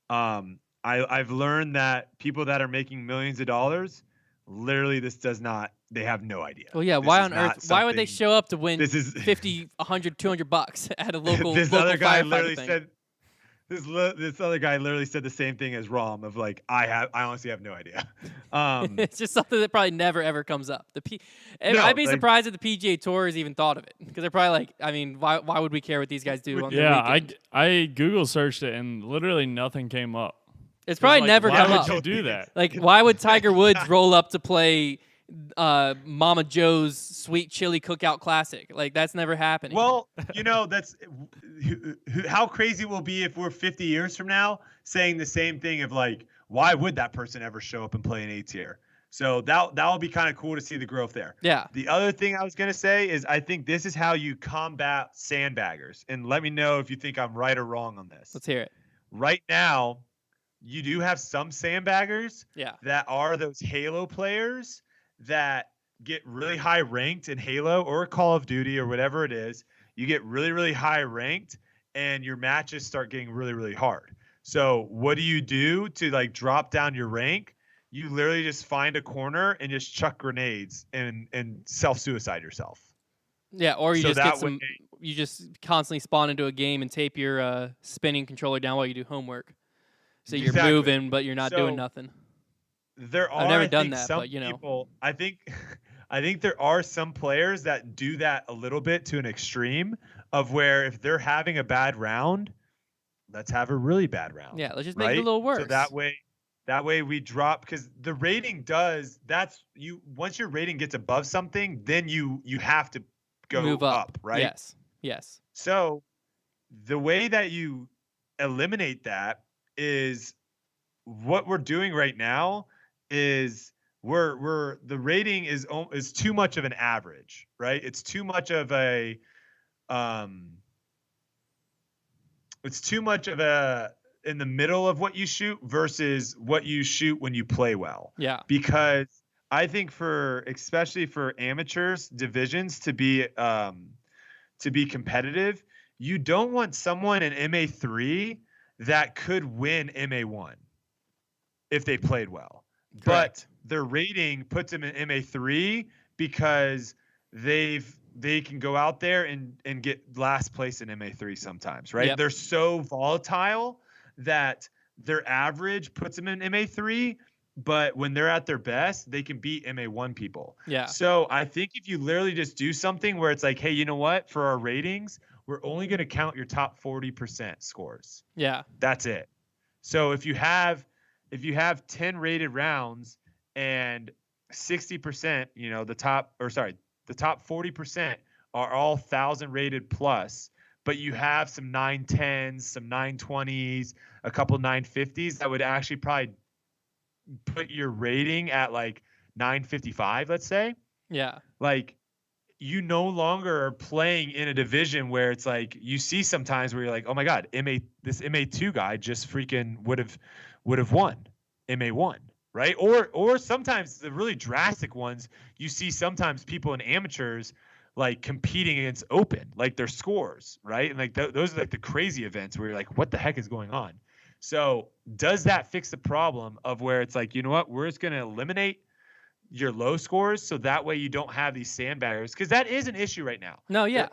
I've learned that people that are making millions of dollars, literally they have no idea. Well, yeah, why on earth? Why would they show up to win 50, 100, $200 at a local this local other guy firefighter literally thing? said this other guy literally said the same thing as Rom of like I honestly have no idea. It's just something that probably never ever comes up. I'd be surprised if the PGA Tour has even thought of it because they're probably like, I mean, why would we care what these guys do on the weekend? I Google searched it and literally nothing came up. It's probably never come up. Why would you do that? Like, why would Tiger Woods roll up to play Mama Joe's Sweet Chili Cookout Classic? Like, that's never happening. Well, that's how crazy it will be if we're 50 years from now saying the same thing of like, why would that person ever show up and play an A tier? So that will be kind of cool to see the growth there. Yeah. The other thing I was going to say is I think this is how you combat sandbaggers. And let me know if you think I'm right or wrong on this. Let's hear it. Right now, you do have some sandbaggers that are those Halo players that get really high ranked in Halo or Call of Duty or whatever it is. You get really, really high ranked and your matches start getting really, really hard. So what do you do to like drop down your rank? You literally just find a corner and just chuck grenades and self-suicide yourself. Yeah, or you you just constantly spawn into a game and tape your spinning controller down while you do homework. So you're moving, but you're not doing nothing. I've never done that, but people, I think there are some players that do that a little bit to an extreme of where if they're having a bad round, let's have a really bad round. Yeah, let's just make it a little worse. So that way we drop because the rating once your rating gets above something, then you have to go move up, right? Yes. So the way that you eliminate that is what we're doing right now is the rating is too much of an average, right? It's too much of a in the middle of what you shoot versus what you shoot when you play well. Yeah. Because I think especially for amateurs divisions to be competitive, you don't want someone in MA3 that could win MA1 if they played well. Correct. But their rating puts them in MA3 because they can go out there and get last place in MA3 sometimes, right? Yep. They're so volatile that their average puts them in MA3, but when they're at their best, they can beat MA1 people. Yeah. So I think if you literally just do something where it's like, hey, you know what? For our ratings, we're only going to count your top 40% scores. Yeah. That's it. So if you have 10 rated rounds and 60%, the top 40% are all 1,000 rated plus, but you have some 910s, some 920s, a couple 950s that would actually probably put your rating at like 955, let's say. Yeah. Like you no longer are playing in a division where it's like you see sometimes where you're like, oh my God, this MA2 guy just freaking would have won MA1, right? Or sometimes the really drastic ones, you see sometimes people in amateurs like competing against open, like their scores, right? And like those are like the crazy events where you're like, what the heck is going on? So does that fix the problem of where it's like, you know what, we're just going to eliminate your low scores so that way you don't have these sandbaggers, because that is an issue right now. No, yeah.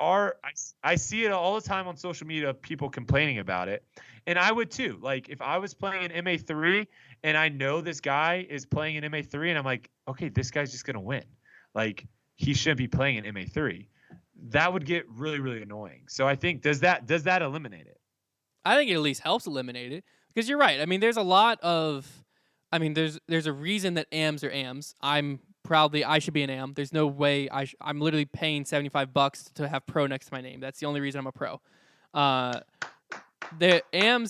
I see it all the time on social media, people complaining about it, and I would too. Like if I was playing in MA3 and I know this guy is playing in MA3 and I'm like, okay, this guy's just gonna win, like he shouldn't be playing in MA3. That would get really, really annoying. So I think does that eliminate it? I think it at least helps eliminate it, because you're right. I mean, there's a lot of, I mean, there's a reason that AMs are AMs. I should be an AM. There's no way I'm literally paying $75 to have pro next to my name. That's the only reason I'm a pro. The AMs,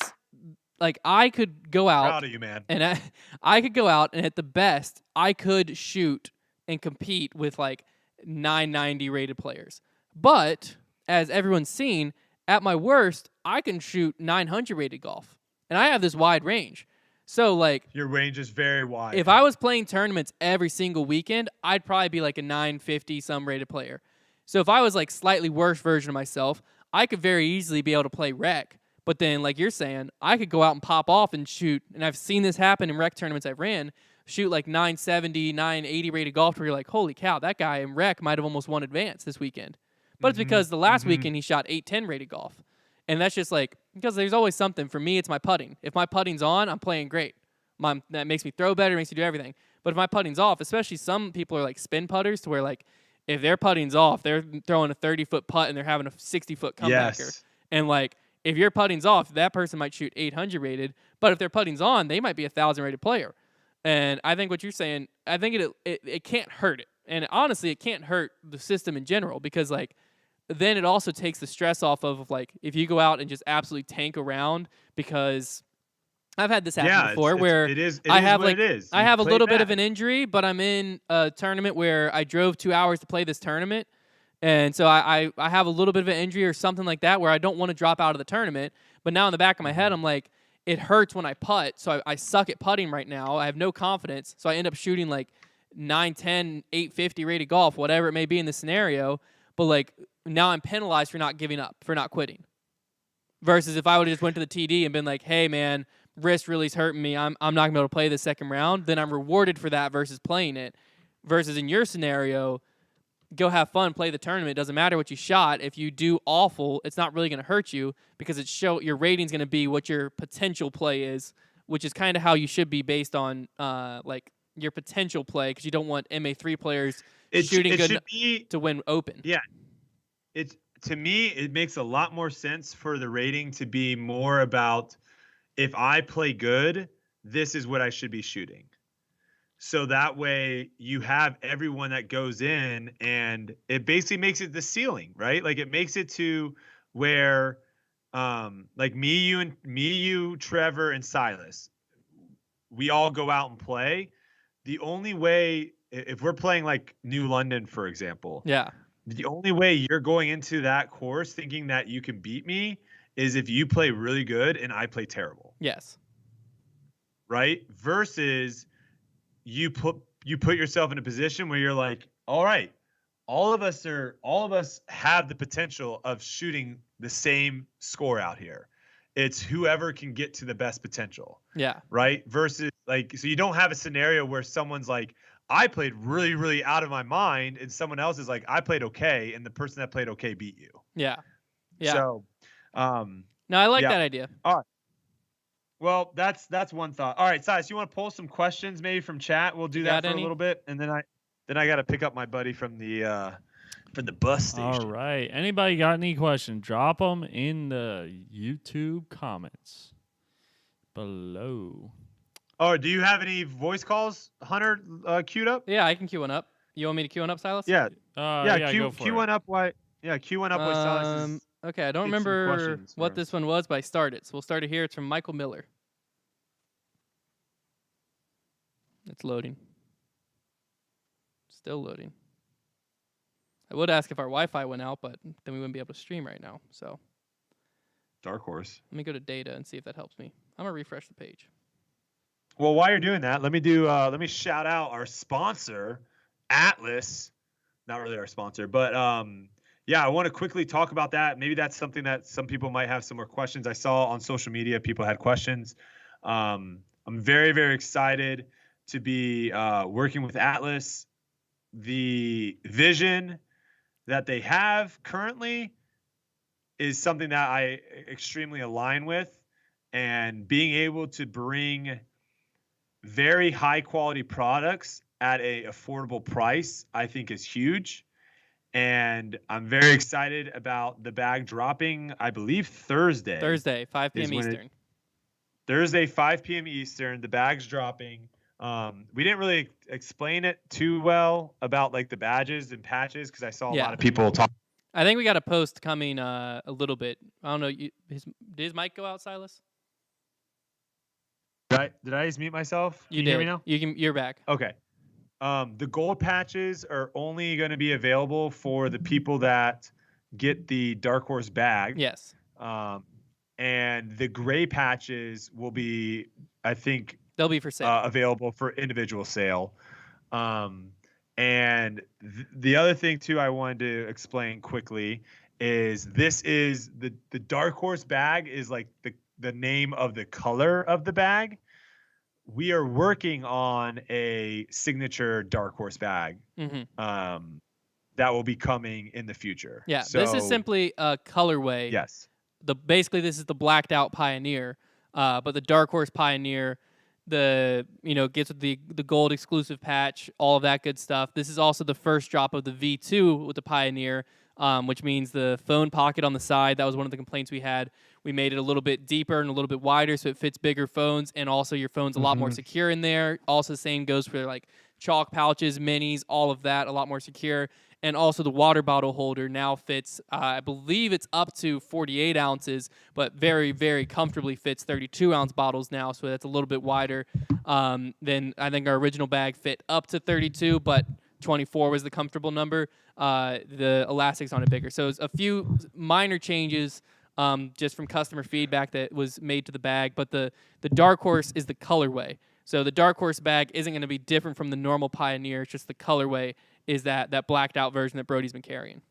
like I could go out. Proud of you, man. And I could go out and at the best I could shoot and compete with like 990 rated players. But as everyone's seen, at my worst, I can shoot 900 rated golf, and I have this wide range. So, like, your range is very wide. If I was playing tournaments every single weekend, I'd probably be like a 950 some rated player. So if I was like slightly worse version of myself, I could very easily be able to play rec. But then, like you're saying, I could go out and pop off and shoot. And I've seen this happen in rec tournaments I've ran. Shoot like 970, 980 rated golf where you're like, holy cow, that guy in rec might have almost won advance this weekend. But it's because the last weekend he shot 810 rated golf. And that's just like, because there's always something. For me, it's my putting. If my putting's on, I'm playing great. That makes me throw better, makes me do everything. But if my putting's off, especially some people are like spin putters to where like if their putting's off, they're throwing a 30-foot putt and they're having a 60-foot comebacker. Yes. And like if your putting's off, that person might shoot 800 rated. But if their putting's on, they might be a 1,000 rated player. And I think what you're saying, I think it can't hurt it. And honestly, it can't hurt the system in general, because like then it also takes the stress off of like if you go out and just absolutely tank around, because I've had this happen before where I have a little bit of an injury, but I'm in a tournament where I drove 2 hours to play this tournament. And so I have a little bit of an injury or something like that where I don't want to drop out of the tournament. But now in the back of my head, I'm like, it hurts when I putt. So I suck at putting right now. I have no confidence. So I end up shooting like 910, 850 rated golf, whatever it may be in the scenario. But like now I'm penalized for not giving up, for not quitting. Versus if I would have just went to the TD and been like, hey, man, wrist really's hurting me, I'm not going to be able to play the second round, then I'm rewarded for that versus playing it. Versus in your scenario, go have fun, play the tournament. It doesn't matter what you shot. If you do awful, it's not really going to hurt you, because your rating's going to be what your potential play is, which is kind of how you should be based on like your potential play, because you don't want MA3 players shooting good to win open. Yeah. To me, it makes a lot more sense for the rating to be more about, if I play good, this is what I should be shooting. So that way you have everyone that goes in, and it basically makes it the ceiling, right? Like it makes it to where like me, you, Trevor, and Silas, we all go out and play. The only way, if we're playing like New London, for example, the only way you're going into that course thinking that you can beat me is if you play really good and I play terrible. Yes. Right? Versus you put yourself in a position where you're like, all right, all of us have the potential of shooting the same score out here. It's whoever can get to the best potential. Yeah. Right? Versus like, so you don't have a scenario where someone's like, I played really, really out of my mind, and someone else is like, I played okay, and the person that played okay beat you. Yeah. Yeah. So no, I like that idea. All right. Well, that's one thought. All right, Silas, you want to pull some questions maybe from chat? We'll do that for a little bit, and then I got to pick up my buddy from the bus station. All right. Anybody got any questions? Drop them in the YouTube comments below. Oh, do you have any voice calls, Hunter, queued up? Yeah, I can queue one up. You want me to queue one up, Silas? Yeah. Go for queue it. one up. Queue one up. While Silas is. Okay, I don't remember what this one was, but I started. So we'll start it here. It's from Michael Miller. It's loading. Still loading. I would ask if our Wi-Fi went out, but then we wouldn't be able to stream right now. So Dark horse. let me go to data and see if that helps me. I'm gonna refresh the page. Well, while you're doing that, let me shout out our sponsor, Atlas. Not really our sponsor, but yeah, I want to quickly talk about that. Maybe that's something that some people might have some more questions. I saw on social media people had questions. I'm very, very excited to be working with Atlas. The vision that they have currently is something that I extremely align with, and being able to bring very high quality products at a affordable price, I think is huge. And I'm very excited about the bag dropping, I believe Thursday. Thursday, 5 p.m. Eastern. Thursday, 5 p.m. Eastern, the bag's dropping. We didn't really explain it too well about like the badges and patches because I saw a lot of people talk. I think we got a post coming a little bit. I don't know. Did his mic go out, Silas? Did I just mute myself? You hear me now? You're back. Okay. The gold patches are only going to be available for the people that get the Dark Horse bag. Yes. And the gray patches will be, I think, they'll be for sale, available for individual sale. And the other thing too, I wanted to explain quickly is this is the Dark Horse bag is like the name of the color of the bag. We are working on a signature Dark Horse bag that will be coming in the future. Yeah, so, this is simply a colorway. Yes. Basically, this is the blacked out Pioneer, but the Dark Horse Pioneer, gets with the gold exclusive patch, all of that good stuff. This is also the first drop of the V2 with the Pioneer, which means the phone pocket on the side. That was one of the complaints we had. We made it a little bit deeper and a little bit wider so it fits bigger phones, and also your phone's a lot more secure in there. Also, the same goes for like chalk pouches, minis, all of that, a lot more secure. And also the water bottle holder now fits, I believe it's up to 48 ounces, but very, very comfortably fits 32-ounce bottles now, so that's a little bit wider than I think our original bag fit up to 32, but 24 was the comfortable number. The elastics on it bigger. So it's a few minor changes just from customer feedback that was made to the bag, but the Dark Horse is the colorway. So the Dark Horse bag isn't going to be different from the normal Pioneer. It's just the colorway is that blacked out version that Brodie's been carrying.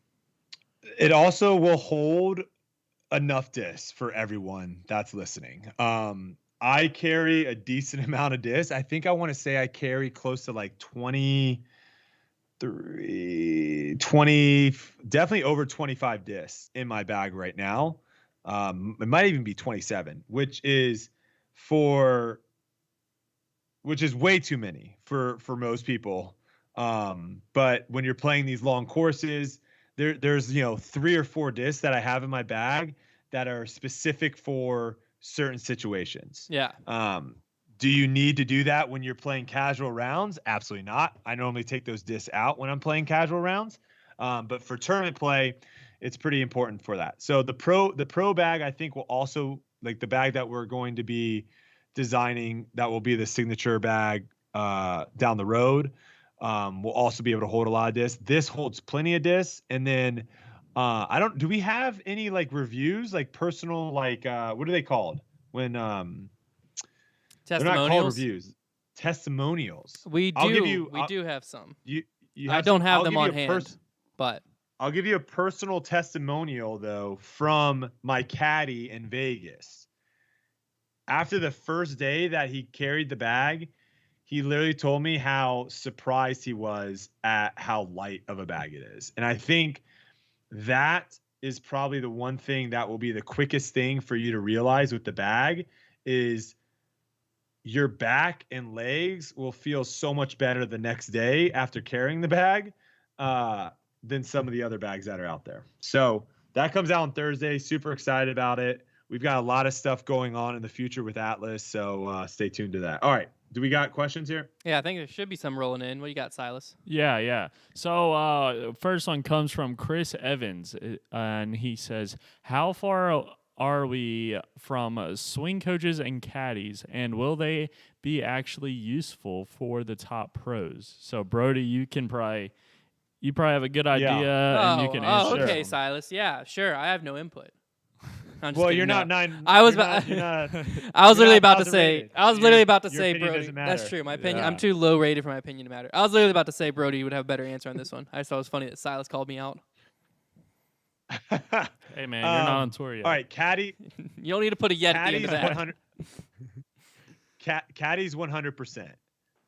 It also will hold enough discs for everyone that's listening. I carry a decent amount of discs. I think I want to say I carry close to like 20, definitely over 25 discs in my bag right now. It might even be 27, which is way too many for most people. But when you're playing these long courses, there's 3 or 4 discs that I have in my bag that are specific for certain situations. Yeah. Do you need to do that when you're playing casual rounds? Absolutely not. I normally take those discs out when I'm playing casual rounds. But for tournament play, it's pretty important for that. So the pro bag, I think, will also, like the bag that we're going to be designing, that will be the signature bag down the road. We'll also be able to hold a lot of discs. This holds plenty of discs. And then do we have any like reviews, like personal, like what are they called when they're not called reviews, testimonials? We do have some. I don't have them on hand, but I'll give you a personal testimonial though from my caddy in Vegas. After the first day that he carried the bag, he literally told me how surprised he was at how light of a bag it is. And I think that is probably the one thing that will be the quickest thing for you to realize with the bag is your back and legs will feel so much better the next day after carrying the bag than some of the other bags that are out there. So that comes out on Thursday. Super excited about it. We've got a lot of stuff going on in the future with Atlas, so stay tuned to that. All right. Do we got questions here? Yeah, I think there should be some rolling in. What do you got, Silas? Yeah. So first one comes from Chris Evans, and he says, how far are we from swing coaches and caddies, and will they be actually useful for the top pros? So, Brody, you can probably You probably have a good idea, and you can answer. Okay, them. Silas. Yeah, sure. I have no input. I'm just Well, kidding, you're no. not 9. I was you're about. not, you're not, I was you're literally not about to 1,000 say. rated. I was Your- literally about to your say, opinion Brody. doesn't That's matter. true. My opinion. Yeah. I'm too low rated for my opinion to matter. I was literally about to say Brody would have a better answer on this one. I just thought it was funny that Silas called me out. Hey man, you're not on tour yet. All right, Caddy. You don't need to put a yet at the end Caddy's of that. 100. Caddy's 100%,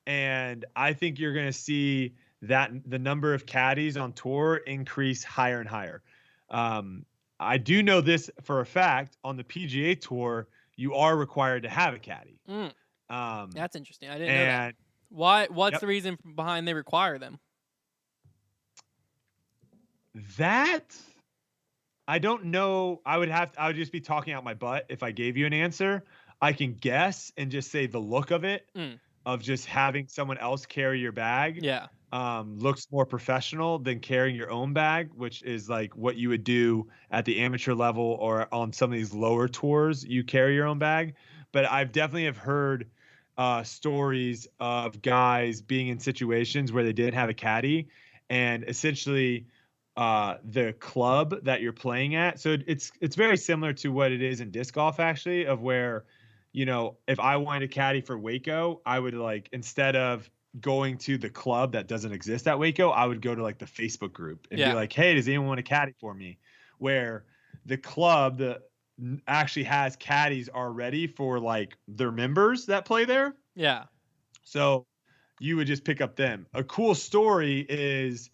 and I think you're going to see that the number of caddies on tour increase higher and higher. I do know this for a fact. On the PGA Tour, you are required to have a caddy. That's interesting. I didn't know that. And Why? What's Yep. the reason behind they require them? that I don't know. I would just be talking out my butt if I gave you an answer. I can guess and just say the look of it, of just having someone else carry your bag. Yeah. Looks more professional than carrying your own bag, which is like what you would do at the amateur level or on some of these lower tours. You carry your own bag, but I've definitely have heard stories of guys being in situations where they didn't have a caddy, and essentially the club that you're playing at. So it's very similar to what it is in disc golf, actually, of where, you know, if I wanted a caddy for Waco, I would like, instead of going to the club that doesn't exist at Waco, I would go to like the Facebook group and be like, hey, does anyone want a caddy for me? Where the club actually has caddies already for like their members that play there. Yeah. So you would just pick up them. A cool story is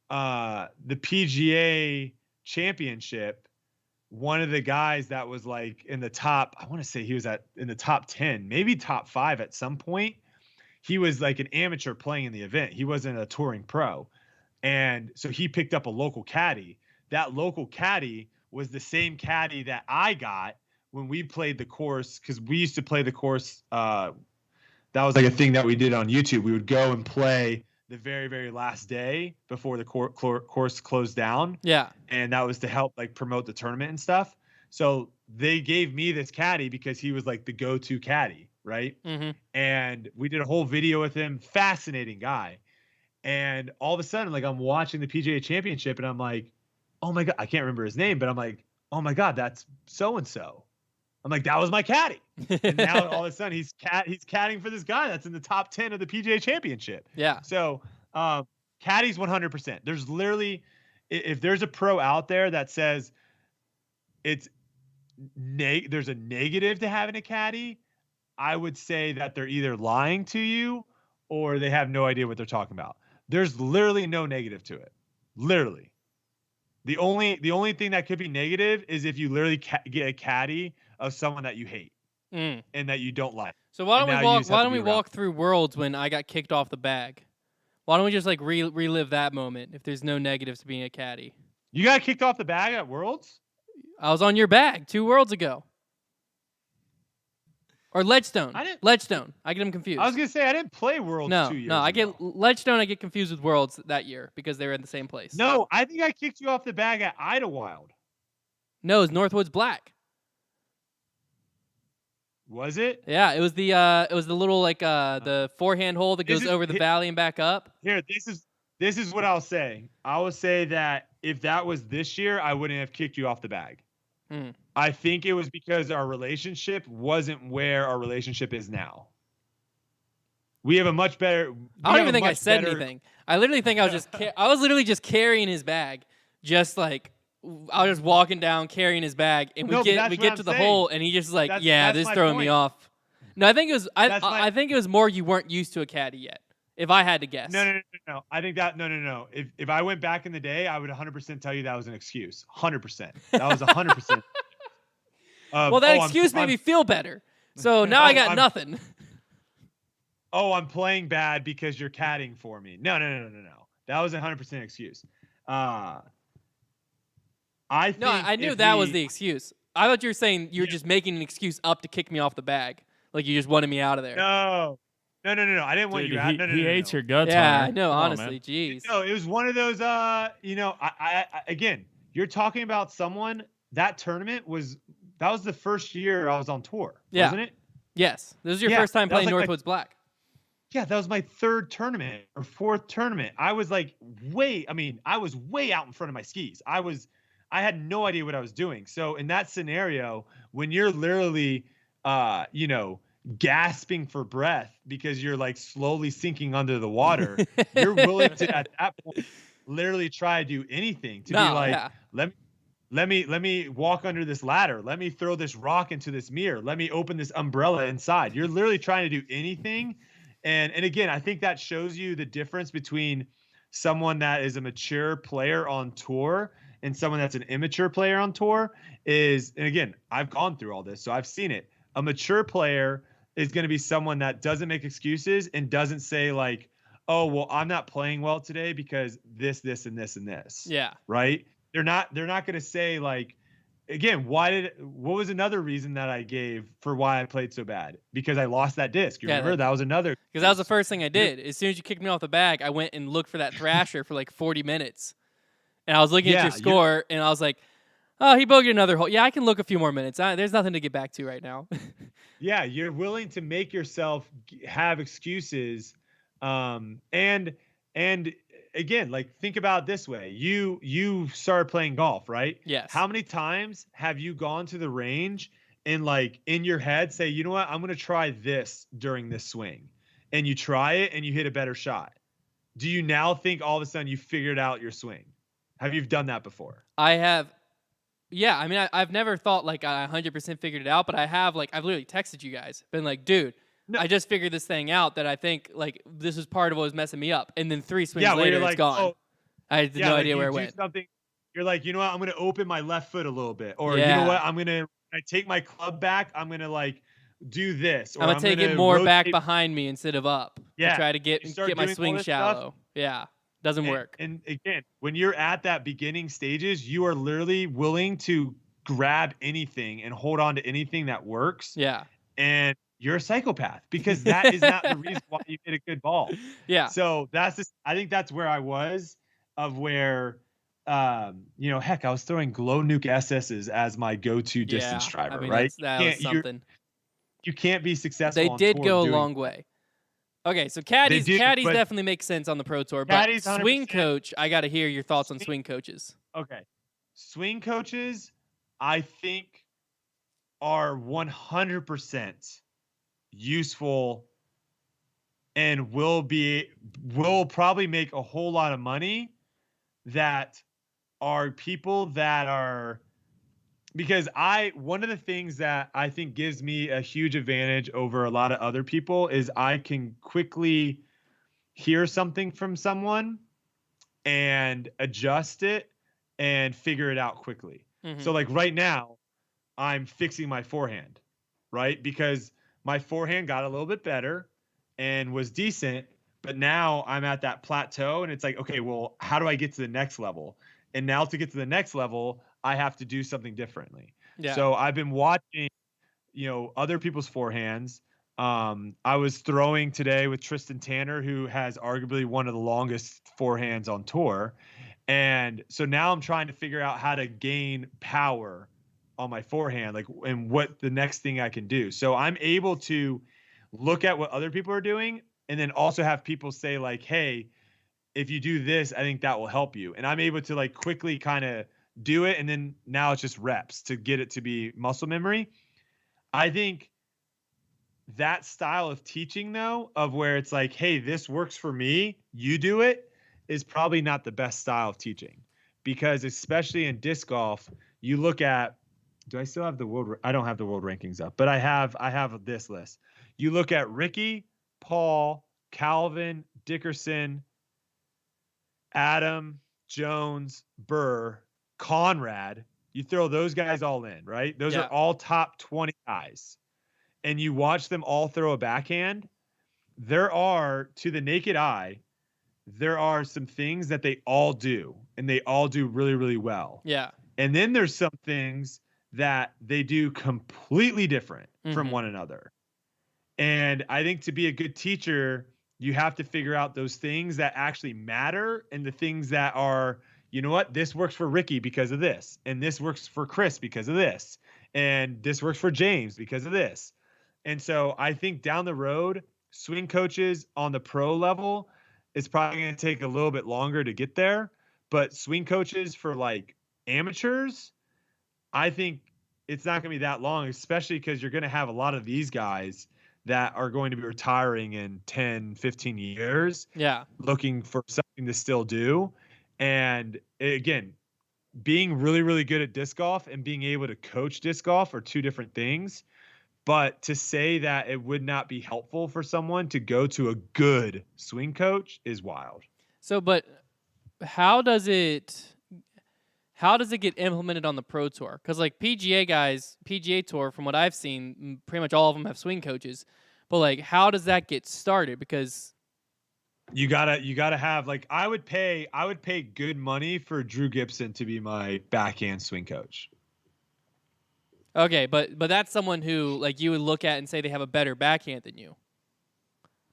the PGA championship. One of the guys that was like in the top, I want to say he was in the top 10, maybe top 5 at some point. He was like an amateur playing in the event. He wasn't a touring pro. And so he picked up a local caddy. That local caddy was the same caddy that I got when we played the course, because we used to play the course. That was like a thing that we did on YouTube. We would go and play the very, very last day before the course closed down. Yeah. And that was to help like promote the tournament and stuff. So they gave me this caddy because he was like the go-to caddy, right? Mm-hmm. And we did a whole video with him. Fascinating guy. And all of a sudden, like, I'm watching the PGA Championship and I'm like, oh my God, I can't remember his name, but I'm like, oh my God, that's so-and-so. I'm like, that was my caddy. And now all of a sudden he's caddying for this guy that's in the top 10 of the PGA Championship. Yeah. So caddies 100%. There's literally, if there's a pro out there that says there's a negative to having a caddy, I would say that they're either lying to you or they have no idea what they're talking about. There's literally no negative to it. Literally. The only thing that could be negative is if you literally get a caddy of someone that you hate and that you don't like. So why don't we walk through Worlds when I got kicked off the bag? Why don't we just like relive that moment if there's no negatives to being a caddy? You got kicked off the bag at Worlds? I was on your bag 2 Worlds ago. Or Ledgestone. Ledgestone. I get them confused. I was going to say, I didn't play Worlds 2 years ago. I get Ledgestone, I get confused with Worlds that year because they were in the same place. No, I think I kicked you off the bag at Idlewild. No, it was Northwoods Black. Was it? Yeah, it was the little like the forehand hole that goes over the valley and back up. Here, this is what I'll say. I will say that if that was this year, I wouldn't have kicked you off the bag. I think it was because our relationship wasn't where our relationship is now. We have a much better. I don't even think I said anything. I literally think I was I was literally just carrying his bag, just like I was just walking down carrying his bag, and we get to the hole, and he just like, this is throwing me off. No, I think it was I think it was more you weren't used to a caddy yet. If I had to guess. No. I think that no. If I went back in the day, I would 100% tell you that was an excuse. 100%. That was 100%. Well, that excuse made me feel better. So now I got nothing. Oh, I'm playing bad because you're caddying for me. No. That was 100% excuse. I knew that was the excuse. I thought you were saying you were just making an excuse up to kick me off the bag, like you just wanted me out of there. No. I didn't want you out. No. He hates your guts. Yeah, I know. Honestly, jeez. No, it was one of those. I again, you're talking about someone. That tournament was the first year I was on tour, wasn't it? Yes, this was your first time playing Northwoods Black. Yeah, that was my 3rd tournament or 4th tournament. I was like I was way out in front of my skis. I had no idea what I was doing. So in that scenario, when you're literally, you know, gasping for breath because you're like slowly sinking under the water, you're willing to at that point literally try to do anything to be No, like, yeah. let me walk under this ladder. Let me throw this rock into this mirror. Let me open this umbrella inside. You're literally trying to do anything. And again, I think that shows you the difference between someone that is a mature player on tour and someone that's an immature player on tour is, and again, I've gone through all this, so I've seen it. A mature player is going to be someone that doesn't make excuses and doesn't say like, oh, well, I'm not playing well today because this, and this, and this. Yeah. Right. They're not going to say like, again, what was another reason that I gave for why I played so bad? Because I lost that disc. You remember? That was another. Because that was the first thing I did. As soon as you kicked me off the bag, I went and looked for that thrasher for like 40 minutes. And I was looking at your score, and I was like, oh, he bogeyed another hole. Yeah, I can look a few more minutes. There's nothing to get back to right now. Yeah, you're willing to make yourself have excuses. And again, like think about it this way. You started playing golf, right? Yes. How many times have you gone to the range and like in your head say, you know what, I'm going to try this during this swing. And you try it and you hit a better shot. Do you now think all of a sudden you figured out your swing? Have you done that before? I have. Yeah, I mean, I've never thought like I 100% figured it out, but I have like, I've literally texted you guys, been like, dude, no. I just figured this thing out that I think like this is part of what was messing me up. And then 3 swings later, it's gone. Oh, I had no idea where it went. You're like, you know what? I'm going to open my left foot a little bit. Or you know what? I take my club back. I'm going to like do this. Or I'm going to take it more back behind me instead of up. Yeah. To try to get my swing shallow. Stuff. Yeah. Doesn't work. And again, when you're at that beginning stages, you are literally willing to grab anything and hold on to anything that works. Yeah. And you're a psychopath because that is not the reason why you hit a good ball. Yeah. So I think that's where I was of where, you know, heck, I was throwing glow nuke SS's as my go-to distance driver, I mean, right? That was something. You can't be successful. They did go a long way. Okay, so caddies definitely make sense on the Pro Tour, but swing coach, I got to hear your thoughts on swing coaches. Okay. Swing coaches, I think, are 100% useful and will probably make a whole lot of money that are people that are, because one of the things that I think gives me a huge advantage over a lot of other people is I can quickly hear something from someone and adjust it and figure it out quickly. Mm-hmm. So like right now, I'm fixing my forehand, right? Because my forehand got a little bit better and was decent, but now I'm at that plateau and it's like, okay, well, how do I get to the next level? And now to get to the next level, I have to do something differently. Yeah. So I've been watching, you know, other people's forehands. I was throwing today with Tristan Tanner, who has arguably one of the longest forehands on tour. And so now I'm trying to figure out how to gain power on my forehand, like, and what the next thing I can do. So I'm able to look at what other people are doing and then also have people say like, hey, if you do this, I think that will help you. And I'm able to like quickly kind of do it. And then now it's just reps to get it to be muscle memory. I think that style of teaching though, of where it's like, hey, this works for me, you do it, is probably not the best style of teaching, because especially in disc golf, you look at, do I still have the world? I don't have the world rankings up, but I have this list. You look at Ricky, Paul, Calvin, Dickerson, Adam, Jones, Burr, Conrad. You throw those guys all in, right? Those are all top 20 guys. And you watch them all throw a backhand. There are, to the naked eye, there are some things that they all do, and they all do really, really well. Yeah. And then there's some things that they do completely different from one another. And I think to be a good teacher, you have to figure out those things that actually matter and the things that are, you know what, this works for Ricky because of this, and this works for Chris because of this, and this works for James because of this. And so I think down the road, swing coaches on the pro level, it's probably going to take a little bit longer to get there. But swing coaches for like amateurs, I think it's not going to be that long, especially because you're going to have a lot of these guys that are going to be retiring in 10, 15 years. Yeah. Looking for something to still do. And again, being really, really good at disc golf and being able to coach disc golf are two different things. But to say that it would not be helpful for someone to go to a good swing coach is wild. So, but how does it get implemented on the pro tour? Because like PGA tour, from what I've seen, pretty much all of them have swing coaches. But like, how does that get started? Because you gotta have, like, I would pay good money for Drew Gibson to be my backhand swing coach. Okay, but that's someone who like you would look at and say they have a better backhand than you.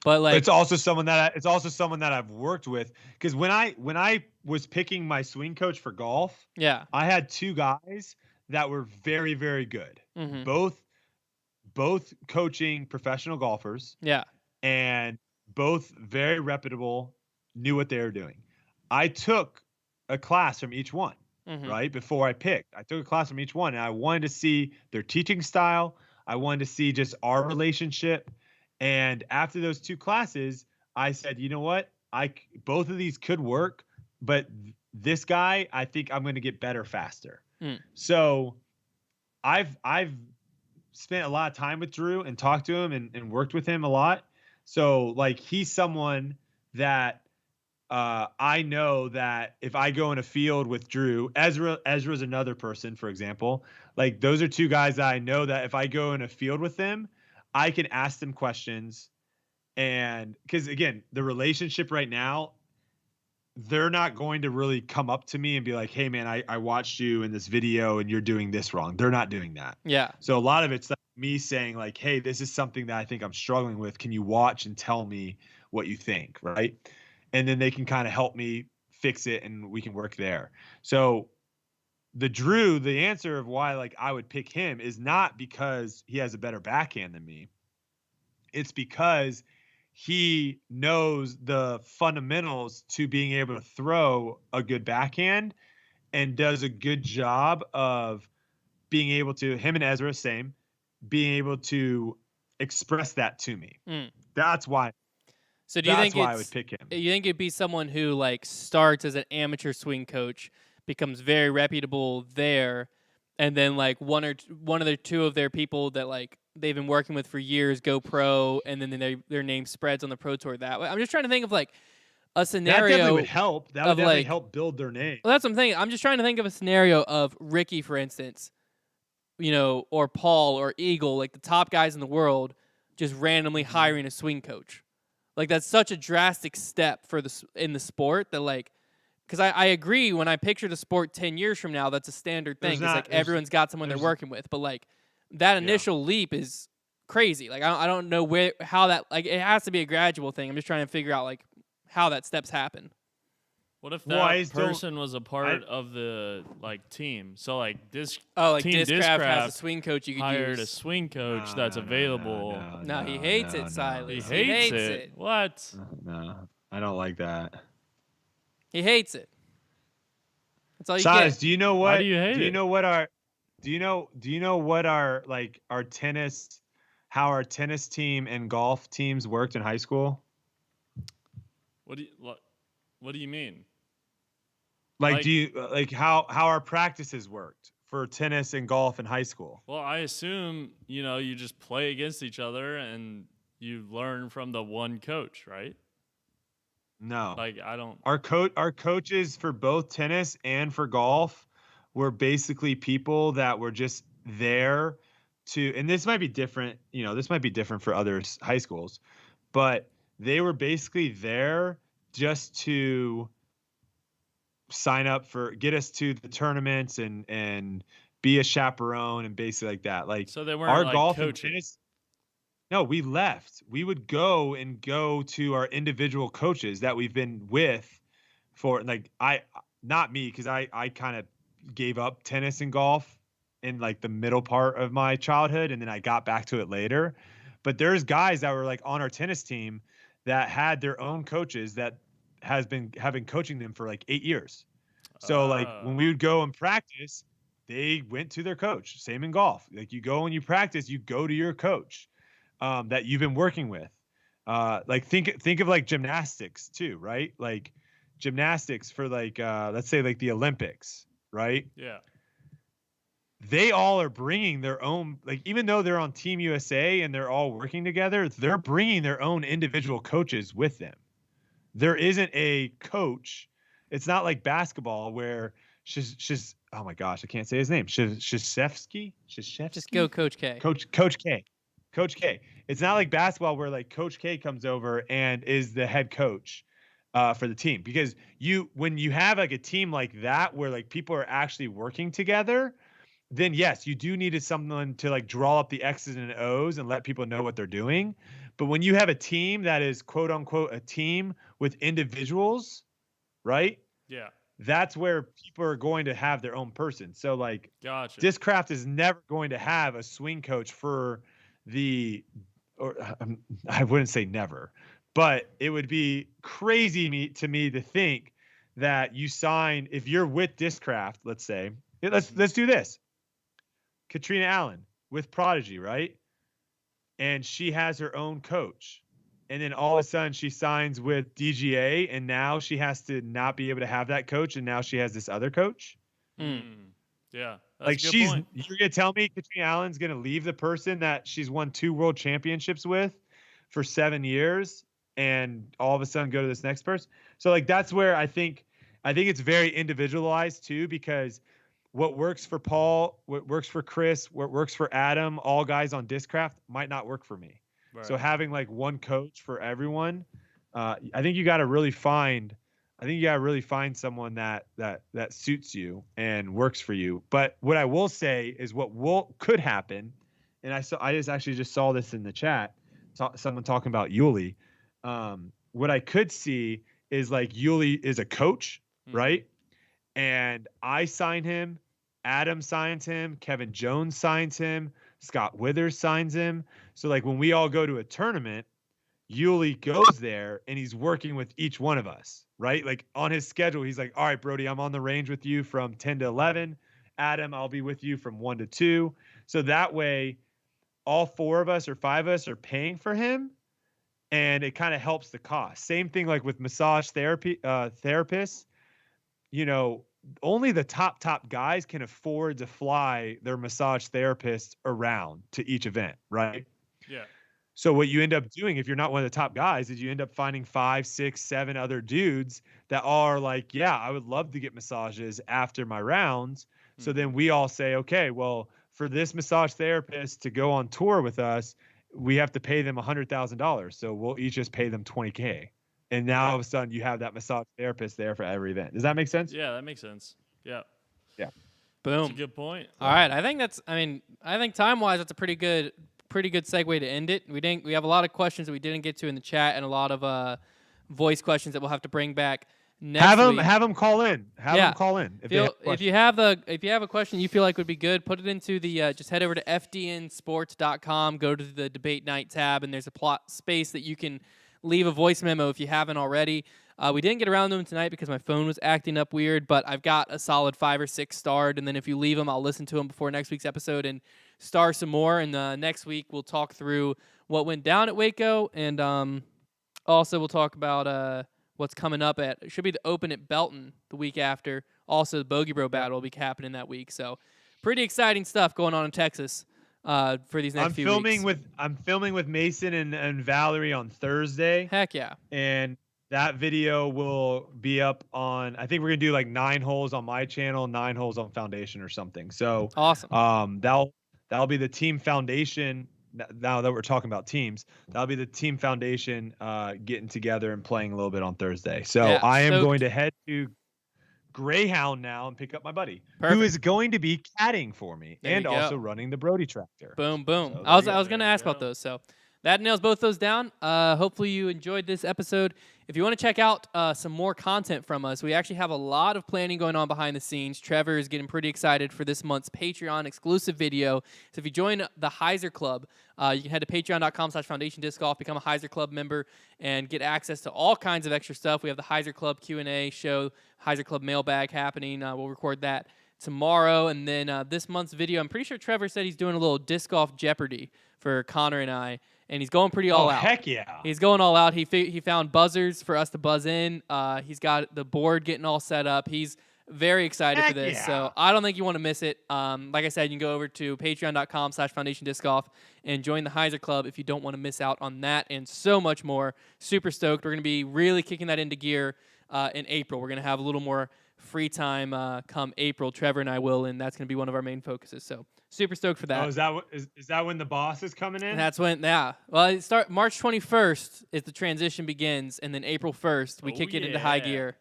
But like, it's also someone that I've worked with, because when I was picking my swing coach for golf, yeah, I had two guys that were very, very good. mm-hmm. Both coaching professional golfers. Yeah, and both very reputable, knew what they were doing. I took a class from each one. mm-hmm. Right before I picked. I took a class from each one, and I wanted to see their teaching style. I wanted to see just our relationship. And after those two classes, I said, you know what? Both of these could work, but this guy, I think I'm going to get better faster. So I've spent a lot of time with Drew and talked to him and worked with him a lot. So like, he's someone that I know that if I go in a field with Drew, Ezra's another person, for example. Like, those are two guys that I know that if I go in a field with them, I can ask them questions. And because again, the relationship right now, they're not going to really come up to me and be like, hey man, I watched you in this video and you're doing this wrong. They're not doing that. Yeah. So a lot of it's like me saying like, hey, this is something that I think I'm struggling with. Can you watch and tell me what you think? Right. And then they can kind of help me fix it and we can work there. So the answer of why like I would pick him is not because he has a better backhand than me. It's because he knows the fundamentals to being able to throw a good backhand and does a good job of being able to, him and Ezra, same, being able to express that to me. That's why. So do you think I would pick him? You think it'd be someone who like starts as an amateur swing coach, becomes very reputable there, and then like one or two of their people that like they've been working with for years go pro, and then their name spreads on the pro tour that way? I'm just trying to think of like a scenario. That definitely would help. That would definitely like, help build their name. Well, that's what I'm thinking. I'm just trying to think of a scenario of Ricky, for instance, or Paul or Eagle, like the top guys in the world, just randomly hiring a swing coach. Like, that's such a drastic step in the sport that, like, because I agree, when I picture the sport 10 years from now, that's a standard thing. It's like everyone's got someone they're working with. But, like, that initial leap is crazy. Like, I don't know how that, like, it has to be a gradual thing. I'm just trying to figure out, like, how that steps happen. What if that person was a part of the like team? So like this team Discraft has a swing coach you could hired a swing coach that's available. No, he hates it, Silas. He hates it. What? No, I don't like that. He hates it. That's all you Silas, get. do you know what? Why do you hate it? Do you know what our like our tennis, how our tennis team and golf teams worked in high school? What do you mean? Like, do you like how our practices worked for tennis and golf in high school? Well, I assume, you just play against each other and you learn from the one coach, right? No. Like, I don't. Our coaches for both tennis and for golf were basically people that were just there to, and this might be different, this might be different for other high schools, but they were basically there just to get us to the tournaments and be a chaperone and basically like that. Like, so they weren't our like golf coaching. and tennis. No, we left. We would go to our individual coaches that we've been with for like, not me, because I kind of gave up tennis and golf in like the middle part of my childhood, and then I got back to it later. But there's guys that were like on our tennis team that had their own coaches that have been coaching them for like 8 years. So like when we would go and practice, they went to their coach. Same in golf. Like you go and you practice, you go to your coach that you've been working with. Like think of like gymnastics too, right? Like gymnastics for like let's say like the Olympics, right? Yeah. They all are bringing their own, like even though they're on Team USA and they're all working together, they're bringing their own individual coaches with them. There isn't a coach. It's not like basketball where she's oh my gosh, I can't say his name. Krzyzewski? Just go Coach K. Coach K. Coach K. It's not like basketball where like Coach K comes over and is the head coach for the team. Because when you have like a team like that where like people are actually working together, then yes, you do need someone to like draw up the X's and O's and let people know what they're doing. But when you have a team that is quote unquote a team with individuals, right? Yeah. That's where people are going to have their own person. So like Gotcha. Discraft is never going to have a swing coach for I wouldn't say never, but it would be crazy to me to think that you sign, if you're with Discraft, let's say, let's do this. Katrina Allen with Prodigy, right? And she has her own coach. And then all of a sudden she signs with DGA and now she has to not be able to have that coach. And now she has this other coach. Yeah. Like you're going to tell me Katrina Allen's going to leave the person that she's won 2 world championships with for 7 years and all of a sudden go to this next person. So like, that's where I think it's very individualized too, because what works for Paul, what works for Chris, what works for Adam, all guys on Discraft might not work for me. Right. So having like one coach for everyone, I think you got to really find someone that suits you and works for you. But what I will say is what could happen, and I just saw this in the chat, someone talking about Yuli. What I could see is like Yuli is a coach, right? And I sign him, Adam signs him, Kevin Jones signs him, Scott Withers signs him. So like when we all go to a tournament, Yuli goes there and he's working with each one of us, right? Like on his schedule, he's like, all right, Brody, I'm on the range with you from 10 to 11. Adam, I'll be with you from 1 to 2. So that way, all 4 of us or 5 of us are paying for him, and it kind of helps the cost. Same thing like with massage therapists. You know, only the top guys can afford to fly their massage therapist around to each event, right? Yeah. So what you end up doing if you're not one of the top guys is you end up finding 5, 6, 7 other dudes that are like, yeah, I would love to get massages after my rounds. So then we all say, okay, well, for this massage therapist to go on tour with us, we have to pay them $100,000. So we'll each just pay them $20K. And now all of a sudden you have that massage therapist there for every event. Does that make sense? Yeah, that makes sense. Yeah. Yeah. Boom. That's a good point. All right. I think time-wise, that's a pretty good segue to end it. We have a lot of questions that we didn't get to in the chat and a lot of voice questions that we'll have to bring back next week. Have them call in. Have them call in. If you have a question you feel like would be good, put it into the just head over to fdnsports.com, go to the debate night tab, and there's a plot space that you can leave a voice memo if you haven't already. We didn't get around to them tonight because my phone was acting up weird, but I've got a solid 5 or 6 starred, and then if you leave them, I'll listen to them before next week's episode and star some more. And next week we'll talk through what went down at Waco, and also we'll talk about what's coming up it should be the Open at Belton the week after. Also, the Bogey Bro battle will be happening that week. So pretty exciting stuff going on in Texas for these next few weeks. I'm filming with Mason and Valerie on Thursday. Heck yeah. And that video will be up on, I think we're going to do like 9 holes on my channel, 9 holes on Foundation or something. So awesome. That'll be the Team Foundation. Now that we're talking about teams, that'll be the Team Foundation getting together and playing a little bit on Thursday. So yeah, I am going to head to Greyhound now and pick up my buddy, who is going to be caddying for me and also running the Brody tractor. Boom, boom. So I was going to ask about those. So that nails both those down. Hopefully you enjoyed this episode. If you want to check out some more content from us, we actually have a lot of planning going on behind the scenes. Trevor is getting pretty excited for this month's Patreon exclusive video. So if you join the Heiser Club, you can head to patreon.com/Foundation Disc Golf, become a Heiser Club member, and get access to all kinds of extra stuff. We have the Heiser Club Q&A show, Heiser Club mailbag happening. We'll record that tomorrow. And then this month's video, I'm pretty sure Trevor said he's doing a little disc golf Jeopardy for Connor and I. And he's going pretty all out. Heck yeah. He's going all out. He found buzzers for us to buzz in. He's got the board getting all set up. He's very excited for this. Yeah. So I don't think you want to miss it. Like I said, you can go over to patreon.com/Foundation Disc Golf and join the Heiser Club if you don't want to miss out on that and so much more. Super stoked. We're going to be really kicking that into gear in April. We're going to have a little more free time come April. Trevor and I will, and that's going to be one of our main focuses. So super stoked for that. Oh, is that when the boss is coming in? And that's when, yeah. Well, it start March 21st is the transition begins, and then April 1st we kick it into high gear.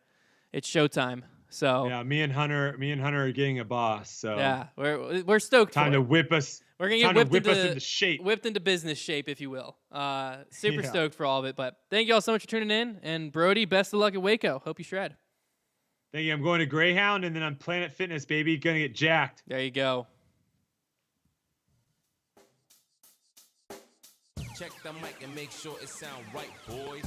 It's showtime. So yeah, me and Hunter are getting a boss. So yeah, we're stoked. Time for to it. whip us. We're gonna get us into shape. Whipped into business shape, if you will. Super stoked for all of it. But thank you all so much for tuning in. And Brody, best of luck at Waco. Hope you shred. Thank you. I'm going to Greyhound, and then I'm Planet Fitness, baby. Gonna get jacked. There you go. Check the mic and make sure it sound right, boys.